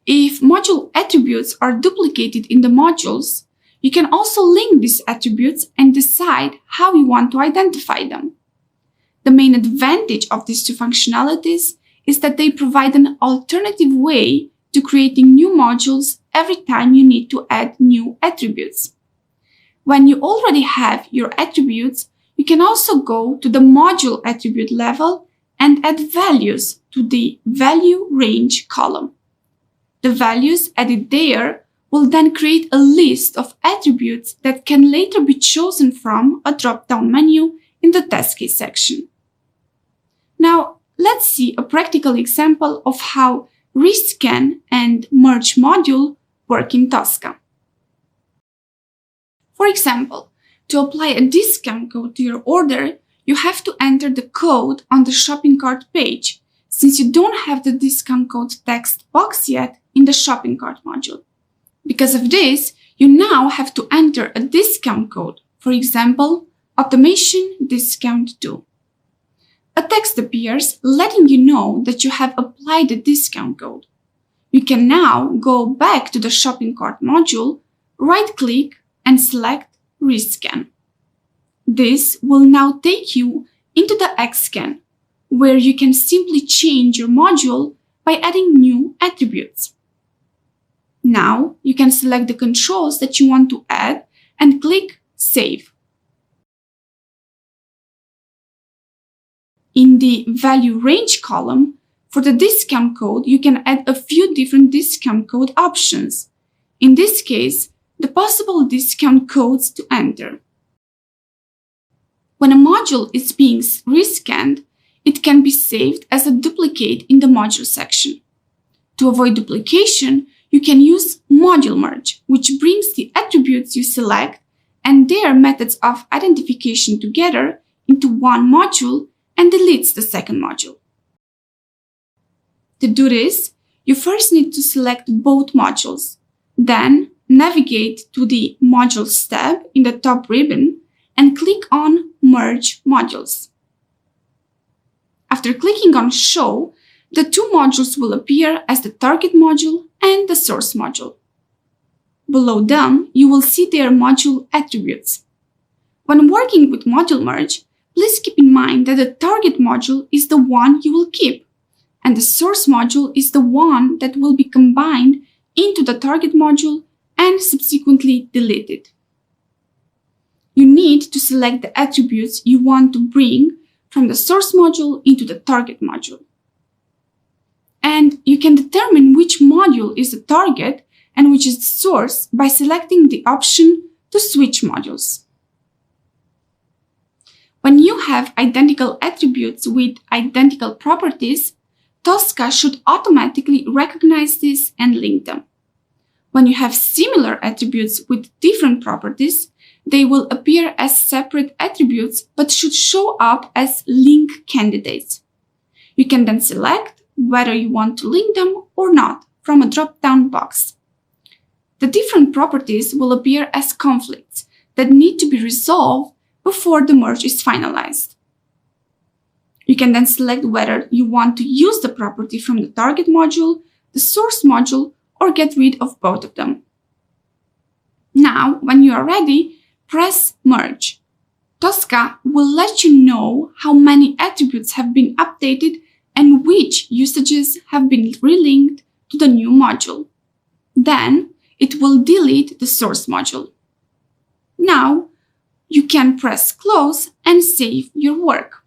If module attributes are duplicated in the modules, you can also link these attributes and decide how you want to identify them. The main advantage of these two functionalities is that they provide an alternative way to creating new modules every time you need to add new attributes. When you already have your attributes, you can also go to the module attribute level and add values to the value range column. The values added there will then create a list of attributes that can later be chosen from a drop-down menu in the test case section. Now, let's see a practical example of how rescan and merge module work in Tosca. For example, to apply a discount code to your order, you have to enter the code on the shopping cart page, since you don't have the discount code text box yet in the shopping cart module. Because of this, you now have to enter a discount code, for example, automation discount 2. A text appears letting you know that you have applied the discount code. You can now go back to the shopping cart module, right-click and select Rescan. This will now take you into the Xscan, where you can simply change your module by adding new attributes. Now you can select the controls that you want to add and click Save. In the value range column, For the discount code, you can add a few different discount code options. In this case, the possible discount codes to enter. When a module is being rescanned, it can be saved as a duplicate in the module section. To avoid duplication, you can use module merge, which brings the attributes you select and their methods of identification together into one module and deletes the second module. To do this, you first need to select both modules, then navigate to the Modules tab in the top ribbon and click on Merge Modules. After clicking on Show, the two modules will appear as the target module and the source module. Below them, you will see their module attributes. When working with module merge, please keep in mind that the target module is the one you will keep, and the source module is the one that will be combined into the target module and subsequently deleted. You need to select the attributes you want to bring from the source module into the target module. And you can determine which module is the target and which is the source by selecting the option to switch modules. When you have identical attributes with identical properties, Tosca should automatically recognize this and link them. When you have similar attributes with different properties, they will appear as separate attributes but should show up as link candidates. You can then select whether you want to link them or not from a drop-down box. The different properties will appear as conflicts that need to be resolved before the merge is finalized. You can then select whether you want to use the property from the target module, the source module, or get rid of both of them. Now, when you are ready, press Merge. Tosca will let you know how many attributes have been updated and which usages have been relinked to the new module. Then, it will delete the source module. Now, you can press Close and save your work.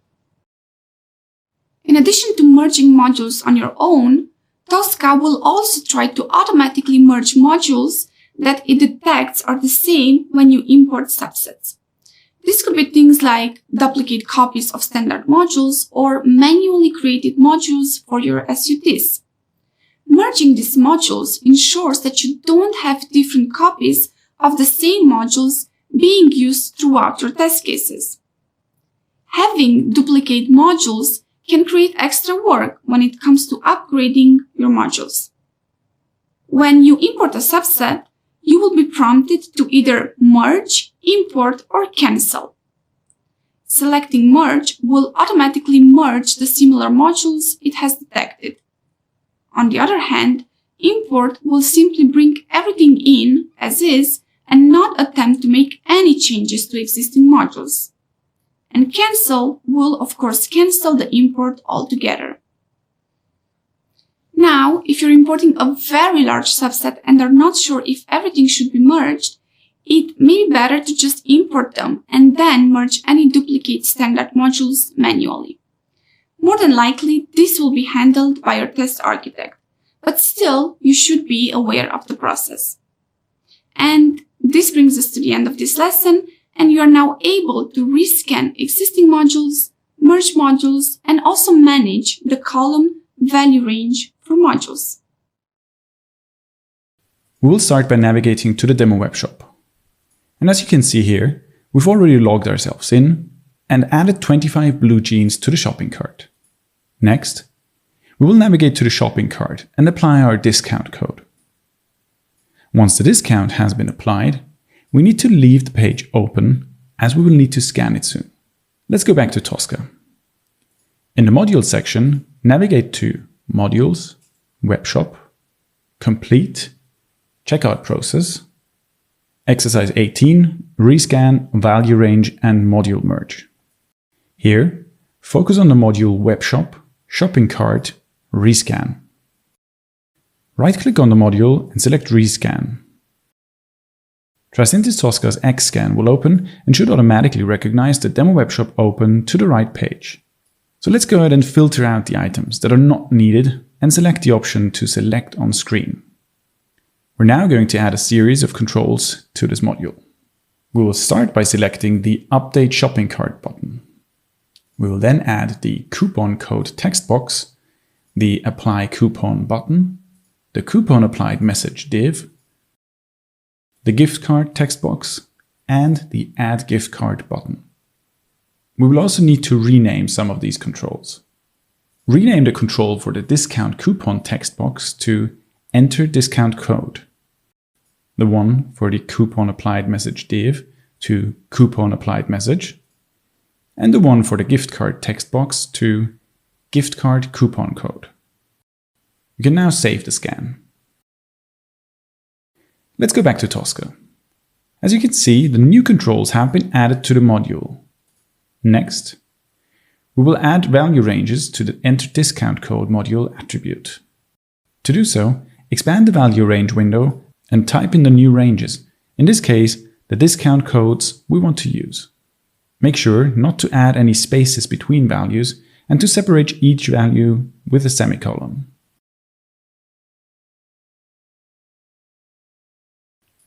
In addition to merging modules on your own, Tosca will also try to automatically merge modules that it detects are the same when you import subsets. This could be things like duplicate copies of standard modules or manually created modules for your SUTs. Merging these modules ensures that you don't have different copies of the same modules being used throughout your test cases. Having duplicate modules can create extra work when it comes to upgrading your modules. When you import a subset, you will be prompted to either merge, import, or cancel. Selecting Merge will automatically merge the similar modules it has detected. On the other hand, Import will simply bring everything in as is and not attempt to make any changes to existing modules. And Cancel will, of course, cancel the import altogether. Now, if you're importing a very large subset and are not sure if everything should be merged, it may be better to just import them and then merge any duplicate standard modules manually. More than likely, this will be handled by your test architect, but still, you should be aware of the process. And this brings us to the end of this lesson, and you are now able to rescan existing modules, merge modules, and also manage the column value range for modules. We will start by navigating to the demo webshop. And as you can see here, we've already logged ourselves in and added 25 blue jeans to the shopping cart. Next, we will navigate to the shopping cart and apply our discount code. Once the discount has been applied, we need to leave the page open as we will need to scan it soon. Let's go back to Tosca. In the Modules section, navigate to Modules, Webshop, Complete, Checkout Process, Exercise 18, Rescan, Value Range, and Module Merge. Here, focus on the module Webshop, Shopping Cart, Rescan. Right-click on the module and select Rescan. Tricentis Tosca's Xscan will open and should automatically recognize the demo webshop open to the right page. So let's go ahead and filter out the items that are not needed and select the option to select on screen. We're now going to add a series of controls to this module. We will start by selecting the Update Shopping Cart button. We will then add the coupon code text box, the Apply Coupon button, the Coupon Applied Message div, the Gift Card text box, and the Add Gift Card button. We will also need to rename some of these controls. Rename the control for the Discount Coupon text box to Enter Discount Code, the one for the Coupon Applied Message div to Coupon Applied Message, and the one for the Gift Card text box to Gift Card Coupon Code. You can now save the scan. Let's go back to Tosca. As you can see, the new controls have been added to the module. Next, we will add value ranges to the Enter Discount Code module attribute. To do so, expand the value range window and type in the new ranges, in this case, the discount codes we want to use. Make sure not to add any spaces between values and to separate each value with a semicolon.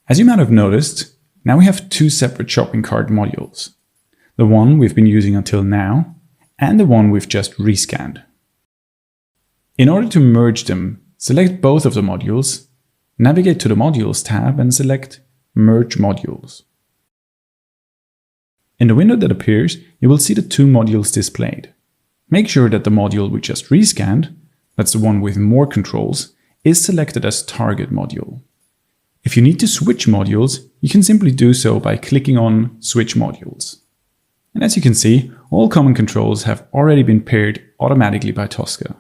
As you might have noticed, now we have two separate shopping cart modules. The one we've been using until now, and the one we've just rescanned. In order to merge them, select both of the modules, navigate to the Modules tab and select Merge Modules. In the window that appears, you will see the two modules displayed. Make sure that the module we just rescanned, that's the one with more controls, is selected as Target Module. If you need to switch modules, you can simply do so by clicking on Switch Modules. And as you can see, all common controls have already been paired automatically by Tosca.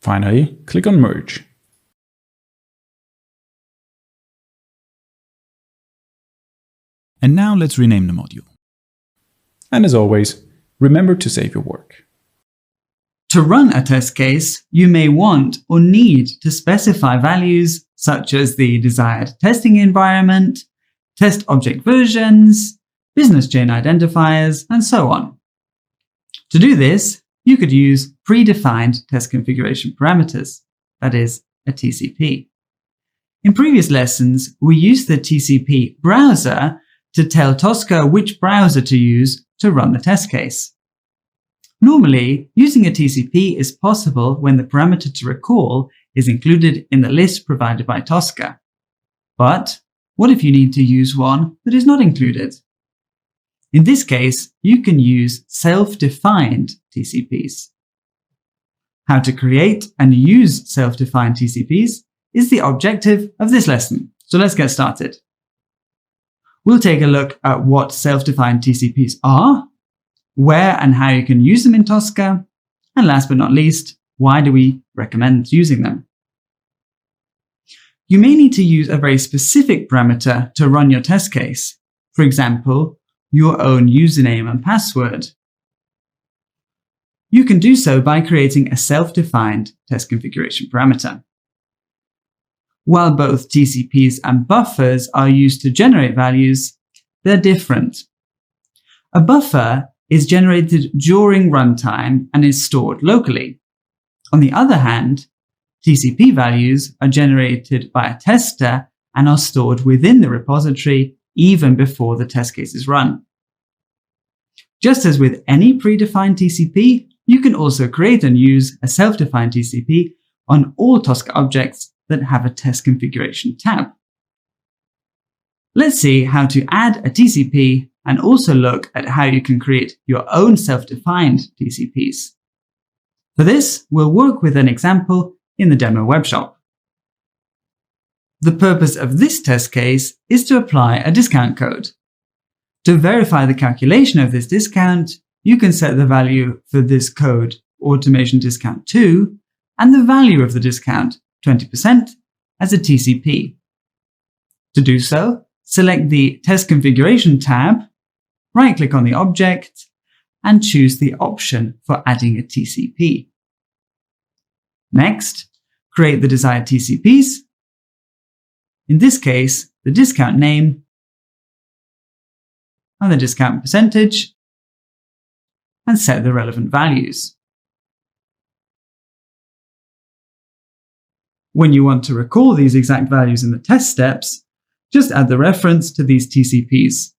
Finally, click on Merge. And now let's rename the module. And as always, remember to save your work. To run a test case, you may want or need to specify values such as the desired testing environment, test object versions, business chain identifiers, and so on. To do this, you could use predefined test configuration parameters, that is, a TCP. In previous lessons, we used the TCP browser to tell Tosca which browser to use to run the test case. Normally, using a TCP is possible when the parameter to recall is included in the list provided by Tosca. But what if you need to use one that is not included? In this case, you can use self-defined TCPs. How to create and use self-defined TCPs is the objective of this lesson. So let's get started. We'll take a look at what self-defined TCPs are, where and how you can use them in Tosca, and last but not least, why do we recommend using them? You may need to use a very specific parameter to run your test case. For example, your own username and password. You can do so by creating a self-defined test configuration parameter. While both TCPs and buffers are used to generate values, they're different. A buffer is generated during runtime and is stored locally. On the other hand, TCP values are generated by a tester and are stored within the repository even before the test case is run. Just as with any predefined TCP, you can also create and use a self-defined TCP on all Tosca objects that have a test configuration tab. Let's see how to add a TCP and also look at how you can create your own self-defined TCPs. For this, we'll work with an example in the demo webshop. The purpose of this test case is to apply a discount code. To verify the calculation of this discount, you can set the value for this code automation discount 2 and the value of the discount 20% as a TCP. To do so, select the Test Configuration tab, right-click on the object, and choose the option for adding a TCP. Next, create the desired TCPs. In this case, the discount name and the discount percentage, and set the relevant values. When you want to recall these exact values in the test steps, just add the reference to these TCPs.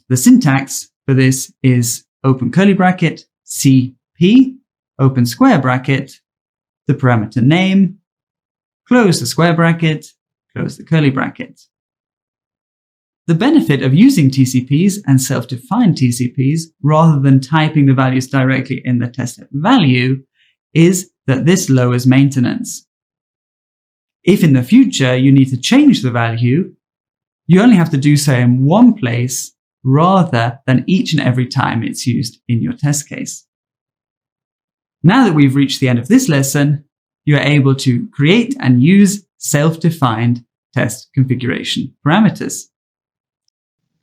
The syntax for this is open curly bracket, CP, open square bracket, the parameter name, close the square bracket, close the curly bracket. The benefit of using TCPs and self-defined TCPs rather than typing the values directly in the test step value is that this lowers maintenance. If in the future you need to change the value, you only have to do so in one place rather than each and every time it's used in your test case. Now that we've reached the end of this lesson, you are able to create and use self-defined test configuration parameters.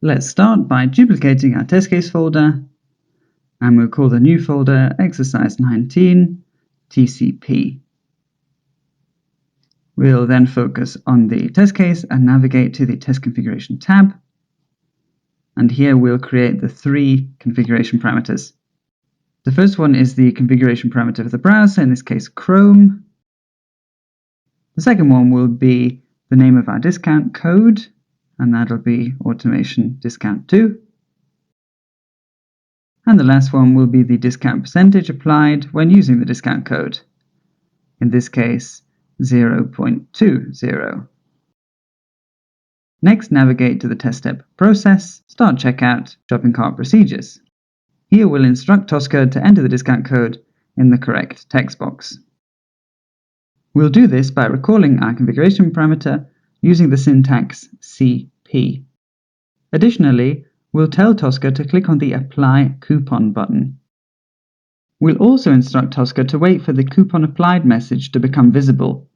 Let's start by duplicating our test case folder, and we'll call the new folder exercise 19 TCP. We'll then focus on the test case and navigate to the test configuration tab. And here we'll create the 3 configuration parameters. The first one is the configuration parameter for the browser, in this case Chrome. The second one will be the name of our discount code, and that'll be automation discount 2. And the last one will be the discount percentage applied when using the discount code, in this case 0.20. Next, navigate to the test step process, start checkout, shopping cart procedures. Here we'll instruct Tosca to enter the discount code in the correct text box. We'll do this by recalling our configuration parameter using the syntax CP. Additionally, we'll tell Tosca to click on the Apply Coupon button. We'll also instruct Tosca to wait for the coupon applied message to become visible.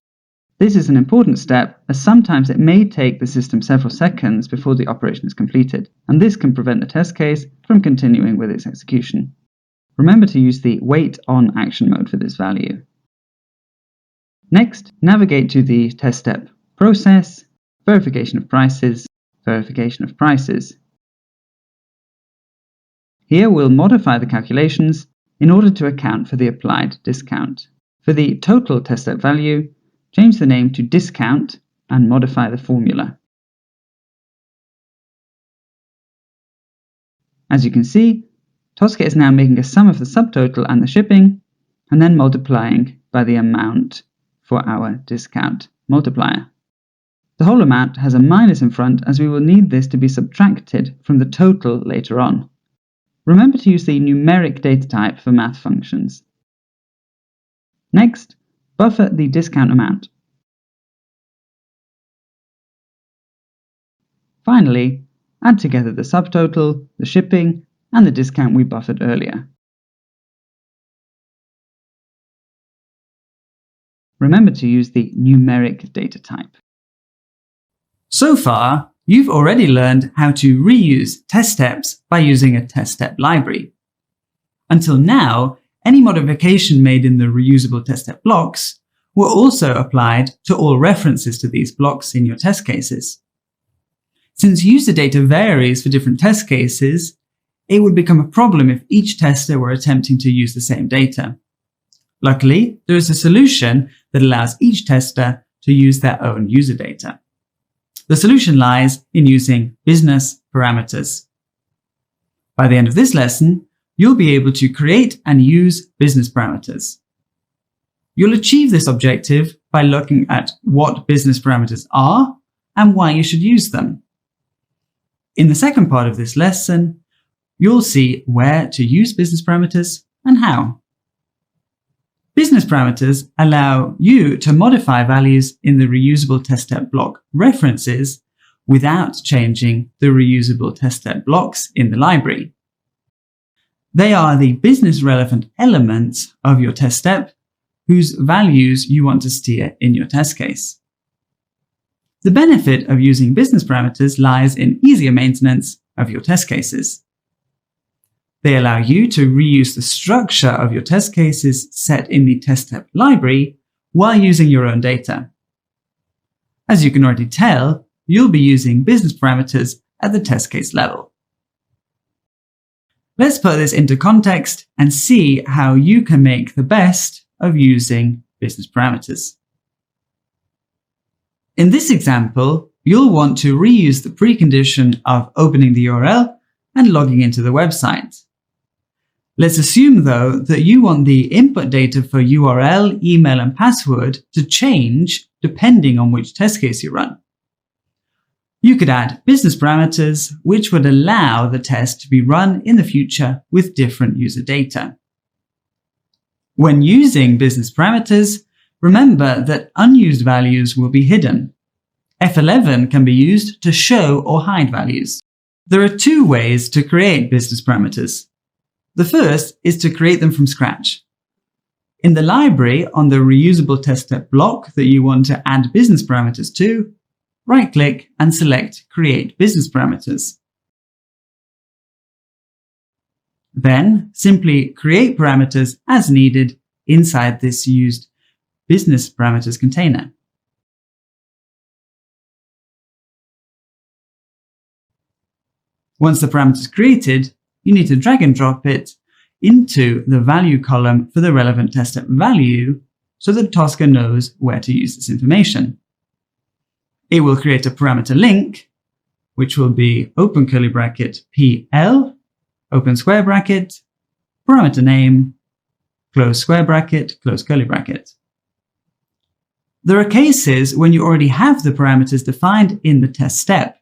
This is an important step, as sometimes it may take the system several seconds before the operation is completed, and this can prevent the test case from continuing with its execution. Remember to use the Wait On action mode for this value. Next, navigate to the test step process, verification of prices, verification of prices. Here we'll modify the calculations in order to account for the applied discount. For the total test step value, change the name to discount and modify the formula. As you can see, Tosca is now making a sum of the subtotal and the shipping, and then multiplying by the amount for our discount multiplier. The whole amount has a minus in front, as we will need this to be subtracted from the total later on. Remember to use the numeric data type for math functions. Next, buffer the discount amount. Finally, add together the subtotal, the shipping, and the discount we buffered earlier. Remember to use the numeric data type. So far, you've already learned how to reuse test steps by using a test step library. Until now, any modification made in the reusable test step blocks were also applied to all references to these blocks in your test cases. Since user data varies for different test cases, it would become a problem if each tester were attempting to use the same data. Luckily, there is a solution that allows each tester to use their own user data. The solution lies in using business parameters. By the end of this lesson, you'll be able to create and use business parameters. You'll achieve this objective by looking at what business parameters are and why you should use them. In the second part of this lesson, you'll see where to use business parameters and how. Business parameters allow you to modify values in the reusable test step block references without changing the reusable test step blocks in the library. They are the business relevant elements of your test step whose values you want to steer in your test case. The benefit of using business parameters lies in easier maintenance of your test cases. They allow you to reuse the structure of your test cases set in the test step library while using your own data. As you can already tell, you'll be using business parameters at the test case level. Let's put this into context and see how you can make the best of using business parameters. In this example, you'll want to reuse the precondition of opening the URL and logging into the website. Let's assume, though, that you want the input data for URL, email, and password to change depending on which test case you run. You could add business parameters, which would allow the test to be run in the future with different user data. When using business parameters, remember that unused values will be hidden. F11 can be used to show or hide values. There are two ways to create business parameters. The first is to create them from scratch. In the library on the reusable test step block that you want to add business parameters to, right-click and select Create Business Parameters. Then simply create parameters as needed inside this used business parameters container. Once the parameter is created, you need to drag and drop it into the value column for the relevant test step value so that Tosca knows where to use this information. It will create a parameter link, which will be open curly bracket PL, open square bracket, parameter name, close square bracket, close curly bracket. There are cases when you already have the parameters defined in the test step.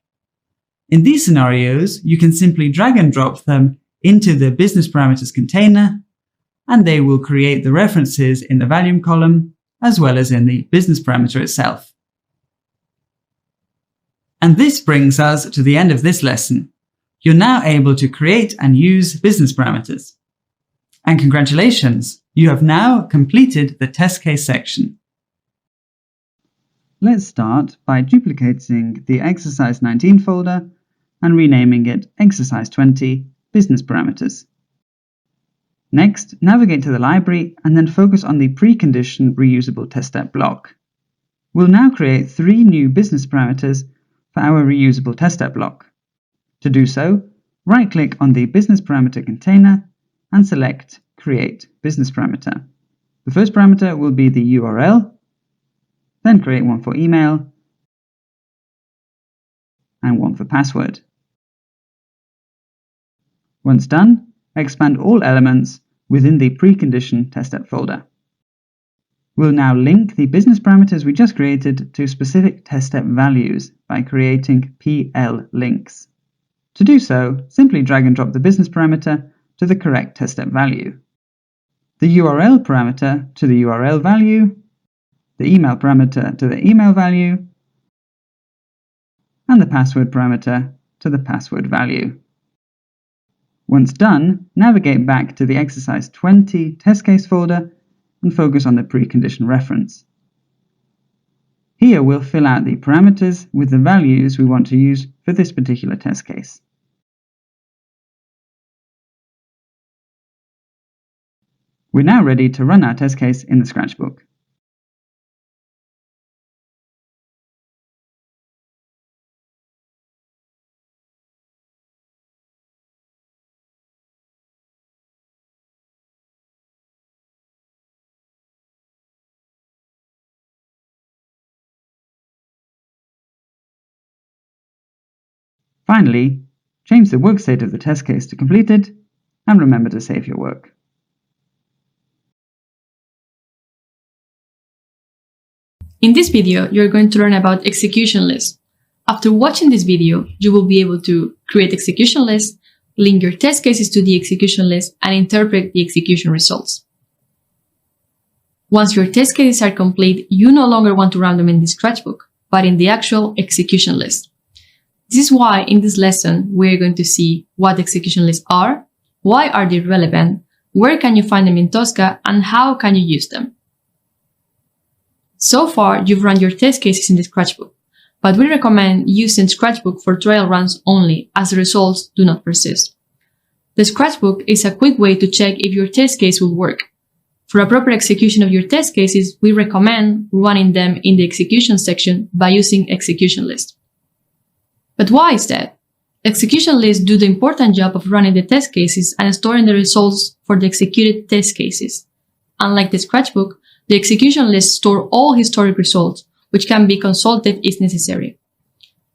In these scenarios, you can simply drag and drop them into the business parameters container, and they will create the references in the volume column as well as in the business parameter itself. And this brings us to the end of this lesson. You're now able to create and use business parameters. And congratulations, you have now completed the test case section. Let's start by duplicating the exercise 19 folder and renaming it exercise 20 business parameters. Next, navigate to the library and then focus on the precondition reusable test step block. We'll now create 3 new business parameters for our reusable test step block. To do so, right-click on the business parameter container and select Create Business Parameter. The first parameter will be the URL, then create one for email and one for password. Once done, expand all elements within the precondition test step folder. We'll now link the business parameters we just created to specific test step values by creating PL links. To do so, simply drag and drop the business parameter to the correct test step value, the URL parameter to the URL value, the email parameter to the email value, and the password parameter to the password value. Once done, navigate back to the exercise 20 test case folder and focus on the precondition reference. Here we'll fill out the parameters with the values we want to use for this particular test case. We're now ready to run our test case in the Scratchbook. Finally, change the work state of the test case to completed, and remember to save your work. In this video, you're going to learn about execution lists. After watching this video, you will be able to create execution lists, link your test cases to the execution list, and interpret the execution results. Once your test cases are complete, you no longer want to run them in the Scratchbook, but in the actual execution list. This is why in this lesson, we're going to see what execution lists are, why are they relevant, where can you find them in Tosca, and how can you use them. So far, you've run your test cases in the Scratchbook, but we recommend using Scratchbook for trial runs only, as the results do not persist. The Scratchbook is a quick way to check if your test case will work. For a proper execution of your test cases, we recommend running them in the execution section by using execution list. But why is that? Execution lists do the important job of running the test cases and storing the results for the executed test cases. Unlike the Scratchbook, the execution lists store all historic results, which can be consulted if necessary.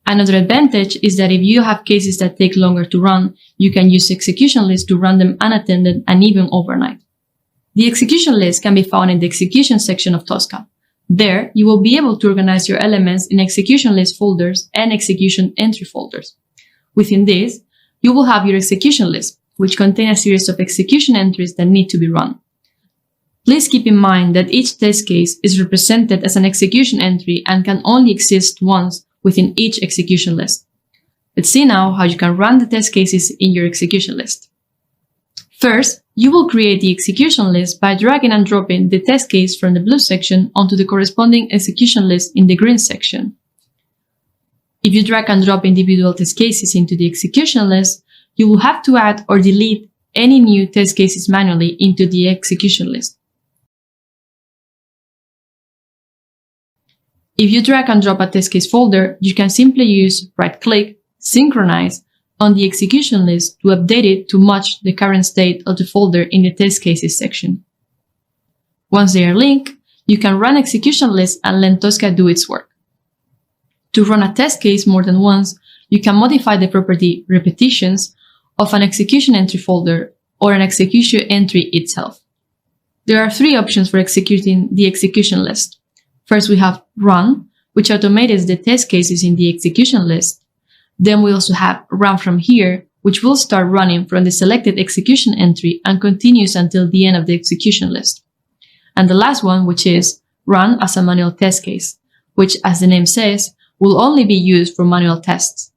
Another advantage is that if you have cases that take longer to run, you can use execution lists to run them unattended and even overnight. The execution list can be found in the execution section of Tosca. There, you will be able to organize your elements in execution list folders and execution entry folders. Within this, you will have your execution list, which contain a series of execution entries that need to be run. Please keep in mind that each test case is represented as an execution entry and can only exist once within each execution list. Let's see now how you can run the test cases in your execution list. First, you will create the execution list by dragging and dropping the test case from the blue section onto the corresponding execution list in the green section. If you drag and drop individual test cases into the execution list, you will have to add or delete any new test cases manually into the execution list. If you drag and drop a test case folder, you can simply use right-click, synchronize on the execution list to update it to match the current state of the folder in the test cases section. Once they are linked, you can run execution list and let Tosca do its work. To run a test case more than once, you can modify the property repetitions of an execution entry folder or an execution entry itself. There are three options for executing the execution list. First, we have run, which automates the test cases in the execution list. Then we also have run from here, which will start running from the selected execution entry and continues until the end of the execution list. And the last one, which is run as a manual test case, which, as the name says, will only be used for manual tests.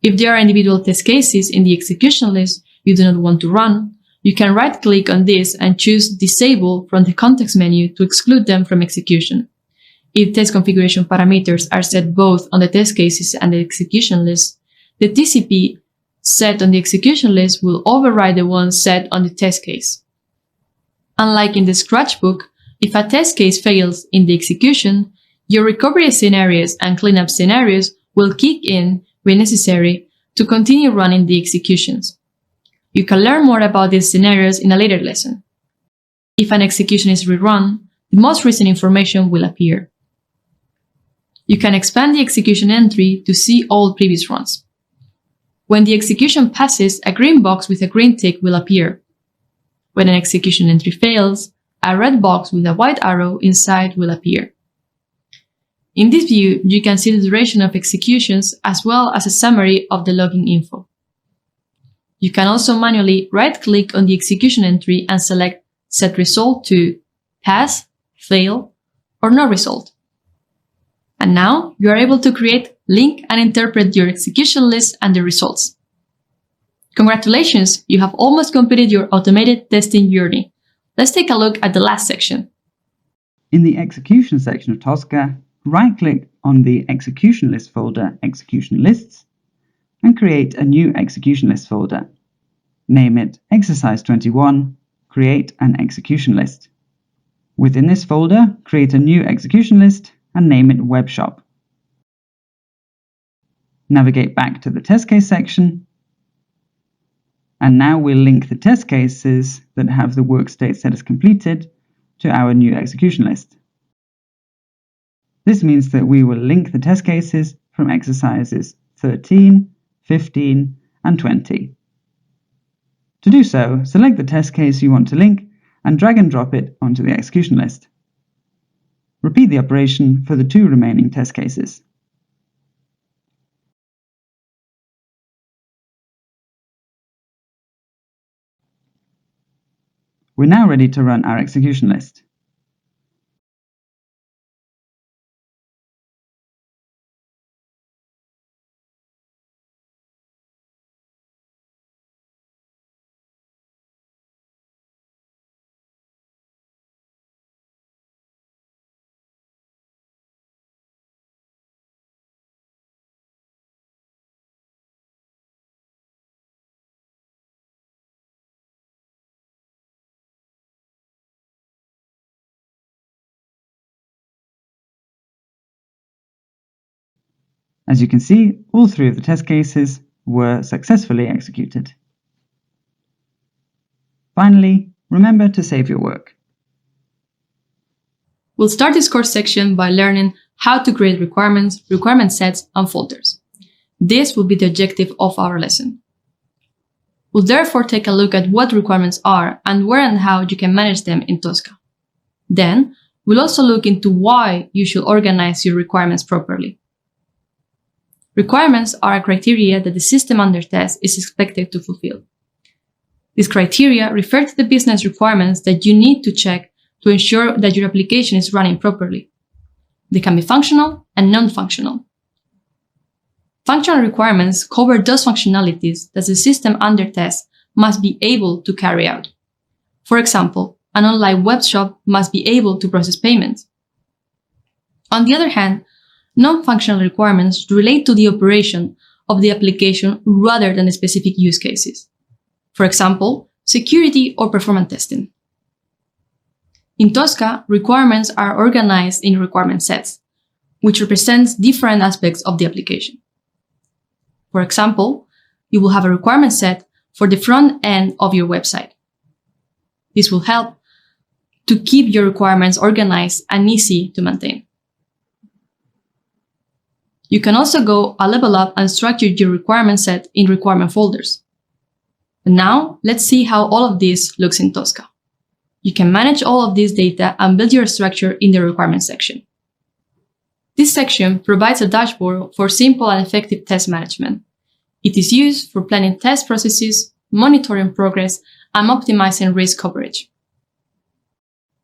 If there are individual test cases in the execution list you do not want to run, you can right-click on this and choose Disable from the context menu to exclude them from execution. If test configuration parameters are set both on the test cases and the execution list, the TCP set on the execution list will override the one set on the test case. Unlike in the Scratchbook, if a test case fails in the execution, your recovery scenarios and cleanup scenarios will kick in when necessary to continue running the executions. You can learn more about these scenarios in a later lesson. If an execution is rerun, the most recent information will appear. You can expand the execution entry to see all previous runs. When the execution passes, a green box with a green tick will appear. When an execution entry fails, a red box with a white arrow inside will appear. In this view, you can see the duration of executions as well as a summary of the logging info. You can also manually right-click on the execution entry and select Set Result to Pass, Fail, or No Result. And now you are able to create, link, and interpret your execution list and the results. Congratulations, you have almost completed your automated testing journey. Let's take a look at the last section. In the execution section of Tosca, right-click on the execution list folder, Execution Lists, and create a new execution list folder. Name it Exercise 21, create an execution list. Within this folder, create a new execution list and name it Webshop. Navigate back to the test case section, and now we'll link the test cases that have the work state set as completed to our new execution list. This means that we will link the test cases from exercises 13, 15, and 20. To do so, select the test case you want to link and drag and drop it onto the execution list. Repeat the operation for the two remaining test cases. We're now ready to run our execution list. As you can see, all three of the test cases were successfully executed. Finally, remember to save your work. We'll start this course section by learning how to create requirements, requirement sets, and folders. This will be the objective of our lesson. We'll therefore take a look at what requirements are and where and how you can manage them in Tosca. Then, we'll also look into why you should organize your requirements properly. Requirements are a criteria that the system under test is expected to fulfill. These criteria refer to the business requirements that you need to check to ensure that your application is running properly. They can be functional and non-functional. Functional requirements cover those functionalities that the system under test must be able to carry out. For example, an online web shop must be able to process payments. On the other hand, non-functional requirements relate to the operation of the application rather than specific use cases. For example, security or performance testing. In Tosca, requirements are organized in requirement sets, which represents different aspects of the application. For example, you will have a requirement set for the front end of your website. This will help to keep your requirements organized and easy to maintain. You can also go a level up and structure your requirement set in requirement folders. And now, let's see how all of this looks in Tosca. You can manage all of this data and build your structure in the requirement section. This section provides a dashboard for simple and effective test management. It is used for planning test processes, monitoring progress, and optimizing risk coverage.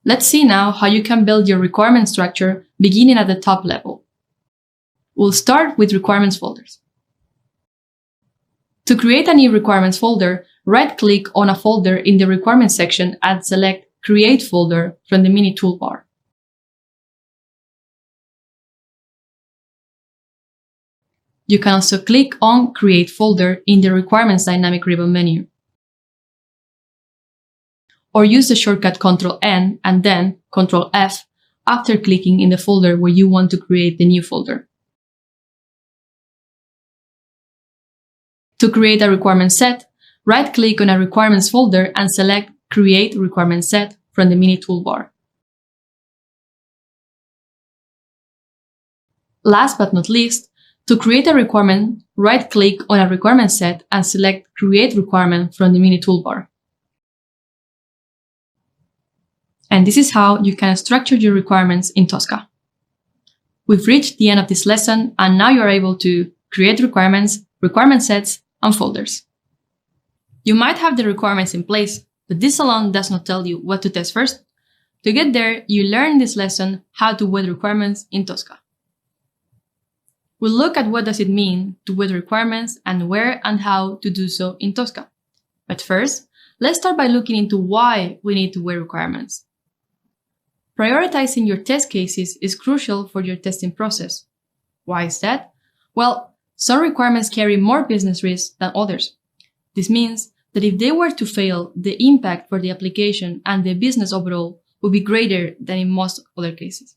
Let's see now how you can build your requirement structure beginning at the top level. We'll start with requirements folders. To create a new requirements folder, right-click on a folder in the requirements section and select Create Folder from the mini toolbar. You can also click on Create Folder in the Requirements dynamic ribbon menu. Or use the shortcut Ctrl-N and then Ctrl-F after clicking in the folder where you want to create the new folder. To create a requirement set, right-click on a requirements folder and select Create Requirement Set from the mini toolbar. Last but not least, to create a requirement, right-click on a requirement set and select Create Requirement from the mini toolbar. And this is how you can structure your requirements in Tosca. We've reached the end of this lesson, and now you're able to create requirements, requirement sets, and folders. You might have the requirements in place, but this alone does not tell you what to test first. To get there, you learn in this lesson how to web requirements in Tosca. We'll look at what does it mean to web requirements and where and how to do so in Tosca. But first, let's start by looking into why we need to web requirements. Prioritizing your test cases is crucial for your testing process. Why is that? Well, some requirements carry more business risks than others. This means that if they were to fail, the impact for the application and the business overall would be greater than in most other cases.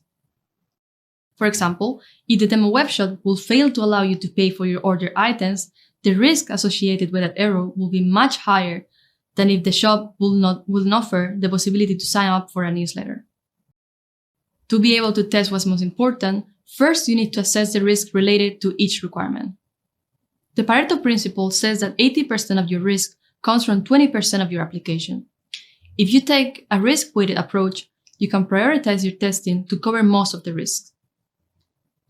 For example, if the demo webshop will fail to allow you to pay for your ordered items, the risk associated with that error will be much higher than if the shop will offer the possibility to sign up for a newsletter. To be able to test what's most important, first you need to assess the risk related to each requirement. The Pareto principle says that 80% of your risk comes from 20% of your application. If you take a risk-weighted approach, you can prioritize your testing to cover most of the risks.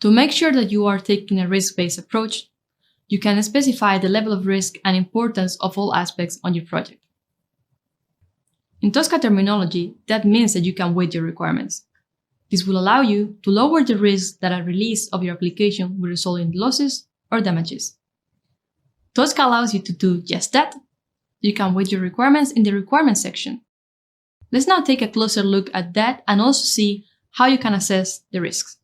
To make sure that you are taking a risk-based approach, you can specify the level of risk and importance of all aspects on your project. In Tosca terminology, that means that you can weight your requirements. This will allow you to lower the risk that a release of your application will result in losses or damages. Tosca allows you to do just that. You can weight your requirements in the requirements section. Let's now take a closer look at that and also see how you can assess the risks.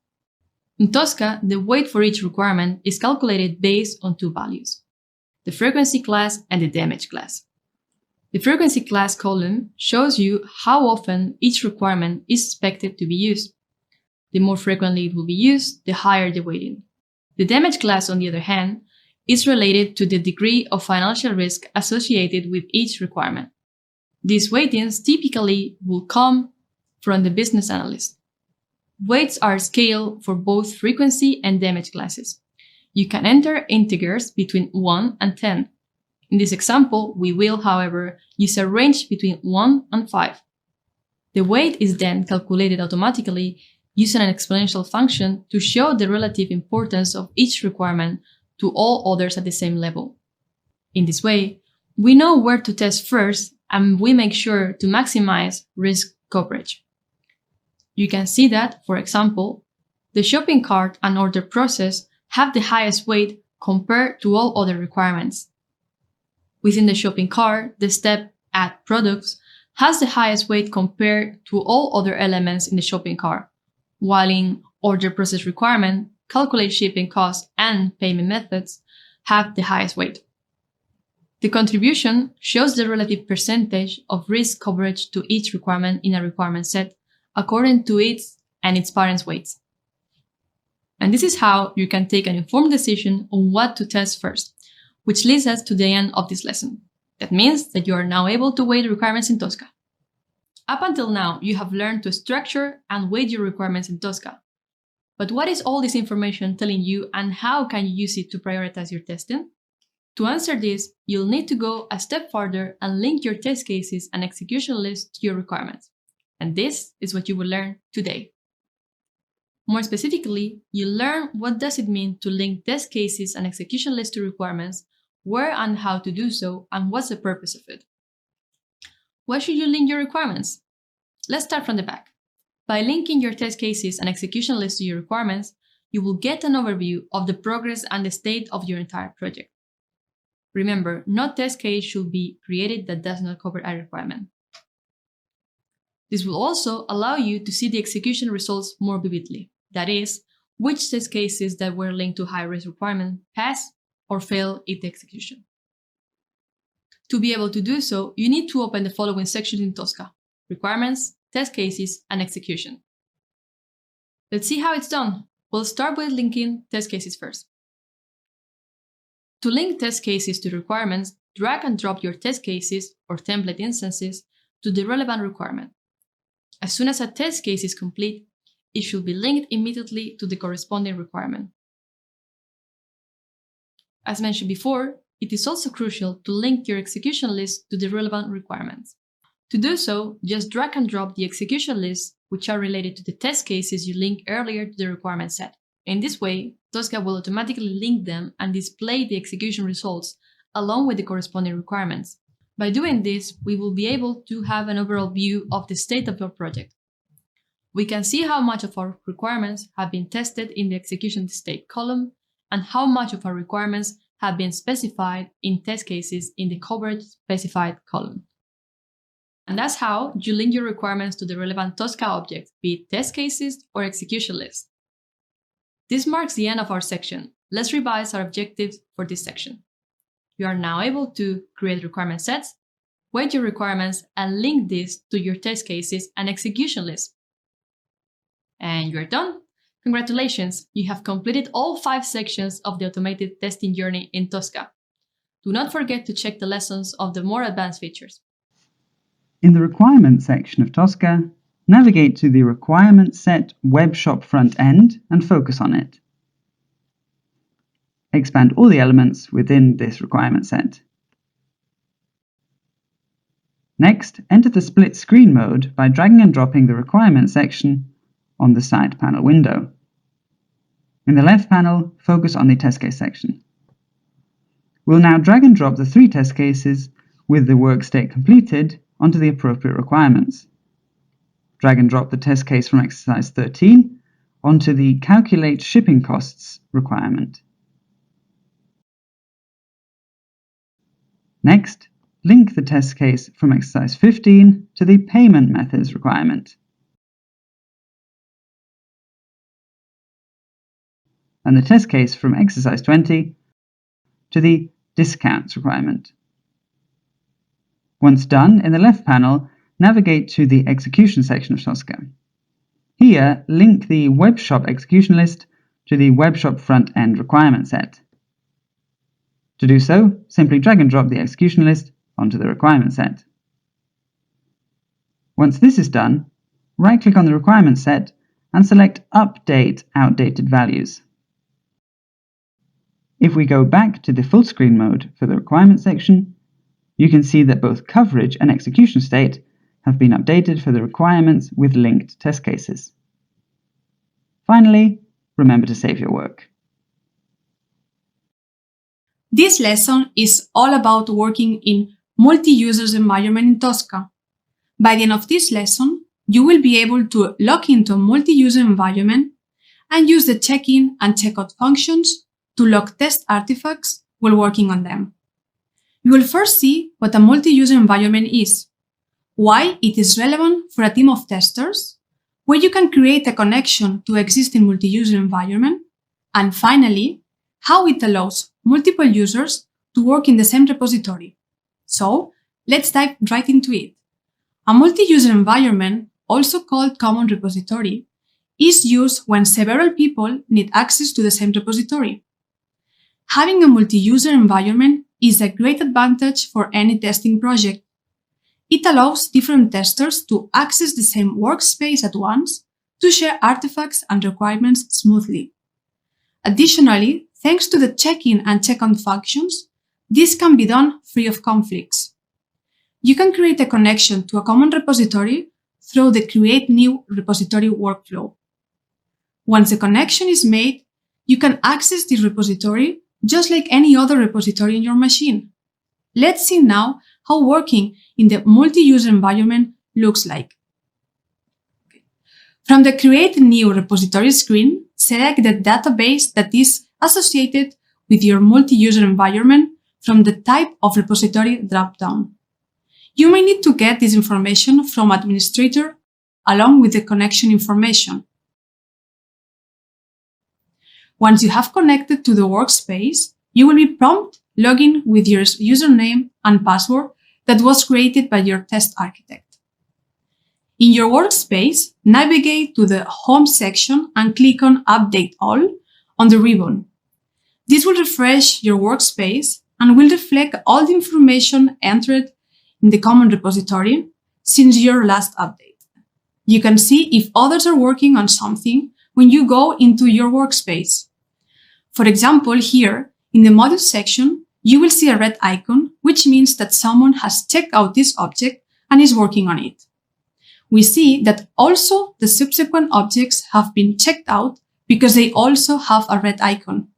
In Tosca, the weight for each requirement is calculated based on two values, the frequency class and the damage class. The frequency class column shows you how often each requirement is expected to be used. The more frequently it will be used, the higher the weighting. The damage class, on the other hand, is related to the degree of financial risk associated with each requirement. These weightings typically will come from the business analyst. Weights are scaled for both frequency and damage classes. You can enter integers between 1 and 10. In this example, we will, however, use a range between 1 and 5. The weight is then calculated automatically using an exponential function to show the relative importance of each requirement to all others at the same level. In this way, we know where to test first and we make sure to maximize risk coverage. You can see that, for example, the shopping cart and order process have the highest weight compared to all other requirements. Within the shopping cart, the step Add Products has the highest weight compared to all other elements in the shopping cart, while in Order Process Requirement, Calculate Shipping Costs and Payment Methods have the highest weight. The contribution shows the relative percentage of risk coverage to each requirement in a requirement set according to its and its parents' weights. And this is how you can take an informed decision on what to test first, which leads us to the end of this lesson. That means that you are now able to weight requirements in Tosca. Up until now, you have learned to structure and weight your requirements in Tosca. But what is all this information telling you and how can you use it to prioritize your testing? To answer this, you'll need to go a step further and link your test cases and execution list to your requirements. And this is what you will learn today. More specifically, you'll learn what does it mean to link test cases and execution list to requirements, where and how to do so, and what's the purpose of it. Why should you link your requirements? Let's start from the back. By linking your test cases and execution list to your requirements, you will get an overview of the progress and the state of your entire project. Remember, no test case should be created that does not cover a requirement. This will also allow you to see the execution results more vividly. That is, which test cases that were linked to high-risk requirement pass or fail in the execution. To be able to do so, you need to open the following sections in Tosca: Requirements, Test Cases, and Execution. Let's see how it's done. We'll start with linking test cases first. To link test cases to requirements, drag and drop your test cases or template instances to the relevant requirement. As soon as a test case is complete, it should be linked immediately to the corresponding requirement. As mentioned before, it is also crucial to link your execution list to the relevant requirements. To do so, just drag and drop the execution lists which are related to the test cases you linked earlier to the requirement set. In this way, Tosca will automatically link them and display the execution results along with the corresponding requirements. By doing this, we will be able to have an overall view of the state of your project. We can see how much of our requirements have been tested in the execution state column and how much of our requirements have been specified in test cases in the coverage specified column. And that's how you link your requirements to the relevant Tosca objects, be it test cases or execution lists. This marks the end of our section. Let's revise our objectives for this section. You are now able to create requirement sets, weight your requirements, and link this to your test cases and execution lists. And you're done! Congratulations, you have completed all 5 sections of the automated testing journey in Tosca. Do not forget to check the lessons of the more advanced features. In the Requirements section of Tosca, navigate to the Requirement Set web shop front end and focus on it. Expand all the elements within this requirement set. Next, enter the split screen mode by dragging and dropping the Requirement section on the side panel window. In the left panel, focus on the test case section. We'll now drag and drop the 3 test cases with the work state completed onto the appropriate requirements. Drag and drop the test case from exercise 13 onto the Calculate Shipping Costs requirement. Next, link the test case from exercise 15 to the Payment Methods requirement. And the test case from exercise 20 to the Discounts requirement. Once done, in the left panel, navigate to the Execution section of Tosca. Here, link the Webshop execution list to the Webshop front-end requirement set. To do so, simply drag and drop the execution list onto the requirement set. Once this is done, right-click on the requirement set and select Update Outdated Values. If we go back to the full screen mode for the requirement section, you can see that both coverage and execution state have been updated for the requirements with linked test cases. Finally, remember to save your work. This lesson is all about working in multi-users environment in Tosca. By the end of this lesson, you will be able to log into a multi-user environment and use the check-in and check-out functions to log test artifacts while working on them. You will first see what a multi-user environment is, why it is relevant for a team of testers, where you can create a connection to existing multi-user environment, and finally, how it allows multiple users to work in the same repository. So, let's dive right into it. A multi-user environment, also called common repository, is used when several people need access to the same repository. Having a multi-user environment is a great advantage for any testing project. It allows different testers to access the same workspace at once to share artifacts and requirements smoothly. Additionally, thanks to the check-in and check-out functions, this can be done free of conflicts. You can create a connection to a common repository through the Create New Repository workflow. Once a connection is made, you can access the repository just like any other repository in your machine. Let's see now how working in the multi-user environment looks like. From the Create New Repository screen, select the database that is associated with your multi-user environment from the Type of Repository dropdown. You may need to get this information from administrator along with the connection information. Once you have connected to the workspace, you will be prompted login with your username and password that was created by your test architect. In your workspace, navigate to the Home section and click on Update All on the ribbon. This will refresh your workspace and will reflect all the information entered in the common repository since your last update. You can see if others are working on something when you go into your workspace. For example, here in the Modules section, you will see a red icon, which means that someone has checked out this object and is working on it. We see that also the subsequent objects have been checked out because they also have a red icon.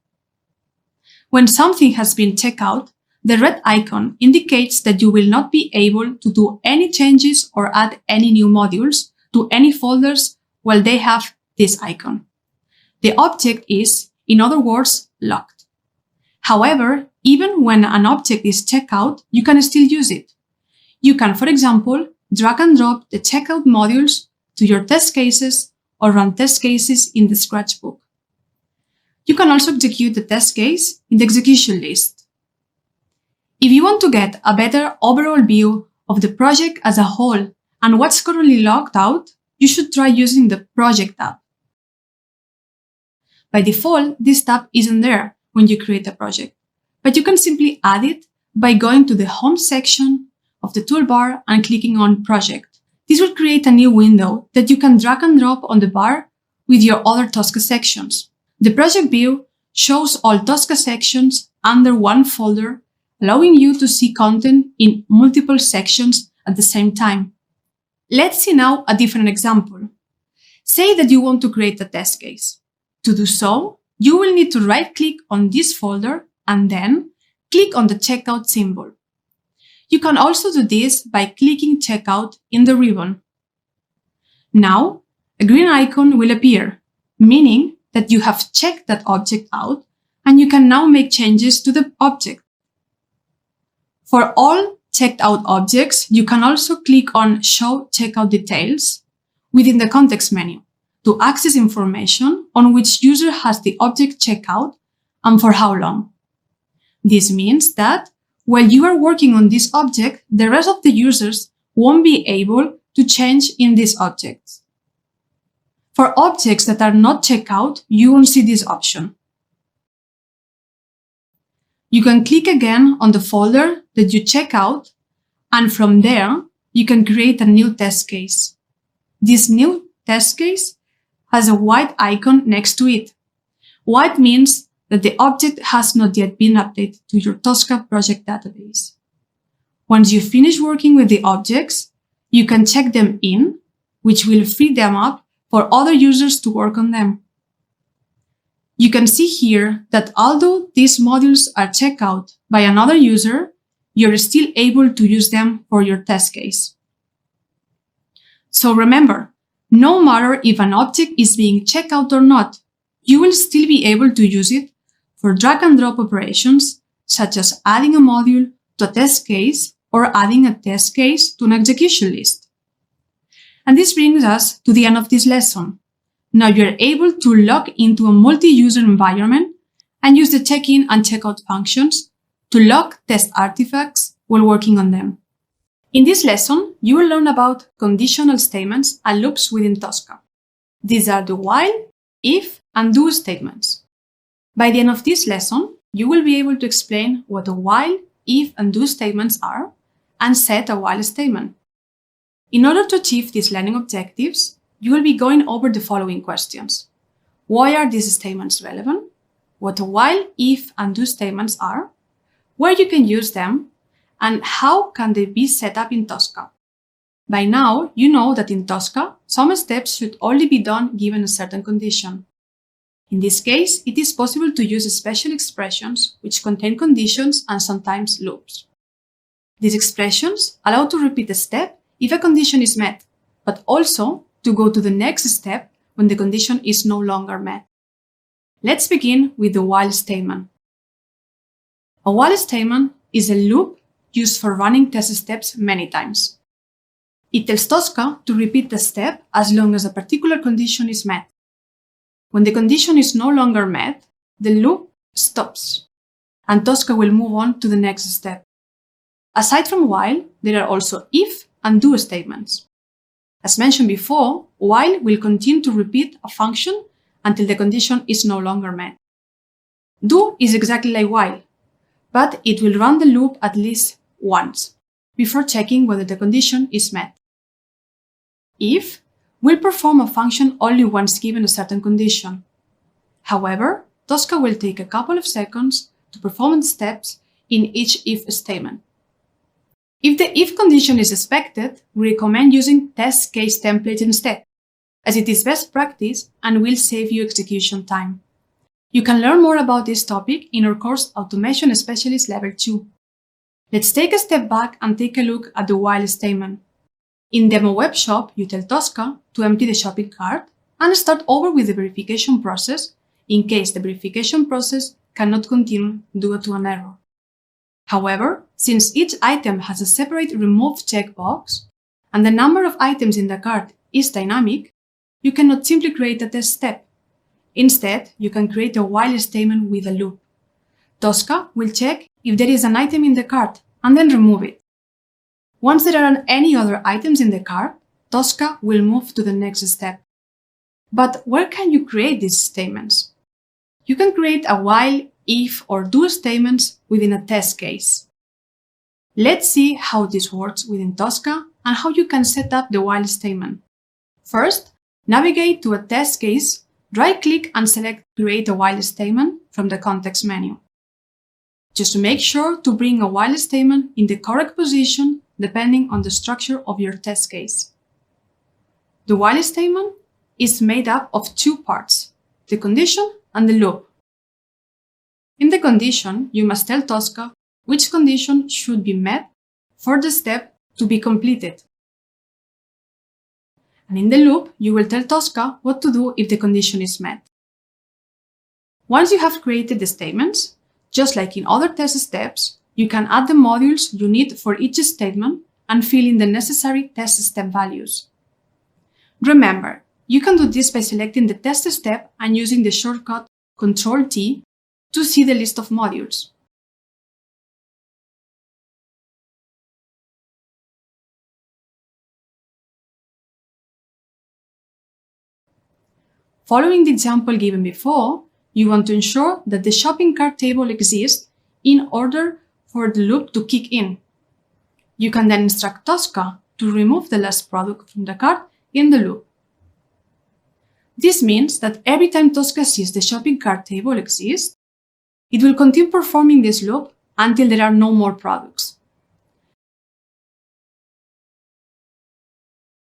When something has been checked out, the red icon indicates that you will not be able to do any changes or add any new modules to any folders while they have this icon. The object is, in other words, locked. However, even when an object is checked out, you can still use it. You can, for example, drag and drop the checkout modules to your test cases or run test cases in the Scratchbook. You can also execute the test case in the execution list. If you want to get a better overall view of the project as a whole and what's currently logged out, you should try using the Project tab. By default, this tab isn't there when you create a project, but you can simply add it by going to the Home section of the toolbar and clicking on Project. This will create a new window that you can drag and drop on the bar with your other Tosca sections. The project view shows all Tosca sections under one folder, allowing you to see content in multiple sections at the same time. Let's see now a different example. Say that you want to create a test case. To do so, you will need to right-click on this folder and then click on the checkout symbol. You can also do this by clicking Checkout in the ribbon. Now, a green icon will appear, meaning that you have checked that object out and you can now make changes to the object. For all checked out objects, you can also click on Show Checkout Details within the context menu to access information on which user has the object checked out and for how long. This means that while you are working on this object, the rest of the users won't be able to change in these objects. For objects that are not checked out, you won't see this option. You can click again on the folder that you check out, and from there, you can create a new test case. This new test case has a white icon next to it. White means that the object has not yet been updated to your Tosca project database. Once you finish working with the objects, you can check them in, which will free them up for other users to work on them. You can see here that although these modules are checked out by another user, you're still able to use them for your test case. So remember, no matter if an object is being checked out or not, you will still be able to use it for drag and drop operations, such as adding a module to a test case or adding a test case to an execution list. And this brings us to the end of this lesson. Now you're able to log into a multi-user environment and use the check-in and check-out functions to log test artifacts while working on them. In this lesson, you will learn about conditional statements and loops within Tosca. These are the while, if, and do statements. By the end of this lesson, you will be able to explain what a while, if, and do statements are, and set a while statement. In order to achieve these learning objectives, you will be going over the following questions. Why are these statements relevant? What a while, if, and do statements are? Where you can use them? And how can they be set up in Tosca? By now, you know that in Tosca, some steps should only be done given a certain condition. In this case, it is possible to use special expressions which contain conditions and sometimes loops. These expressions allow to repeat a step if a condition is met, but also to go to the next step when the condition is no longer met. Let's begin with the while statement. A while statement is a loop used for running test steps many times. It tells Tosca to repeat the step as long as a particular condition is met. When the condition is no longer met, the loop stops, and Tosca will move on to the next step. Aside from while, there are also if and do statements. As mentioned before, while will continue to repeat a function until the condition is no longer met. Do is exactly like while, but it will run the loop at least once before checking whether the condition is met. If will perform a function only once given a certain condition. However, Tosca will take a couple of seconds to perform steps in each if statement. If the if condition is expected, we recommend using test case template instead, as it is best practice and will save you execution time. You can learn more about this topic in our course Automation Specialist Level 2. Let's take a step back and take a look at the while statement. In Demo Web Shop, you tell Tosca to empty the shopping cart and start over with the verification process in case the verification process cannot continue due to an error. However, since each item has a separate remove checkbox and the number of items in the cart is dynamic, you cannot simply create a test step. Instead, you can create a while statement with a loop. Tosca will check if there is an item in the cart and then remove it. Once there aren't any other items in the cart, Tosca will move to the next step. But where can you create these statements? You can create a while, if, or do statements within a test case. Let's see how this works within Tosca and how you can set up the while statement. First, navigate to a test case, right-click and select Create a while statement from the context menu. Just to make sure to bring a while statement in the correct position depending on the structure of your test case. The while statement is made up of two parts, the condition and the loop. In the condition, you must tell Tosca which condition should be met for the step to be completed. And in the loop, you will tell Tosca what to do if the condition is met. Once you have created the statements, just like in other test steps, you can add the modules you need for each statement and fill in the necessary test step values. Remember, you can do this by selecting the test step and using the shortcut Ctrl-T to see the list of modules. Following the example given before, you want to ensure that the shopping cart table exists in order for the loop to kick in. You can then instruct Tosca to remove the last product from the cart in the loop. This means that every time Tosca sees the shopping cart table exists, it will continue performing this loop until there are no more products.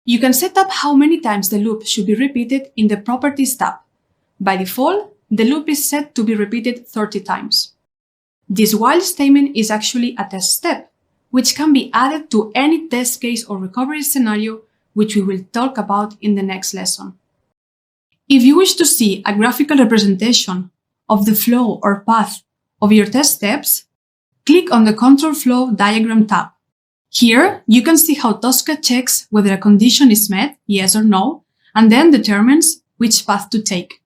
You can set up how many times the loop should be repeated in the Properties tab. By default, the loop is set to be repeated 30 times. This while statement is actually a test step, which can be added to any test case or recovery scenario, which we will talk about in the next lesson. If you wish to see a graphical representation of the flow or path of your test steps, click on the Control Flow Diagram tab. Here, you can see how Tosca checks whether a condition is met, yes or no, and then determines which path to take.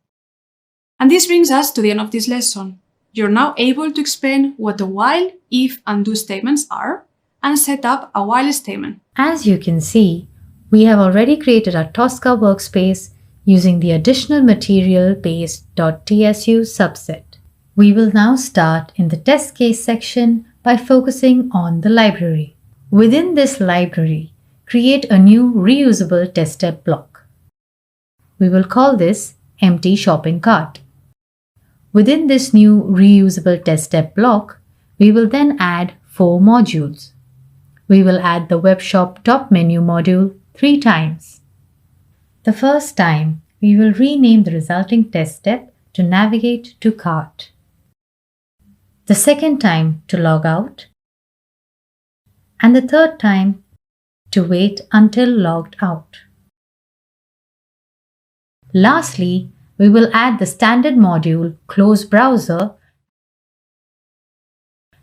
And this brings us to the end of this lesson. You're now able to explain what the while, if, and do statements are, and set up a while statement. As you can see, we have already created our Tosca workspace using the additional material-based.tsu subset. We will now start in the test case section by focusing on the library. Within this library, create a new reusable test step block. We will call this Empty Shopping Cart. Within this new reusable test step block, we will then add 4 modules. We will add the Webshop top menu module 3 times. The first time, we will rename the resulting test step to Navigate to Cart. The second time to Log Out. And the third time to Wait until logged out. Lastly, we will add the standard module Close Browser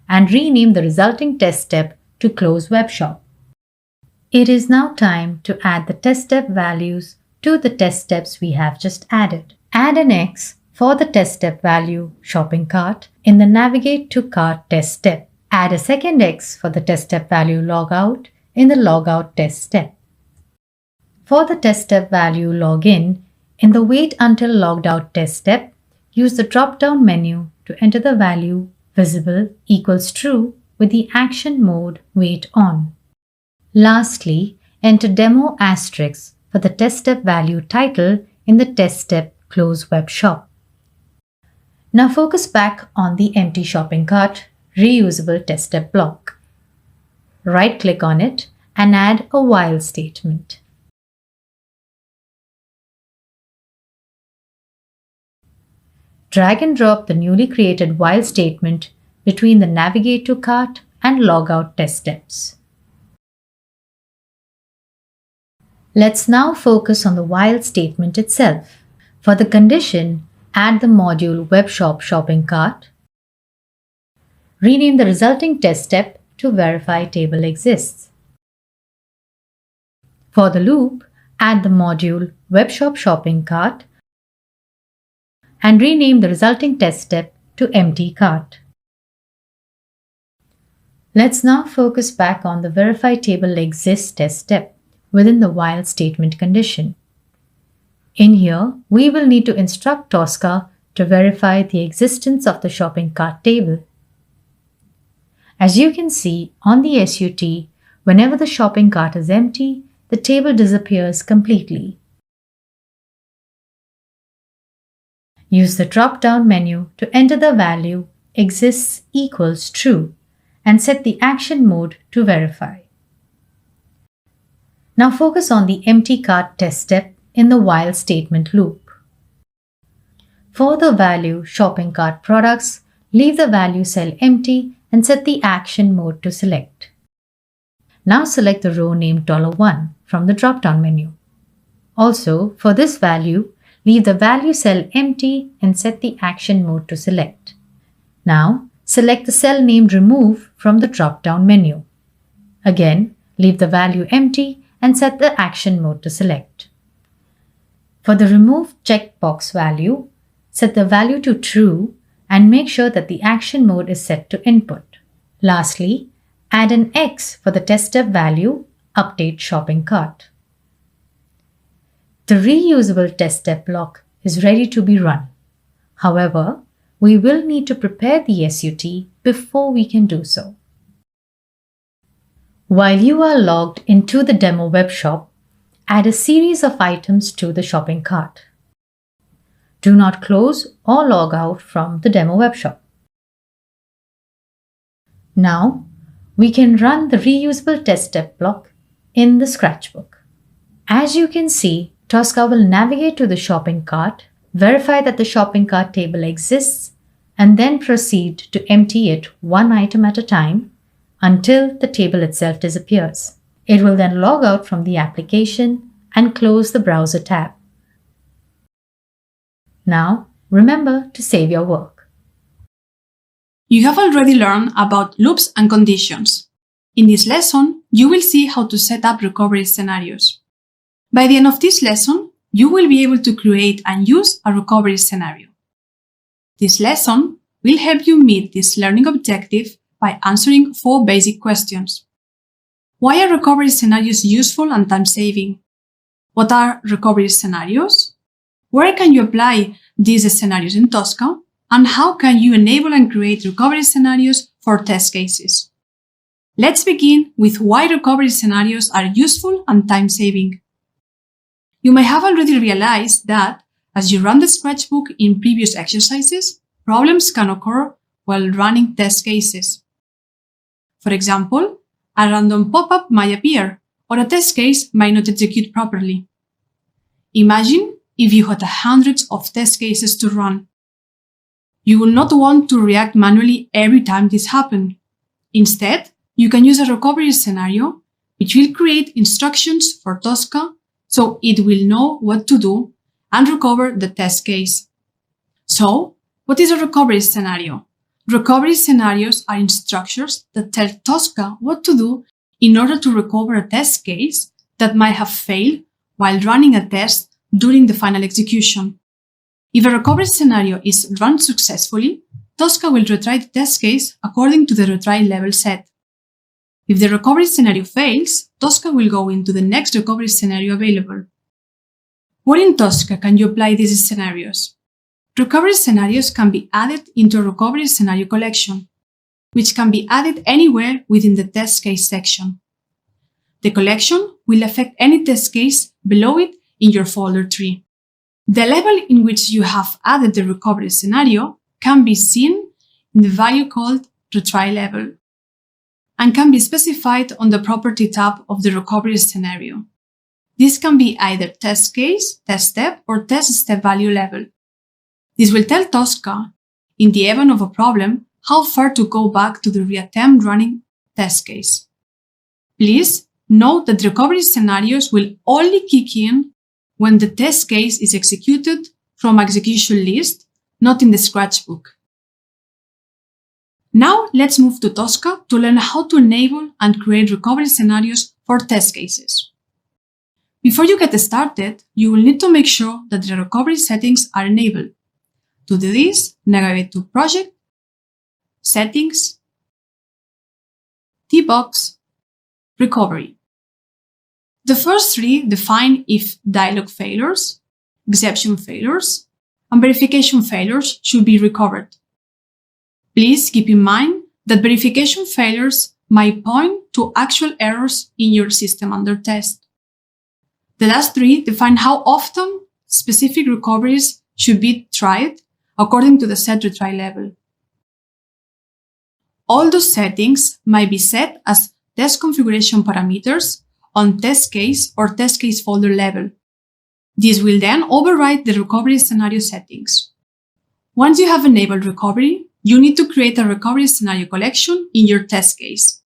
and rename the resulting test step to Close Webshop. It is now time to add the test step values to the test steps we have just added. Add an X for the test step value Shopping Cart in the Navigate to Cart test step. Add a second X for the test step value Logout in the Logout test step. For the test step value Login in the Wait until logged out test step, use the drop-down menu to enter the value visible equals true with the action mode Wait on. Lastly, enter demo asterisk for the test step value title in the test step Close Web Shop. Now focus back on the Empty Shopping Cart reusable test step block. Right-click on it and add a while statement. Drag and drop the newly created while statement between the Navigate to Cart and Logout test steps. Let's now focus on the while statement itself. For the condition, add the module Webshop Shopping Cart. Rename the resulting test step to Verify Table Exists. For the loop, add the module Webshop Shopping Cart and rename the resulting test step to Empty Cart. Let's now focus back on the Verify Table Exists test step within the while statement condition. In here, we will need to instruct Tosca to verify the existence of the shopping cart table. As you can see on the SUT, whenever the shopping cart is empty, the table disappears completely. Use the drop-down menu to enter the value exists equals true and set the action mode to verify. Now focus on the empty cart test step in the while statement loop. For the value shopping cart products, leave the value cell empty and set the action mode to select. Now select the row named $1 from the drop-down menu. Also, for this value, leave the value cell empty and set the action mode to select. Now, select the cell named Remove from the drop-down menu. Again, leave the value empty and set the action mode to select. For the Remove checkbox value, set the value to True and make sure that the action mode is set to Input. Lastly, add an X for the test step value Update Shopping Cart. The reusable test step block is ready to be run. However, we will need to prepare the SUT before we can do so. While you are logged into the demo web shop, add a series of items to the shopping cart. Do not close or log out from the demo web shop. Now, we can run the reusable test step block in the Scratchbook. As you can see, Tosca will navigate to the shopping cart, verify that the shopping cart table exists, and then proceed to empty it one item at a time until the table itself disappears. It will then log out from the application and close the browser tab. Now, remember to save your work. You have already learned about loops and conditions. In this lesson, you will see how to set up recovery scenarios. By the end of this lesson, you will be able to create and use a recovery scenario. This lesson will help you meet this learning objective by answering 4 basic questions. Why are recovery scenarios useful and time-saving? What are recovery scenarios? Where can you apply these scenarios in Tosca? And how can you enable and create recovery scenarios for test cases? Let's begin with why recovery scenarios are useful and time-saving. You may have already realized that, as you run the Scratchbook in previous exercises, problems can occur while running test cases. For example, a random pop-up might appear, or a test case might not execute properly. Imagine if you had hundreds of test cases to run. You will not want to react manually every time this happens. Instead, you can use a recovery scenario, which will create instructions for Tosca so it will know what to do and recover the test case. So, what is a recovery scenario? Recovery scenarios are instructions that tell Tosca what to do in order to recover a test case that might have failed while running a test during the final execution. If a recovery scenario is run successfully, Tosca will retry the test case according to the retry level set. If the recovery scenario fails, Tosca will go into the next recovery scenario available. Where in Tosca can you apply these scenarios? Recovery scenarios can be added into a recovery scenario collection, which can be added anywhere within the test case section. The collection will affect any test case below it in your folder tree. The level in which you have added the recovery scenario can be seen in the value called retry level and can be specified on the property tab of the recovery scenario. This can be either test case, test step, or test step value level. This will tell Tosca, in the event of a problem, how far to go back to the reattempt running test case. Please note that recovery scenarios will only kick in when the test case is executed from execution list, not in the Scratchbook. Now let's move to Tosca to learn how to enable and create recovery scenarios for test cases. Before you get started, you will need to make sure that the recovery settings are enabled. To do this, navigate to Project, Settings, T-Box, Recovery. The first 3 define if dialog failures, exception failures, and verification failures should be recovered. Please keep in mind that verification failures might point to actual errors in your system under test. The last 3 define how often specific recoveries should be tried according to the set retry level. All those settings might be set as test configuration parameters on test case or test case folder level. This will then override the recovery scenario settings. Once you have enabled recovery, you need to create a recovery scenario collection in your test case.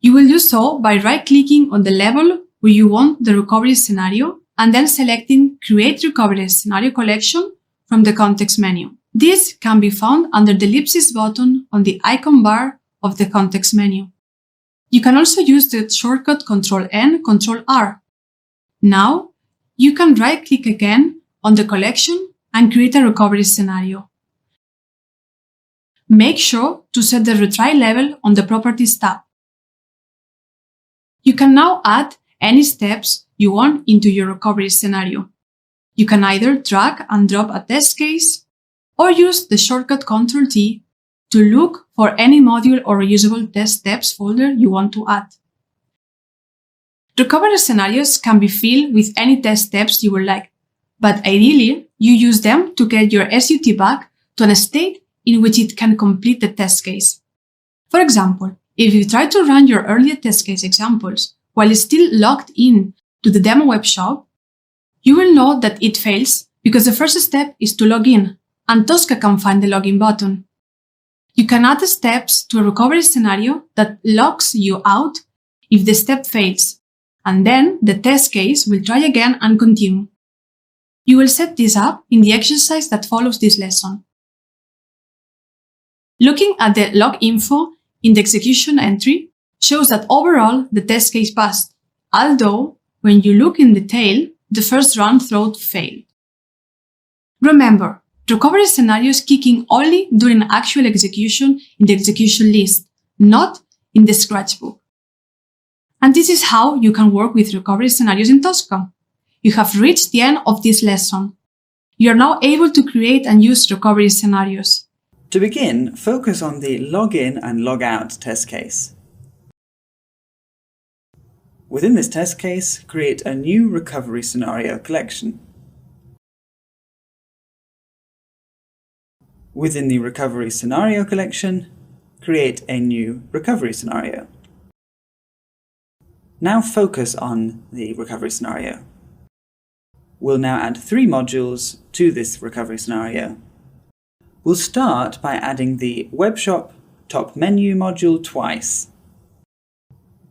You will do so by right-clicking on the level where you want the recovery scenario and then selecting Create Recovery Scenario Collection from the context menu. This can be found under the ellipsis button on the icon bar of the context menu. You can also use the shortcut Ctrl-N, Ctrl-R. Now, you can right-click again on the collection and create a recovery scenario. Make sure to set the retry level on the Properties tab. You can now add any steps you want into your recovery scenario. You can either drag and drop a test case or use the shortcut Ctrl-T to look for any module or reusable test steps folder you want to add. Recovery scenarios can be filled with any test steps you would like, but ideally, you use them to get your SUT back to a state in which it can complete the test case. For example, if you try to run your earlier test case examples while it's still logged in to the demo web shop, you will know that it fails because the first step is to log in, and Tosca can find the login button. You can add the steps to a recovery scenario that logs you out if the step fails, and then the test case will try again and continue. You will set this up in the exercise that follows this lesson. Looking at the log info in the execution entry shows that overall the test case passed, although when you look in the tail, the first run through failed. Remember, recovery scenarios kick in only during actual execution in the execution list, not in the scratchbook. And this is how you can work with recovery scenarios in Tosca. You have reached the end of this lesson. You are now able to create and use recovery scenarios. To begin, focus on the login and logout test case. Within this test case, create a new recovery scenario collection. Within the recovery scenario collection, create a new recovery scenario. Now focus on the recovery scenario. We'll now add 3 modules to this recovery scenario. We'll start by adding the Webshop top menu module twice.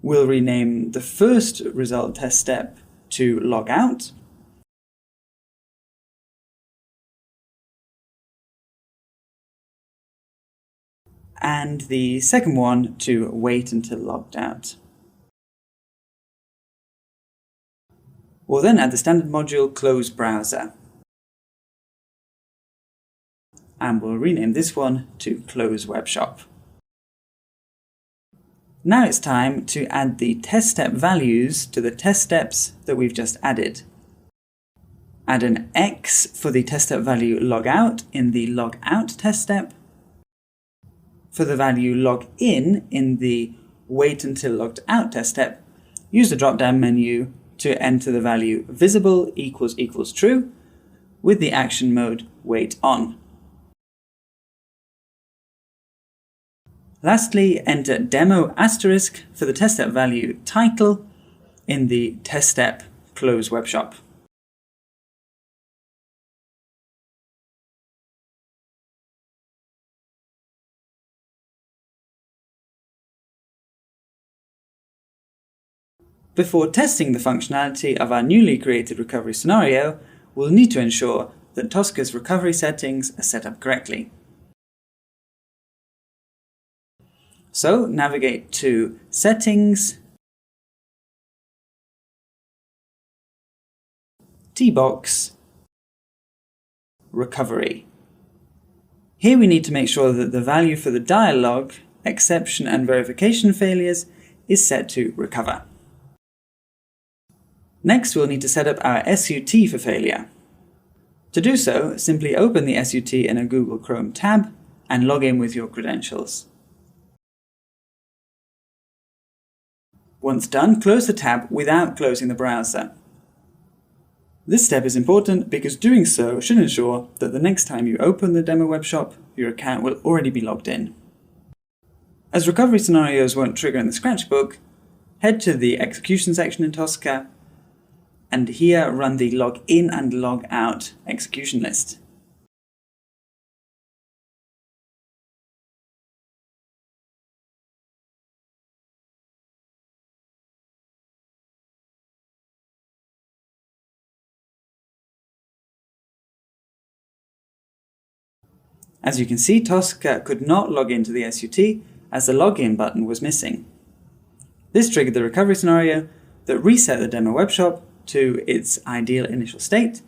We'll rename the first result test step to logout, and the second one to wait until logged out. We'll then add the standard module close browser, and we'll rename this one to close webshop. Now it's time to add the test step values to the test steps that we've just added. Add an X for the test step value logout in the logout test step. For the value login in the wait until logged out test step, use the drop-down menu to enter the value visible equals true with the action mode wait on. Lastly, enter demo asterisk for the test step value title in the test step close webshop. Before testing the functionality of our newly created recovery scenario, we'll need to ensure that Tosca's recovery settings are set up correctly. So navigate to Settings, T-Box, Recovery. Here we need to make sure that the value for the dialog, exception and verification failures is set to recover. Next, we'll need to set up our SUT for failure. To do so, simply open the SUT in a Google Chrome tab and log in with your credentials. Once done, close the tab without closing the browser. This step is important because doing so should ensure that the next time you open the demo web shop, your account will already be logged in. As recovery scenarios won't trigger in the scratchbook, head to the execution section in Tosca, and here run the log in and log out execution list. As you can see, Tosca could not log into the SUT as the login button was missing. This triggered the recovery scenario that reset the demo webshop to its ideal initial state,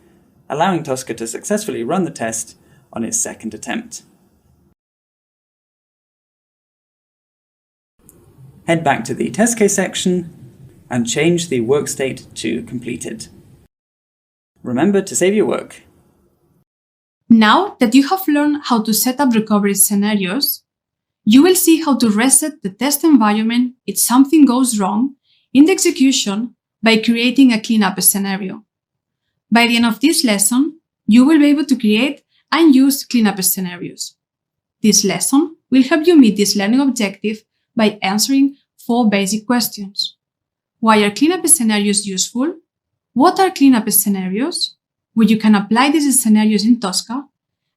allowing Tosca to successfully run the test on its second attempt. Head back to the test case section and change the work state to completed. Remember to save your work. Now that you have learned how to set up recovery scenarios, you will see how to reset the test environment if something goes wrong in the execution by creating a cleanup scenario. By the end of this lesson, you will be able to create and use cleanup scenarios. This lesson will help you meet this learning objective by answering 4 basic questions. Why are cleanup scenarios useful? What are cleanup scenarios? Where you can apply these scenarios in Tosca?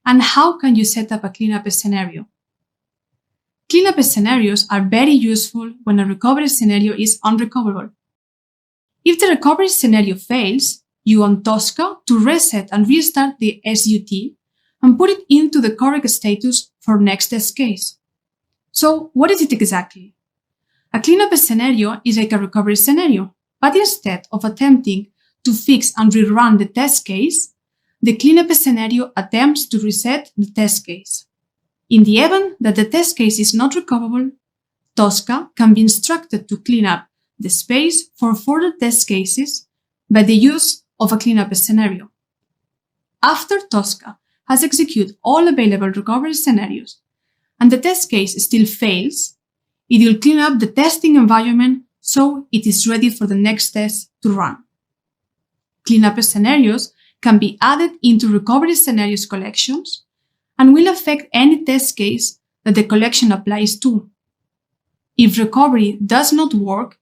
And how can you set up a cleanup scenario? Cleanup scenarios are very useful when a recovery scenario is unrecoverable. If the recovery scenario fails, you want Tosca to reset and restart the SUT and put it into the correct status for next test case. So what is it exactly? A cleanup scenario is like a recovery scenario, but instead of attempting to fix and rerun the test case, the cleanup scenario attempts to reset the test case. In the event that the test case is not recoverable, Tosca can be instructed to clean up the space for further test cases by the use of a cleanup scenario. After Tosca has executed all available recovery scenarios and the test case still fails, it will clean up the testing environment so it is ready for the next test to run. Cleanup scenarios can be added into recovery scenarios collections and will affect any test case that the collection applies to. If recovery does not work,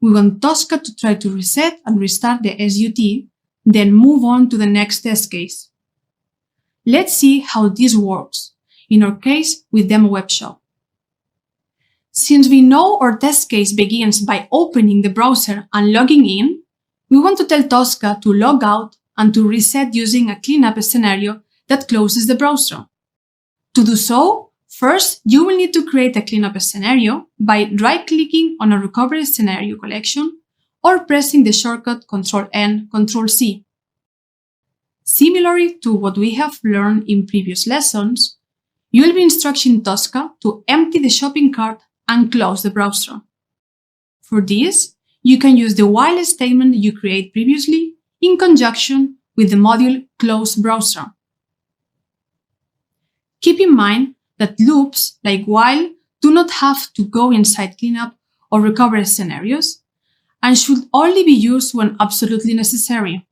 we want Tosca to try to reset and restart the SUT, then move on to the next test case. Let's see how this works, in our case with Demo Web Shop. Since we know our test case begins by opening the browser and logging in, we want to tell Tosca to log out and to reset using a cleanup scenario that closes the browser. To do so, first you will need to create a cleanup scenario by right-clicking on a recovery scenario collection or pressing the shortcut Ctrl-N, Ctrl-C. Similarly to what we have learned in previous lessons, you will be instructing Tosca to empty the shopping cart and close the browser. For this, you can use the while statement you created previously in conjunction with the module Close Browser. Keep in mind that loops like while do not have to go inside cleanup or recovery scenarios and should only be used when absolutely necessary.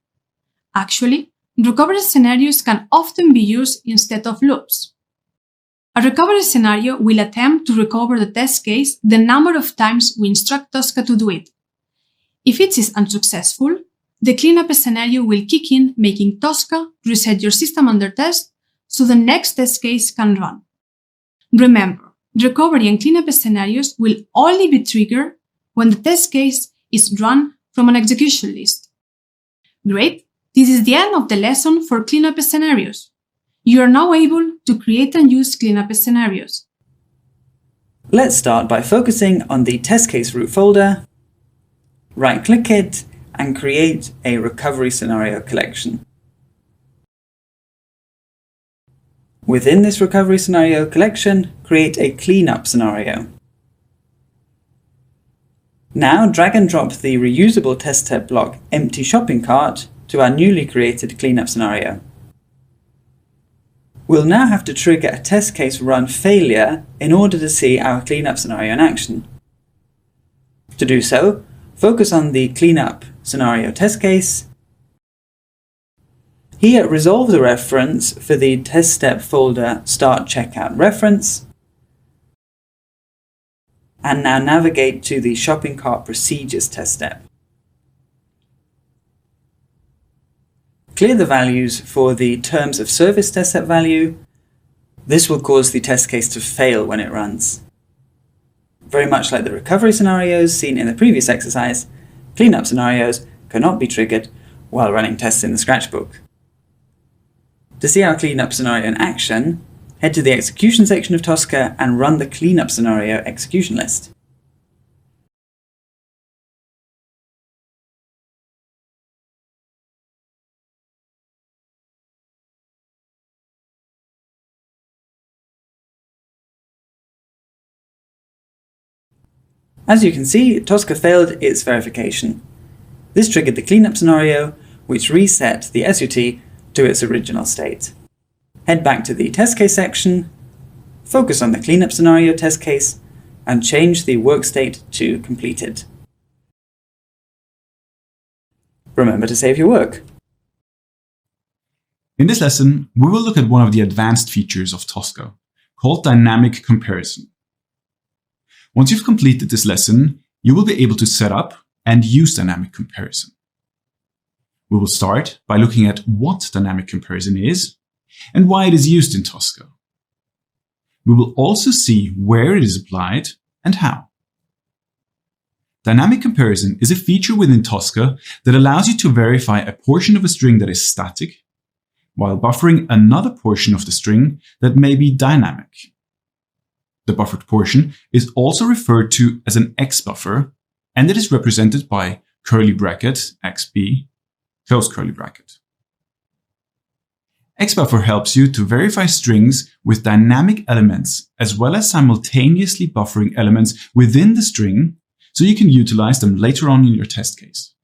Actually, recovery scenarios can often be used instead of loops. A recovery scenario will attempt to recover the test case the number of times we instruct Tosca to do it. If it is unsuccessful, the cleanup scenario will kick in, making Tosca reset your system under test so the next test case can run. Remember, recovery and cleanup scenarios will only be triggered when the test case is run from an execution list. Great! This is the end of the lesson for cleanup scenarios. You are now able to create and use cleanup scenarios. Let's start by focusing on the test case root folder, right-click it, and create a recovery scenario collection. Within this recovery scenario collection, create a cleanup scenario. Now drag and drop the reusable test step block empty shopping cart to our newly created cleanup scenario. We'll now have to trigger a test case run failure in order to see our cleanup scenario in action. To do so, focus on the cleanup scenario test case. Here, resolve the reference for the test step folder start checkout reference. And now navigate to the shopping cart procedures test step. Clear the values for the terms of service test step value. This will cause the test case to fail when it runs. Very much like the recovery scenarios seen in the previous exercise, cleanup scenarios cannot be triggered while running tests in the scratchbook. To see our cleanup scenario in action, head to the execution section of Tosca and run the cleanup scenario execution list. As you can see, Tosca failed its verification. This triggered the cleanup scenario, which reset the SUT to its original state. Head back to the test case section, focus on the cleanup scenario test case, and change the work state to completed. Remember to save your work. In this lesson, we will look at one of the advanced features of Tosca, called dynamic comparison. Once you've completed this lesson, you will be able to set up and use dynamic comparison. We will start by looking at what dynamic comparison is and why it is used in Tosca. We will also see where it is applied and how. Dynamic comparison is a feature within Tosca that allows you to verify a portion of a string that is static while buffering another portion of the string that may be dynamic. The buffered portion is also referred to as an X-buffer, and it is represented by curly bracket XB, close curly bracket. X-buffer helps you to verify strings with dynamic elements as well as simultaneously buffering elements within the string so you can utilize them later on in your test case.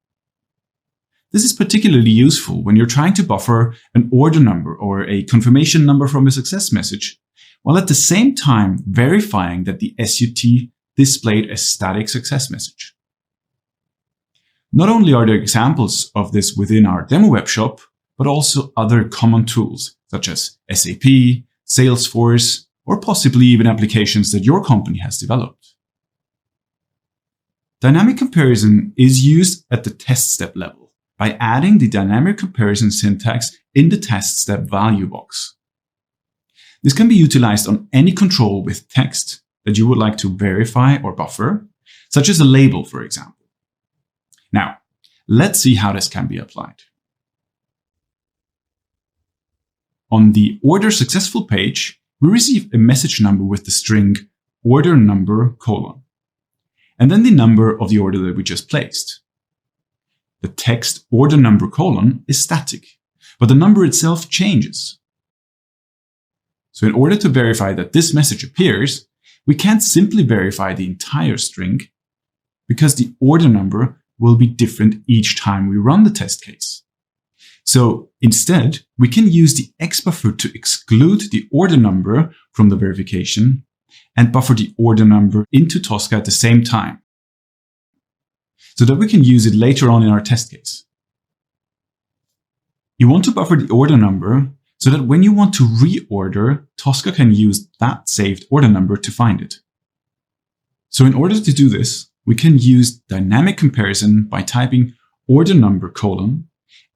This is particularly useful when you're trying to buffer an order number or a confirmation number from a success message, while at the same time verifying that the SUT displayed a static success message. Not only are there examples of this within our demo web shop, but also other common tools such as SAP, Salesforce, or possibly even applications that your company has developed. Dynamic comparison is used at the test step level by adding the dynamic comparison syntax in the test step value box. This can be utilized on any control with text that you would like to verify or buffer, such as a label, for example. Now, let's see how this can be applied. On the order successful page, we receive a message number with the string order number : and then the number of the order that we just placed. The text order number : is static, but the number itself changes. So in order to verify that this message appears, we can't simply verify the entire string because the order number will be different each time we run the test case. So instead, we can use the X-buffer to exclude the order number from the verification and buffer the order number into Tosca at the same time, so that we can use it later on in our test case. You want to buffer the order number so that when you want to reorder, Tosca can use that saved order number to find it. So in order to do this, we can use dynamic comparison by typing order number :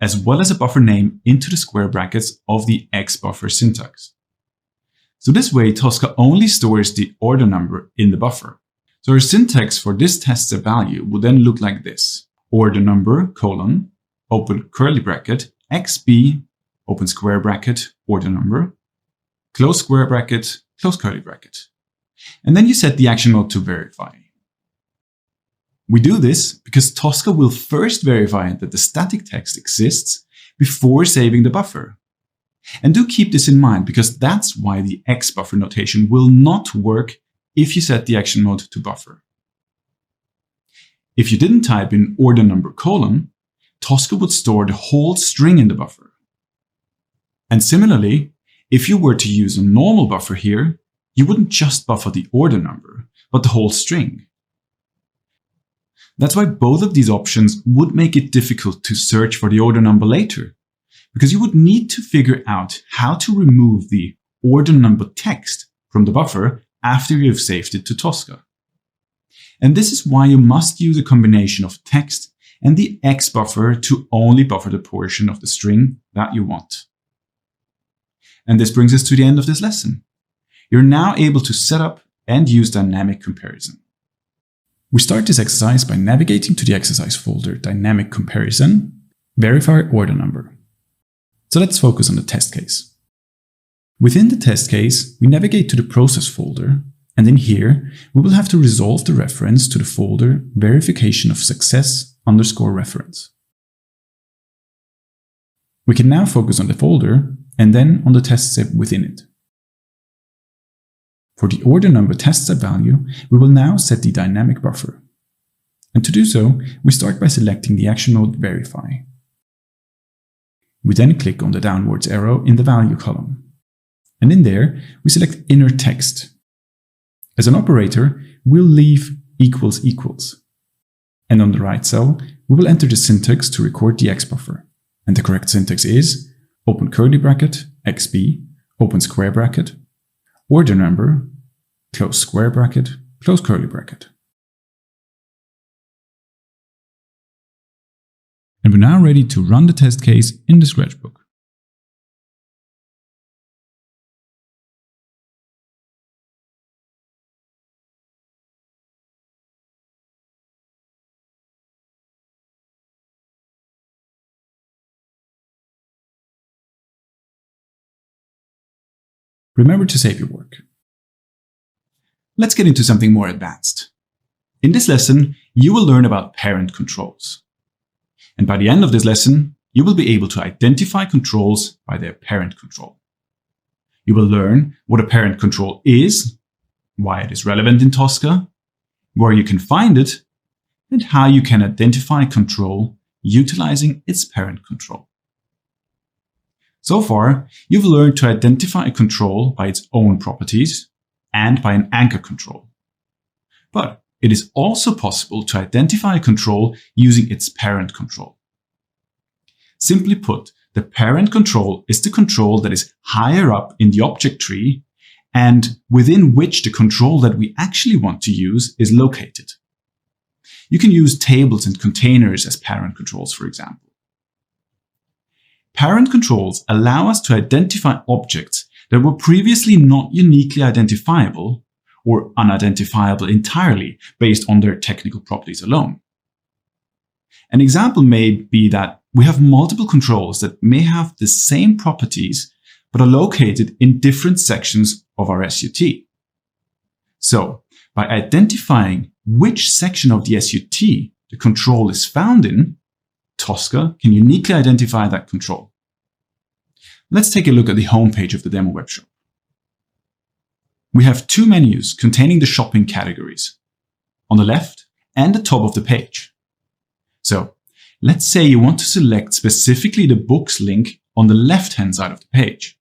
as well as a buffer name into the square brackets of the X-buffer syntax. So this way, Tosca only stores the order number in the buffer. So our syntax for this test step value will then look like this: order number : open curly bracket, XB, open square bracket, order number, close square bracket, close curly bracket. And then you set the action mode to verify. We do this because Tosca will first verify that the static text exists before saving the buffer. And do keep this in mind because that's why the X-buffer notation will not work if you set the action mode to buffer. If you didn't type in order number : Tosca would store the whole string in the buffer. And similarly, if you were to use a normal buffer here, you wouldn't just buffer the order number, but the whole string. That's why both of these options would make it difficult to search for the order number later, because you would need to figure out how to remove the order number text from the buffer after you've saved it to Tosca. And this is why you must use a combination of text and the X-buffer to only buffer the portion of the string that you want. And this brings us to the end of this lesson. You're now able to set up and use dynamic comparison. We start this exercise by navigating to the exercise folder Dynamic Comparison, Verify Order Number. So let's focus on the test case. Within the test case, we navigate to the process folder, and in here, we will have to resolve the reference to the folder Verification of Success _reference. We can now focus on the folder and then on the test step within it. For the order number test step value, we will now set the dynamic buffer. And to do so, we start by selecting the action mode Verify. We then click on the downwards arrow in the value column. And in there, we select inner text. As an operator, we'll leave equals equals. And on the right cell, we will enter the syntax to record the X buffer. And the correct syntax is open curly bracket, XB, open square bracket, order number, close square bracket, close curly bracket. And we're now ready to run the test case in the Scratchbook. Remember to save your work. Let's get into something more advanced. In this lesson, you will learn about parent controls. And by the end of this lesson, you will be able to identify controls by their parent control. You will learn what a parent control is, why it is relevant in Tosca, where you can find it, and how you can identify control utilizing its parent control. So far, you've learned to identify a control by its own properties and by an anchor control. But it is also possible to identify a control using its parent control. Simply put, the parent control is the control that is higher up in the object tree and within which the control that we actually want to use is located. You can use tables and containers as parent controls, for example. Parent controls allow us to identify objects that were previously not uniquely identifiable or unidentifiable entirely based on their technical properties alone. An example may be that we have multiple controls that may have the same properties but are located in different sections of our SUT. So, by identifying which section of the SUT the control is found in, Tosca can uniquely identify that control. Let's take a look at the homepage of the demo webshop. We have two menus containing the shopping categories, on the left and the top of the page. So, let's say you want to select specifically the books link on the left-hand side of the page.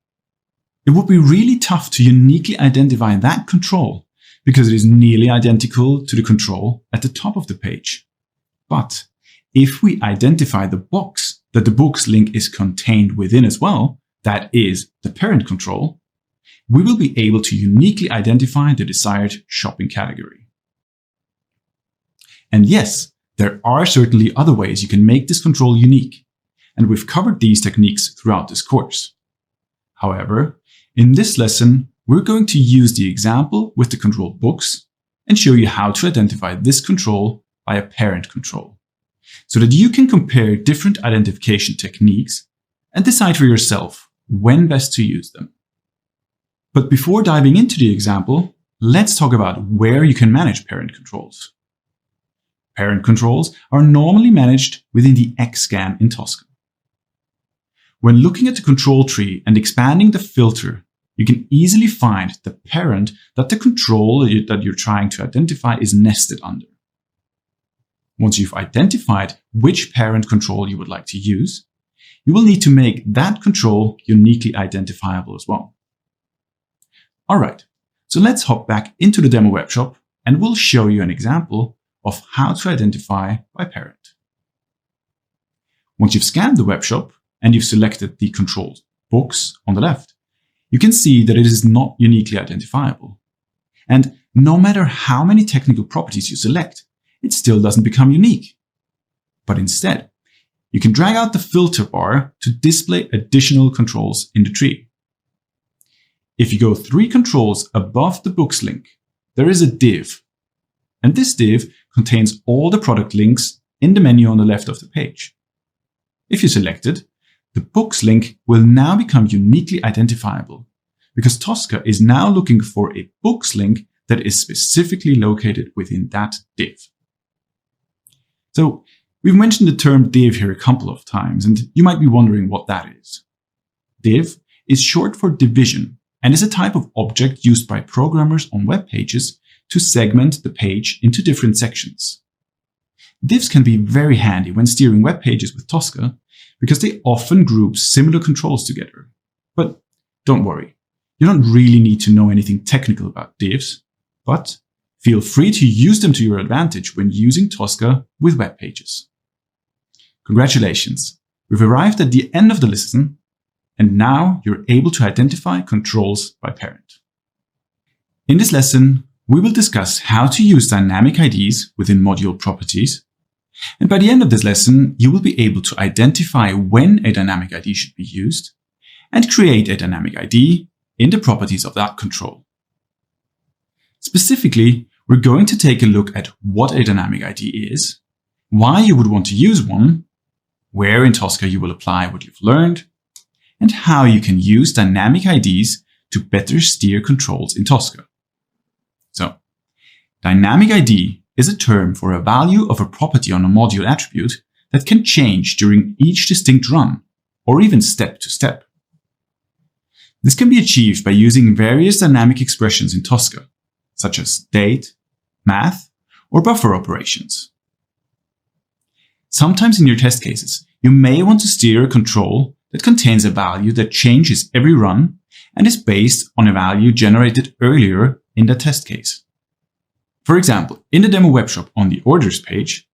It would be really tough to uniquely identify that control because it is nearly identical to the control at the top of the page. But if we identify the box that the books link is contained within as well, that is the parent control, we will be able to uniquely identify the desired shopping category. And yes, there are certainly other ways you can make this control unique, and we've covered these techniques throughout this course. However, in this lesson, we're going to use the example with the control books and show you how to identify this control by a parent control, so that you can compare different identification techniques and decide for yourself when best to use them. But before diving into the example, let's talk about where you can manage parent controls. Parent controls are normally managed within the XScan in Tosca. When looking at the control tree and expanding the filter, you can easily find the parent that the control that you're trying to identify is nested under. Once you've identified which parent control you would like to use, you will need to make that control uniquely identifiable as well. Alright, so let's hop back into the demo webshop and we'll show you an example of how to identify by parent. Once you've scanned the webshop and you've selected the controlled books on the left, you can see that it is not uniquely identifiable. And no matter how many technical properties you select, it still doesn't become unique. But instead, you can drag out the filter bar to display additional controls in the tree. If you go 3 controls above the books link, there is a div. And this div contains all the product links in the menu on the left of the page. If you select it, the books link will now become uniquely identifiable because Tosca is now looking for a books link that is specifically located within that div. So we've mentioned the term div here a couple of times, and you might be wondering what that is. Div is short for division and is a type of object used by programmers on web pages to segment the page into different sections. Divs can be very handy when steering web pages with Tosca because they often group similar controls together. But don't worry, You don't really need to know anything technical about divs, but feel free to use them to your advantage when using Tosca with web pages. Congratulations! We've arrived at the end of the lesson, and now you're able to identify controls by parent. In this lesson, we will discuss how to use dynamic IDs within module properties, and by the end of this lesson, you will be able to identify when a dynamic ID should be used and create a dynamic ID in the properties of that control. Specifically, we're going to take a look at what a dynamic ID is, why you would want to use one, where in Tosca you will apply what you've learned, and how you can use dynamic IDs to better steer controls in Tosca. So, dynamic ID is a term for a value of a property on a module attribute that can change during each distinct run, or even step to step. This can be achieved by using various dynamic expressions in Tosca, such as date, math, or buffer operations. Sometimes in your test cases, you may want to steer a control that contains a value that changes every run and is based on a value generated earlier in the test case. For example, in the demo webshop on the orders page,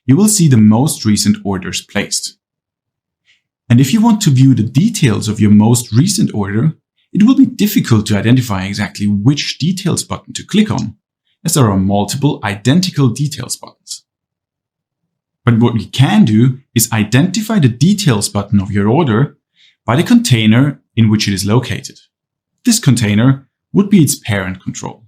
you will see the most recent orders placed. And if you want to view the details of your most recent order, it will be difficult to identify exactly which details button to click on, as there are multiple identical details buttons. But what we can do is identify the details button of your order by the container in which it is located. This container would be its parent control.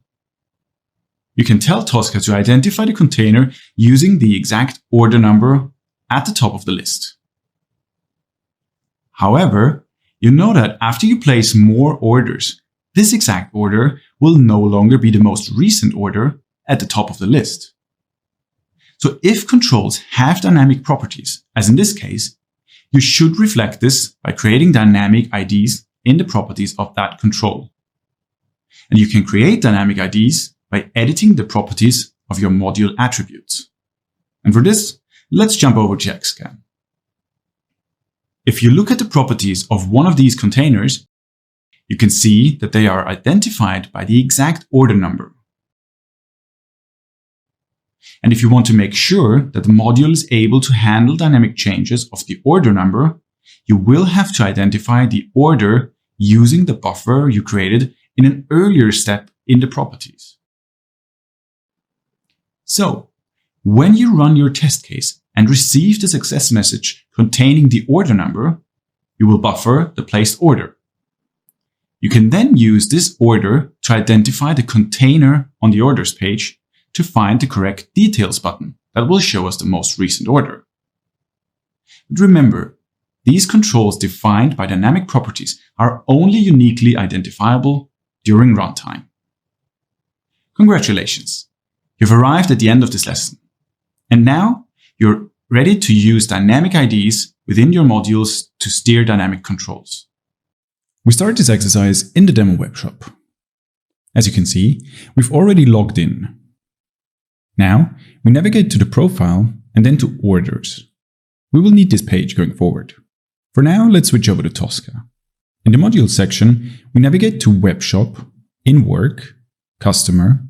You can tell Tosca to identify the container using the exact order number at the top of the list. However, you know that after you place more orders, this exact order will no longer be the most recent order at the top of the list. So if controls have dynamic properties, as in this case, you should reflect this by creating dynamic IDs in the properties of that control. And you can create dynamic IDs by editing the properties of your module attributes. And for this, let's jump over to Xscan. If you look at the properties of one of these containers, you can see that they are identified by the exact order number. And if you want to make sure that the module is able to handle dynamic changes of the order number, you will have to identify the order using the buffer you created in an earlier step in the properties. So, when you run your test case and receive the success message containing the order number, you will buffer the placed order. You can then use this order to identify the container on the orders page to find the correct details button that will show us the most recent order. But remember, these controls defined by dynamic properties are only uniquely identifiable during runtime. Congratulations! You've arrived at the end of this lesson. And now you're ready to use dynamic IDs within your modules to steer dynamic controls. We start this exercise in the demo webshop. As you can see, we've already logged in. Now, we navigate to the profile and then to orders. We will need this page going forward. For now, let's switch over to Tosca. In the module section, we navigate to Webshop, In Work, Customer,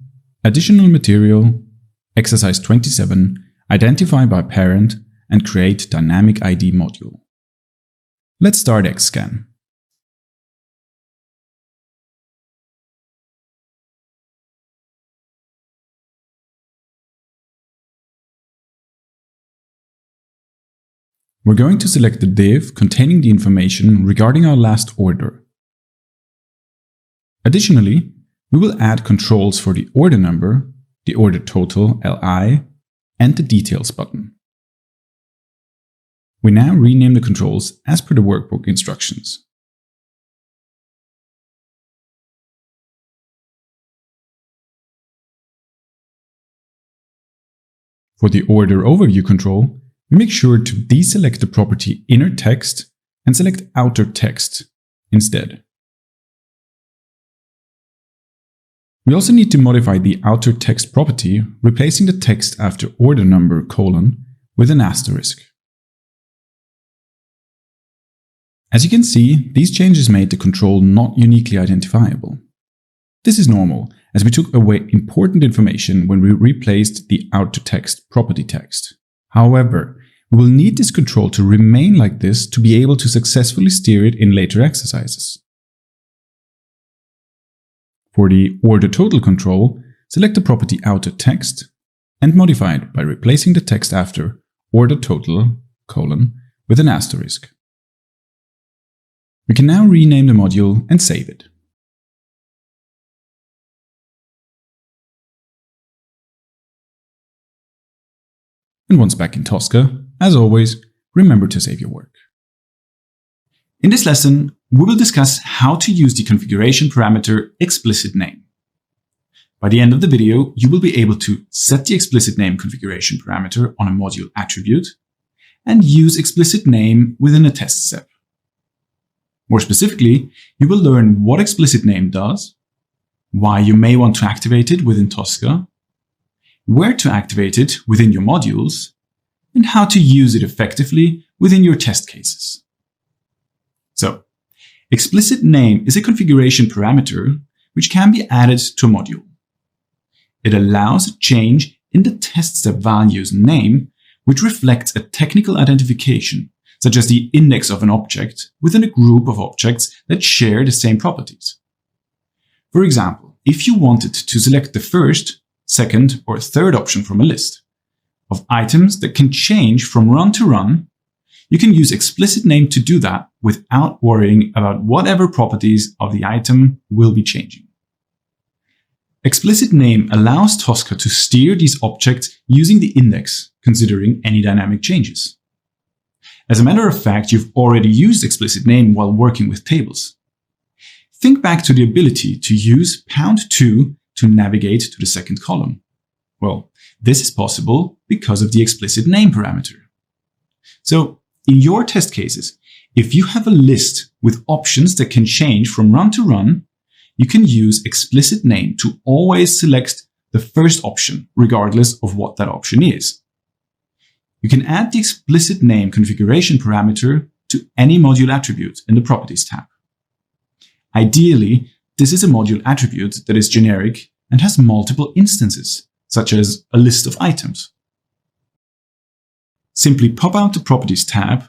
Additional Material, Exercise 27, Identify by Parent, and Create Dynamic ID Module. Let's start Xscan. We're going to select the div containing the information regarding our last order. Additionally, we will add controls for the order number, the order total LI, and the details button. We now rename the controls as per the workbook instructions. For the order overview control, we make sure to deselect the property inner text and select outer text instead. We also need to modify the outer text property, replacing the text after order number : with an asterisk. As you can see, these changes made the control not uniquely identifiable. This is normal, as we took away important information when we replaced the out-to-text property text. However, we will need this control to remain like this to be able to successfully steer it in later exercises. For the order total control, select the property out-to-text and modify it by replacing the text after order total, with an asterisk. We can now rename the module and save it. And once back in Tosca, as always, remember to save your work. In this lesson, we will discuss how to use the configuration parameter explicit name. By the end of the video, you will be able to set the explicit name configuration parameter on a module attribute and use explicit name within a test step. More specifically, you will learn what explicit name does, why you may want to activate it within Tosca, where to activate it within your modules, and how to use it effectively within your test cases. So, explicit name is a configuration parameter which can be added to a module. It allows a change in the test step value's name, which reflects a technical identification, such as the index of an object within a group of objects that share the same properties. For example, if you wanted to select the first, second, or third option from a list of items that can change from run to run, you can use explicit name to do that without worrying about whatever properties of the item will be changing. Explicit name allows Tosca to steer these objects using the index, considering any dynamic changes. As a matter of fact, you've already used explicit name while working with tables. Think back to the ability to use #2 to navigate to the second column. Well, this is possible because of the explicit name parameter. So, in your test cases, if you have a list with options that can change from run to run, you can use explicit name to always select the first option, regardless of what that option is. You can add the explicit name configuration parameter to any module attribute in the Properties tab. Ideally, this is a module attribute that is generic and has multiple instances, such as a list of items. Simply pop out the Properties tab,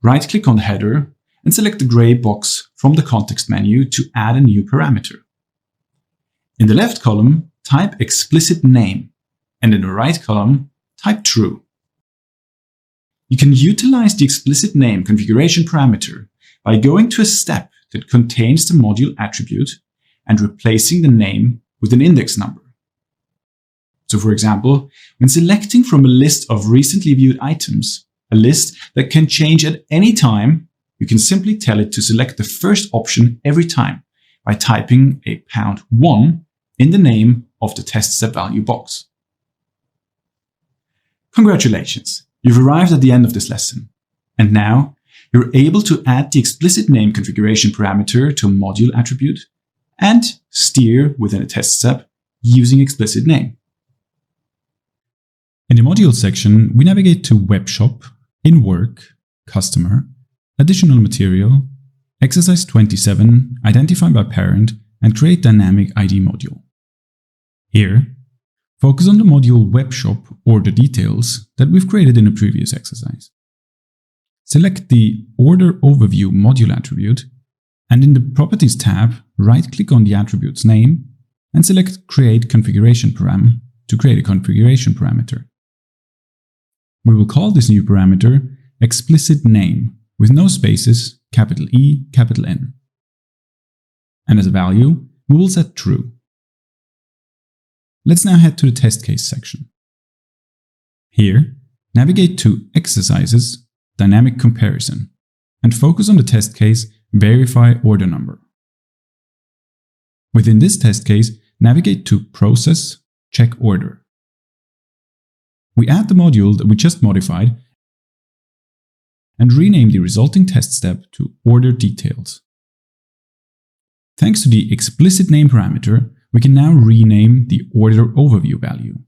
right-click on the header, and select the gray box from the context menu to add a new parameter. In the left column, type explicit name, and in the right column, type true. You can utilize the explicit name configuration parameter by going to a step that contains the module attribute and replacing the name with an index number. So for example, when selecting from a list of recently viewed items, a list that can change at any time, you can simply tell it to select the first option every time by typing a #1 in the name of the test step value box. Congratulations, you've arrived at the end of this lesson. And now you're able to add the explicit name configuration parameter to a module attribute and steer within a test step using explicit name. In the module section, we navigate to Webshop, In Work, Customer, Additional Material, Exercise 27, Identify by Parent, and Create Dynamic ID Module. Here, focus on the module Webshop Order Details that we've created in a previous exercise. Select the Order Overview module attribute, and in the Properties tab, right-click on the attribute's name and select Create Configuration Param to create a configuration parameter. We will call this new parameter explicit name with no spaces, capital E, capital N. And as a value, we will set true. Let's now head to the test case section. Here, navigate to Exercises, Dynamic Comparison, and focus on the test case Verify Order Number. Within this test case, navigate to Process, Check Order. We add the module that we just modified and rename the resulting test step to Order Details. Thanks to the explicit name parameter, we can now rename the Order Overview value.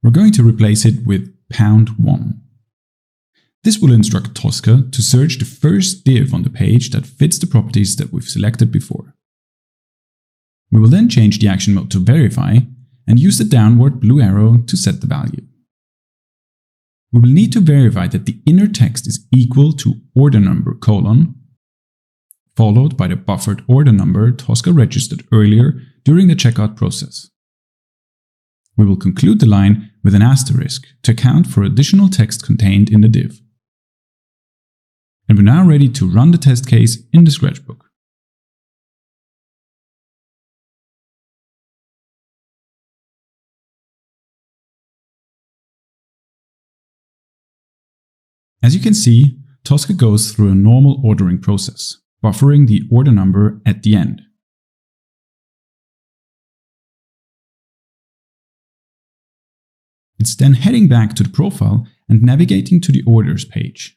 We're going to replace it with #1. This will instruct Tosca to search the first div on the page that fits the properties that we've selected before. We will then change the action mode to verify and use the downward blue arrow to set the value. We will need to verify that the inner text is equal to order number : followed by the buffered order number Tosca registered earlier during the checkout process. We will conclude the line with an asterisk to account for additional text contained in the div. And we're now ready to run the test case in the Scratchbook. As you can see, Tosca goes through a normal ordering process, buffering the order number at the end. It's then heading back to the profile and navigating to the orders page.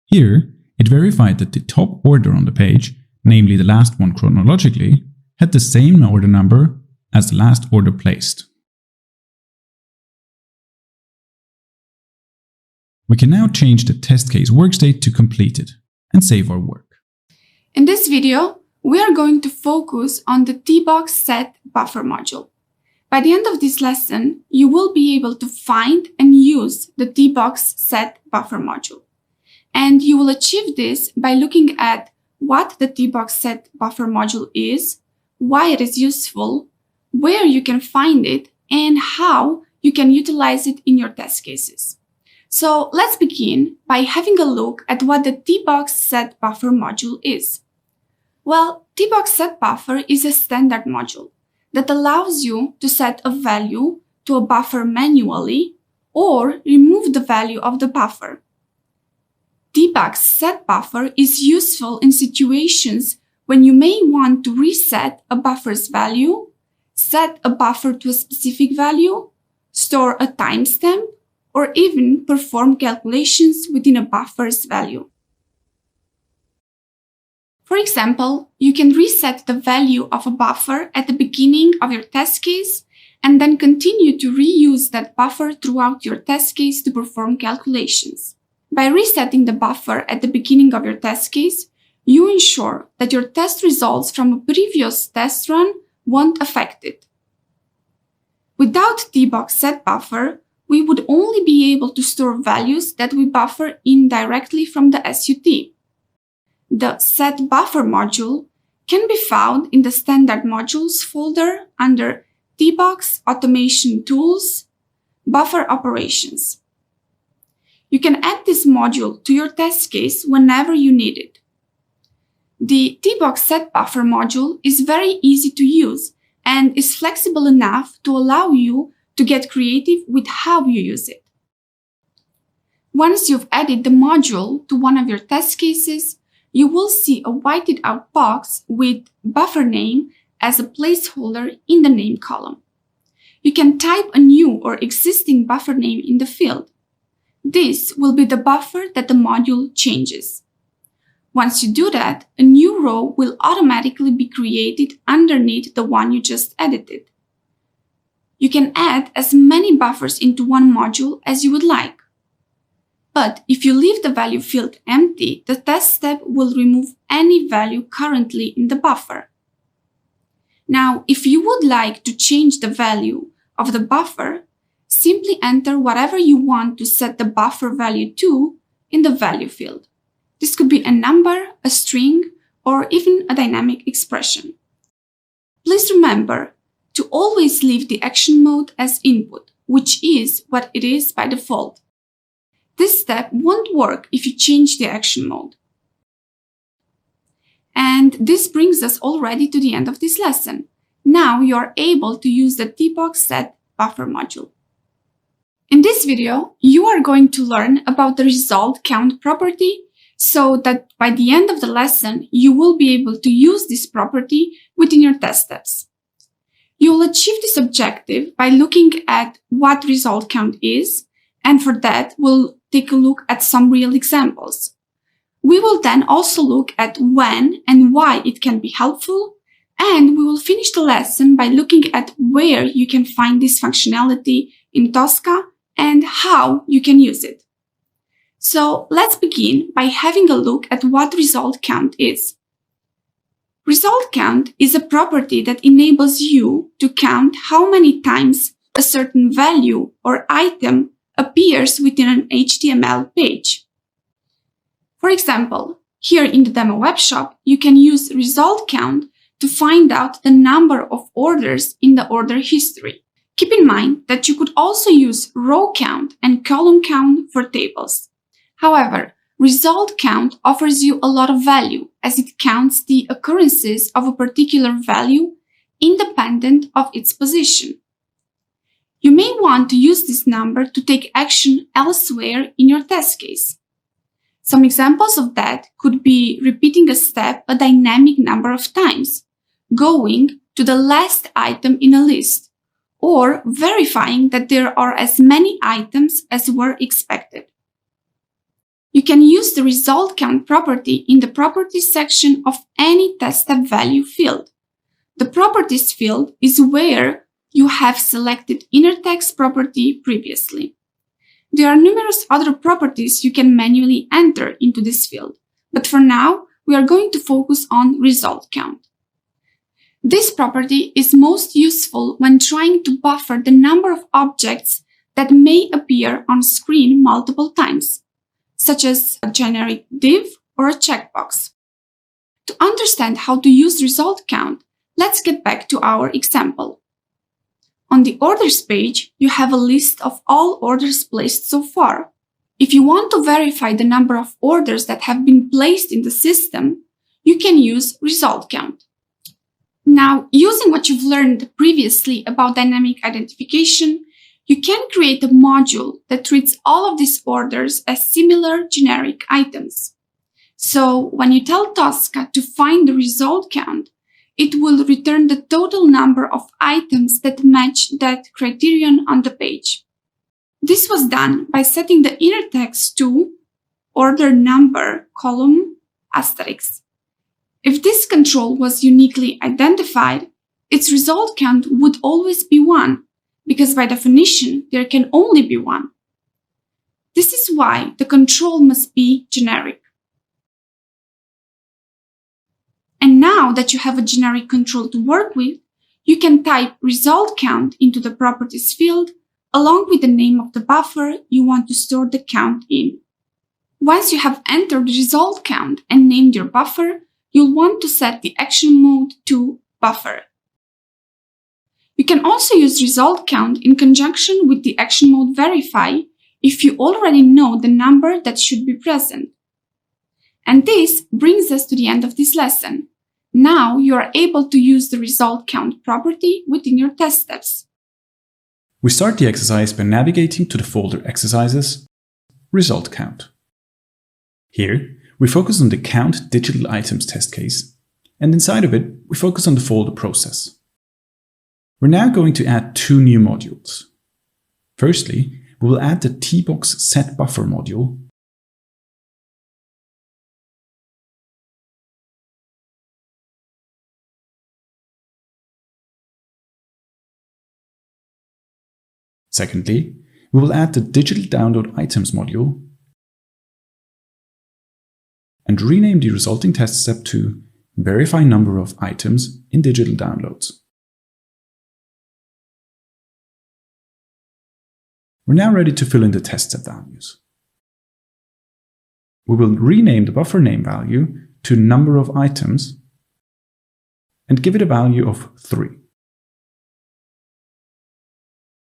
Here, it verified that the top order on the page, namely the last one chronologically, had the same order number as the last order placed. We can now change the test case workstate to completed and save our work. In this video, we are going to focus on the tbox_set_buffer module. By the end of this lesson, you will be able to find and use the tbox_set_buffer module. And you will achieve this by looking at what the tbox_set_buffer module is, why it is useful, where you can find it, and how you can utilize it in your test cases. So let's begin by having a look at what the tbox_set_buffer module is. Well, tbox_set_buffer is a standard module that allows you to set a value to a buffer manually or remove the value of the buffer. Tbox_set_buffer is useful in situations when you may want to reset a buffer's value, set a buffer to a specific value, store a timestamp, or even perform calculations within a buffer's value. For example, you can reset the value of a buffer at the beginning of your test case and then continue to reuse that buffer throughout your test case to perform calculations. By resetting the buffer at the beginning of your test case, you ensure that your test results from a previous test run won't affect it. Without tbox_set_buffer, we would only be able to store values that we buffer in directly from the SUT. The set buffer module can be found in the standard modules folder under tbox automation tools, buffer operations. You can add this module to your test case whenever you need it. The tbox_set_buffer module is very easy to use and is flexible enough to allow you to get creative with how you use it. Once you've added the module to one of your test cases, you will see a whited out box with buffer name as a placeholder in the name column. You can type a new or existing buffer name in the field. This will be the buffer that the module changes. Once you do that, a new row will automatically be created underneath the one you just edited. You can add as many buffers into one module as you would like. But if you leave the value field empty, the test step will remove any value currently in the buffer. Now, if you would like to change the value of the buffer, simply enter whatever you want to set the buffer value to in the value field. This could be a number, a string, or even a dynamic expression. Please remember to always leave the action mode as input, which is what it is by default. This step won't work if you change the action mode. And this brings us already to the end of this lesson. Now you are able to use the tbox_set_buffer module. In this video, you are going to learn about the result count property so that by the end of the lesson, you will be able to use this property within your test steps. You will achieve this objective by looking at what result count is, and for that, we'll take a look at some real examples. We will then also look at when and why it can be helpful, And we will finish the lesson by looking at where you can find this functionality in Tosca and how you can use it. So let's begin by having a look at what result count is. Result count is a property that enables you to count how many times a certain value or item appears within an HTML page. For example, here in the demo web shop, you can use result count to find out the number of orders in the order history. Keep in mind that you could also use row count and column count for tables. However, result count offers you a lot of value as it counts the occurrences of a particular value independent of its position. You may want to use this number to take action elsewhere in your test case. Some examples of that could be repeating a step a dynamic number of times, going to the last item in a list, or verifying that there are as many items as were expected. You can use the result count property in the properties section of any test step value field. The properties field is where you have selected inner text property previously. There are numerous other properties you can manually enter into this field, but for now, we are going to focus on result count. This property is most useful when trying to buffer the number of objects that may appear on screen multiple times, such as a generic div or a checkbox. To understand how to use result count, let's get back to our example. On the orders page, you have a list of all orders placed so far. If you want to verify the number of orders that have been placed in the system, you can use result count. Now, using what you've learned previously about dynamic identification, you can create a module that treats all of these orders as similar generic items. So when you tell Tosca to find the result count, it will return the total number of items that match that criterion on the page. This was done by setting the inner text to order number column asterisk. If this control was uniquely identified, its result count would always be 1, because by definition, there can only be 1. This is why the control must be generic. And now that you have a generic control to work with, you can type result count into the properties field along with the name of the buffer you want to store the count in. Once you have entered the result count and named your buffer, you'll want to set the action mode to buffer. You can also use result count in conjunction with the action mode verify if you already know the number that should be present. And this brings us to the end of this lesson. Now you are able to use the result count property within your test steps. We start the exercise by navigating to the folder Exercises, Result Count. Here, we focus on the Count Digital Items test case, and inside of it, we focus on the folder Process. We're now going to add 2 new modules. Firstly, we will add the tbox set buffer module. Secondly, we will add the digital download items module and rename the resulting test step to verify number of items in digital downloads. We're now ready to fill in the test step values. We will rename the buffer name value to number of items and give it a value of 3.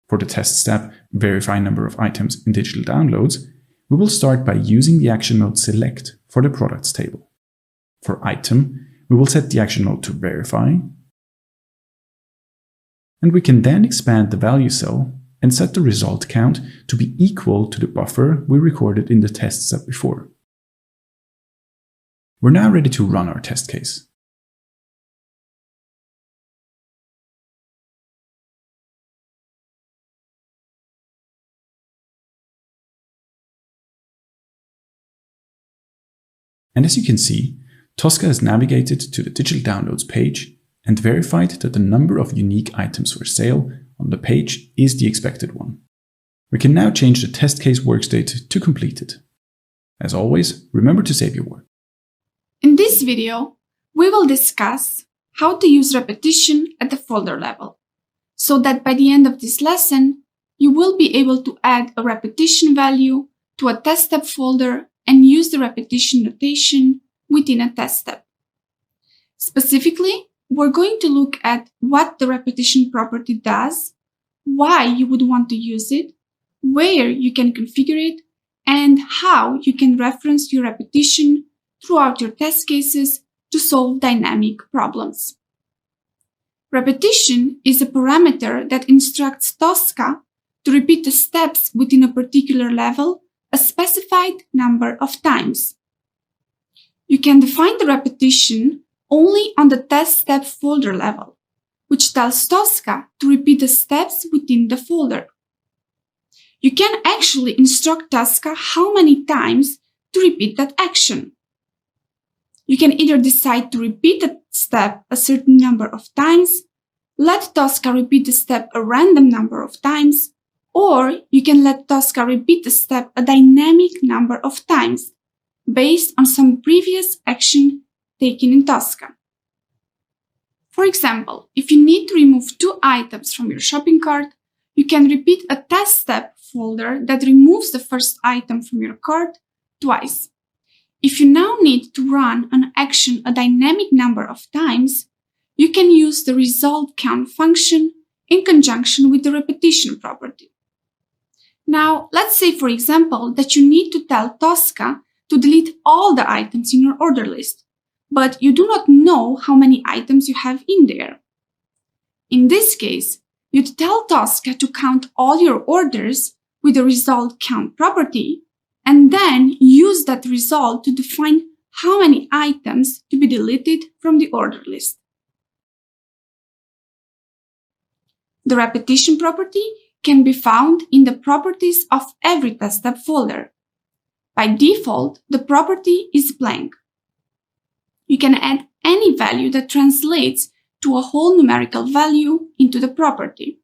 For the test step, verify number of items in digital downloads, we will start by using the action mode select for the products table. For item, we will set the action mode to verify, and we can then expand the value cell and set the result count to be equal to the buffer we recorded in the test step before. We're now ready to run our test case. And as you can see, Tosca has navigated to the digital downloads page and verified that the number of unique items for sale on the page is the expected one. We can now change the test case work state to completed. As always, remember to save your work. In this video, we will discuss how to use repetition at the folder level, so that by the end of this lesson, you will be able to add a repetition value to a test step folder and use the repetition notation within a test step. Specifically, we're going to look at what the repetition property does, why you would want to use it, where you can configure it, and how you can reference your repetition throughout your test cases to solve dynamic problems. Repetition is a parameter that instructs Tosca to repeat the steps within a particular level a specified number of times. You can define the repetition only on the test step folder level, which tells Tosca to repeat the steps within the folder. You can actually instruct Tosca how many times to repeat that action. You can either decide to repeat the step a certain number of times, let Tosca repeat the step a random number of times, or you can let Tosca repeat the step a dynamic number of times, based on some previous action taken in Tosca. For example, if you need to remove 2 items from your shopping cart, you can repeat a test step folder that removes the first item from your cart twice. If you now need to run an action a dynamic number of times, you can use the result count function in conjunction with the repetition property. Now, let's say, for example, that you need to tell Tosca to delete all the items in your order list, but you do not know how many items you have in there. In this case, you'd tell Tosca to count all your orders with the result count property, and then use that result to define how many items to be deleted from the order list. The repetition property can be found in the properties of every test step folder. By default, the property is blank. You can add any value that translates to a whole numerical value into the property.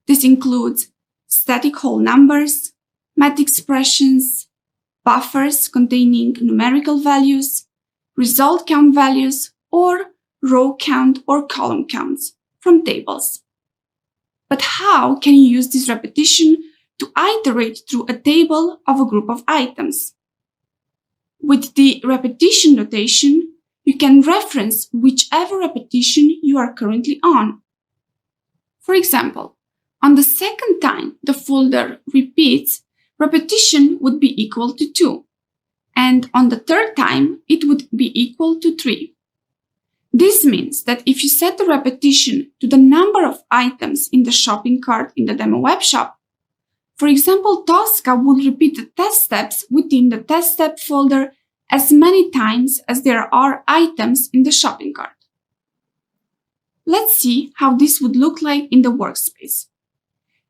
This includes static whole numbers, math expressions, buffers containing numerical values, result count values, or row count or column counts from tables. But how can you use this repetition to iterate through a table of a group of items? With the repetition notation, you can reference whichever repetition you are currently on. For example, on the second time the folder repeats, repetition would be equal to 2, and on the third time it would be equal to 3. This means that if you set the repetition to the number of items in the shopping cart in the demo web shop, for example, Tosca would repeat the test steps within the test step folder as many times as there are items in the shopping cart. Let's see how this would look like in the workspace.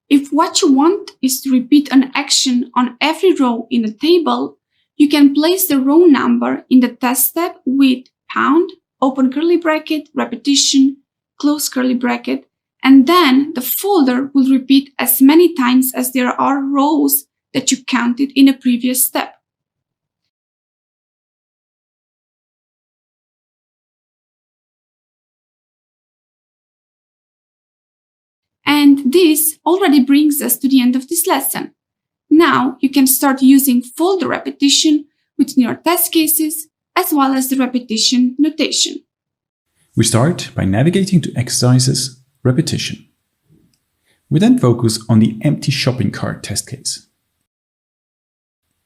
If what you want is to repeat an action on every row in a table, you can place the row number in the test step with pound, open curly bracket, repetition, close curly bracket, and then the folder will repeat as many times as there are rows that you counted in a previous step. And this already brings us to the end of this lesson. Now you can start using folder repetition within your test cases, as well as the repetition notation. We start by navigating to Exercises, Repetition. We then focus on the empty shopping cart test case.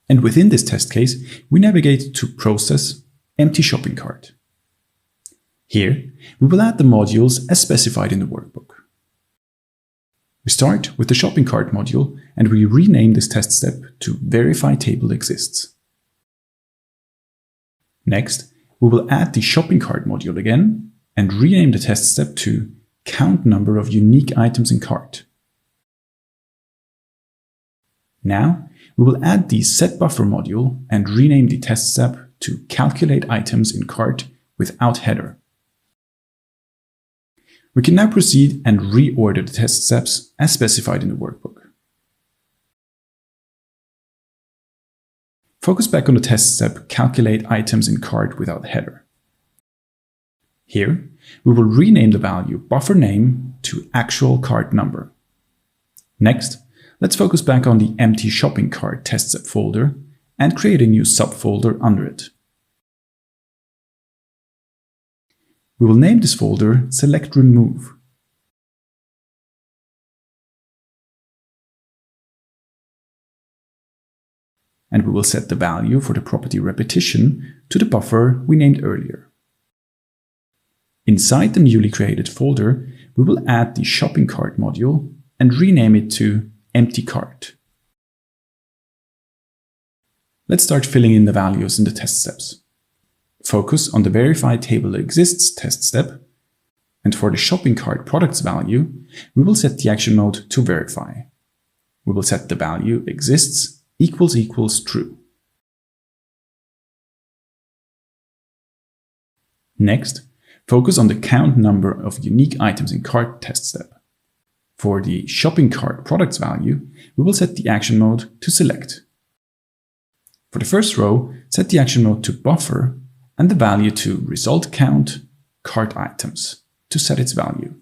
And within this test case, we navigate to Process, Empty Shopping Cart. Here, we will add the modules as specified in the workbook. We start with the shopping cart module and we rename this test step to Verify Table Exists. Next, we will add the shopping cart module again and rename the test step to Count Number of Unique Items in Cart. Now, we will add the Set Buffer module and rename the test step to Calculate Items in Cart without Header. We can now proceed and reorder the test steps as specified in the workbook. Focus back on the test step Calculate items in cart without header. Here, we will rename the value buffer name to actual cart number. Next, let's focus back on the empty shopping cart test step folder and create a new subfolder under it. We will name this folder Select Remove. And we will set the value for the property repetition to the buffer we named earlier. Inside the newly created folder, we will add the shopping cart module and rename it to Empty Cart. Let's start filling in the values in the test steps. Focus on the Verify Table Exists test step, and for the shopping cart products value, we will set the action mode to Verify. We will set the value exists equals true. Next, focus on the count number of unique items in cart test step. For the shopping cart products value, we will set the action mode to Select. For the first row, set the action mode to Buffer and the value to Result Count Cart Items to set its value.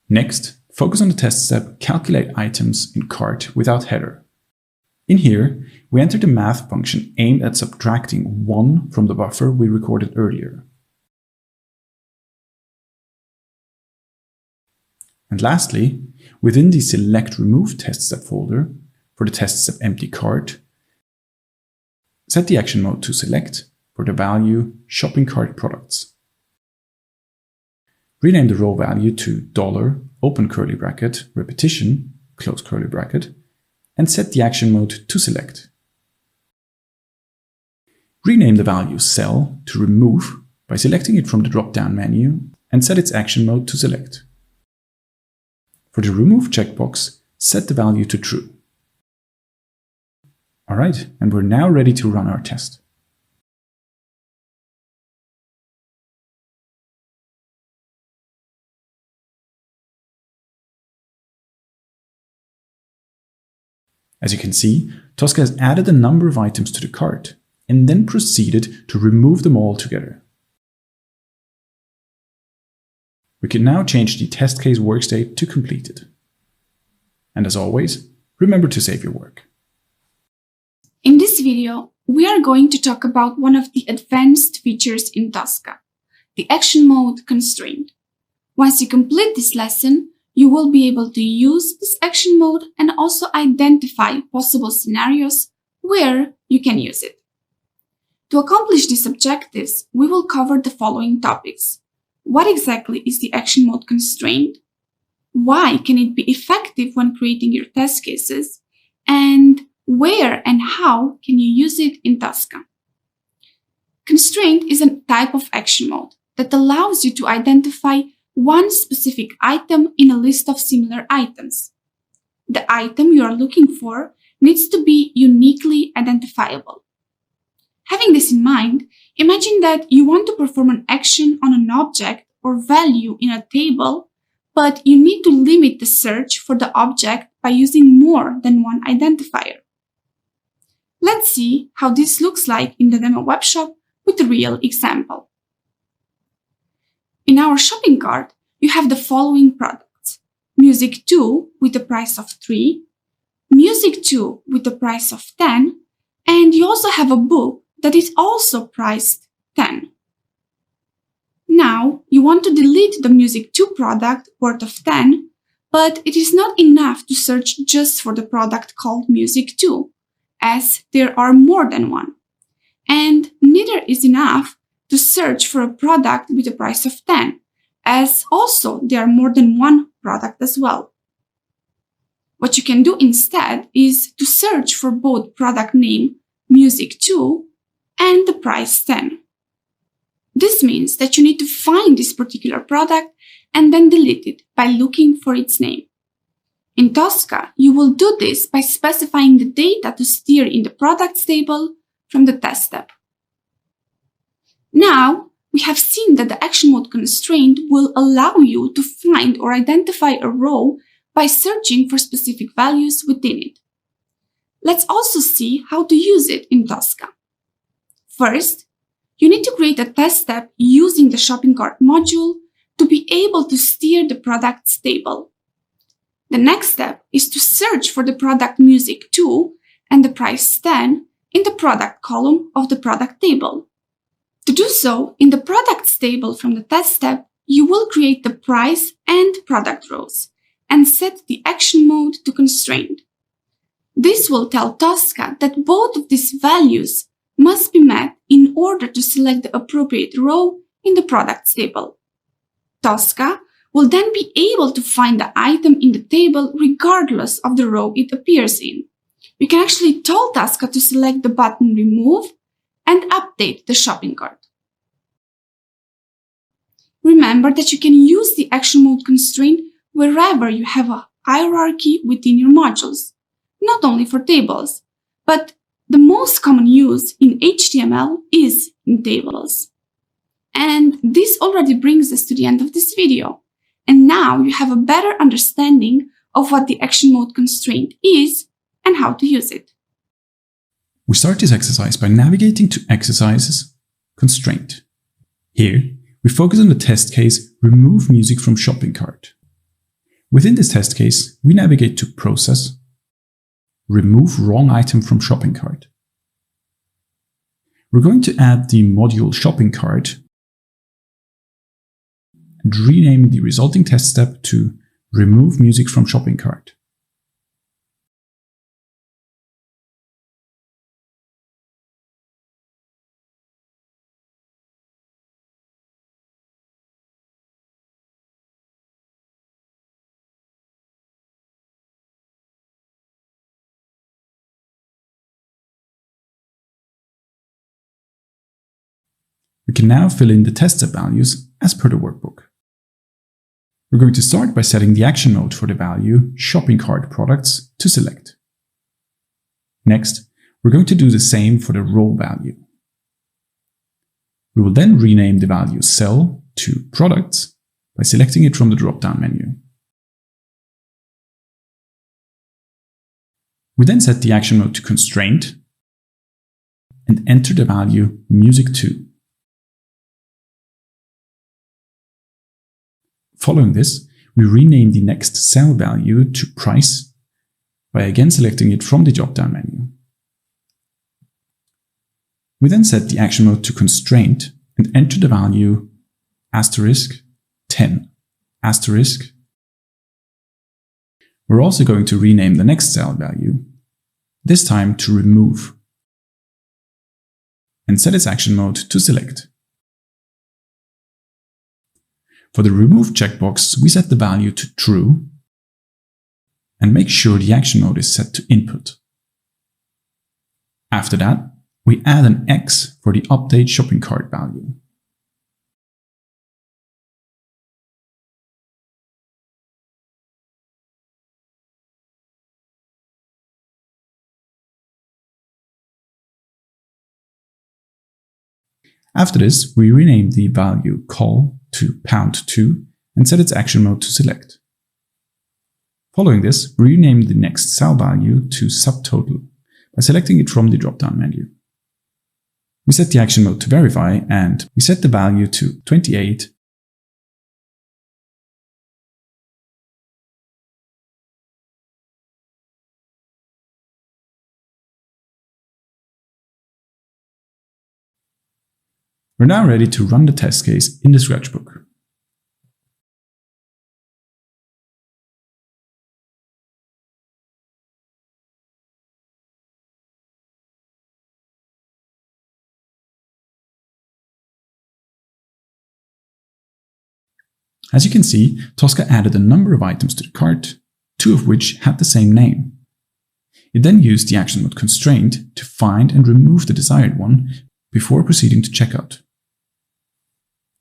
Next, focus on the test step Calculate items in cart without header. In here, we enter the math function aimed at subtracting 1 from the buffer we recorded earlier. And lastly, within the Select Remove test step folder, for the test step Empty Cart, set the action mode to Select for the value Shopping Cart Products. Rename the row value to $open curly bracket repetition close curly bracket and set the action mode to Select. Rename the value Cell to Remove by selecting it from the drop-down menu and set its action mode to Select. For the Remove checkbox, set the value to True. Alright, and we're now ready to run our test. As you can see, Tosca has added a number of items to the cart and then proceeded to remove them all together. We can now change the test case workstate to completed. And as always, remember to save your work. In this video, we are going to talk about one of the advanced features in Tosca, the action mode constraint. Once you complete this lesson, you will be able to use this action mode and also identify possible scenarios where you can use it. To accomplish these objectives, we will cover the following topics. What exactly is the action mode constraint? Why can it be effective when creating your test cases? And where and how can you use it in Tosca? Constraint is a type of action mode that allows you to identify one specific item in a list of similar items. The item you are looking for needs to be uniquely identifiable. Having this in mind, imagine that you want to perform an action on an object or value in a table, but you need to limit the search for the object by using more than one identifier. Let's see how this looks like in the demo webshop with a real example. In our shopping cart, you have the following products: Music 2 with the price of 3, Music 2 with the price of 10, and you also have a book that is also priced 10. Now, you want to delete the Music 2 product worth of 10, but it is not enough to search just for the product called Music 2, as there are more than one. And neither is enough to search for a product with a price of 10, as also there are more than one product as well. What you can do instead is to search for both product name Music 2 and the price 10. This means that you need to find this particular product and then delete it by looking for its name. In Tosca, you will do this by specifying the data to steer in the products table from the test step. Now, we have seen that the action mode constraint will allow you to find or identify a row by searching for specific values within it. Let's also see how to use it in Tosca. First, you need to create a test step using the shopping cart module to be able to steer the products table. The next step is to search for the product music 2 and the price 10 in the product column of the product table. To do so, in the products table from the test step, you will create the price and product rows and set the action mode to constrained. This will tell Tosca that both of these values must be met in order to select the appropriate row in the products table. Tosca will then be able to find the item in the table regardless of the row it appears in. You can actually tell Tosca to select the button Remove and update the shopping cart. Remember that you can use the action mode constraint wherever you have a hierarchy within your modules, not only for tables, but the most common use in HTML is in tables. And this already brings us to the end of this video. And now you have a better understanding of what the action mode constraint is and how to use it. We start this exercise by navigating to Exercises, Constraint. Here, we focus on the test case Remove Music from Shopping Cart. Within this test case, we navigate to Process, Remove Wrong Item from Shopping Cart. We're going to add the module Shopping Cart and rename the resulting test step to Remove Music from Shopping Cart. We can now fill in the test step values as per the workbook. We're going to start by setting the action mode for the value Shopping Cart Products to select. Next, we're going to do the same for the row value. We will then rename the value Cell to Products by selecting it from the drop-down menu. We then set the action mode to Constraint and enter the value Music 2. Following this, we rename the next cell value to Price by again selecting it from the drop-down menu. We then set the action mode to Constraint and enter the value *10*. We're also going to rename the next cell value, this time to Remove, and set its action mode to Select. For the Remove checkbox, we set the value to True and make sure the action mode is set to Input. After that, we add an X for the Update Shopping Cart value. After this, we rename the value Call to #2 and set its action mode to Select. Following this, we rename the next cell value to Subtotal by selecting it from the drop-down menu. We set the action mode to Verify and we set the value to 28. We're now ready to run the test case in the Scratchbook. As you can see, Tosca added a number of items to the cart, 2 of which had the same name. It then used the action mode constraint to find and remove the desired one before proceeding to checkout.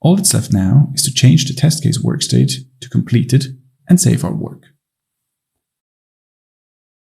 All that's left now is to change the test case work state to completed and save our work.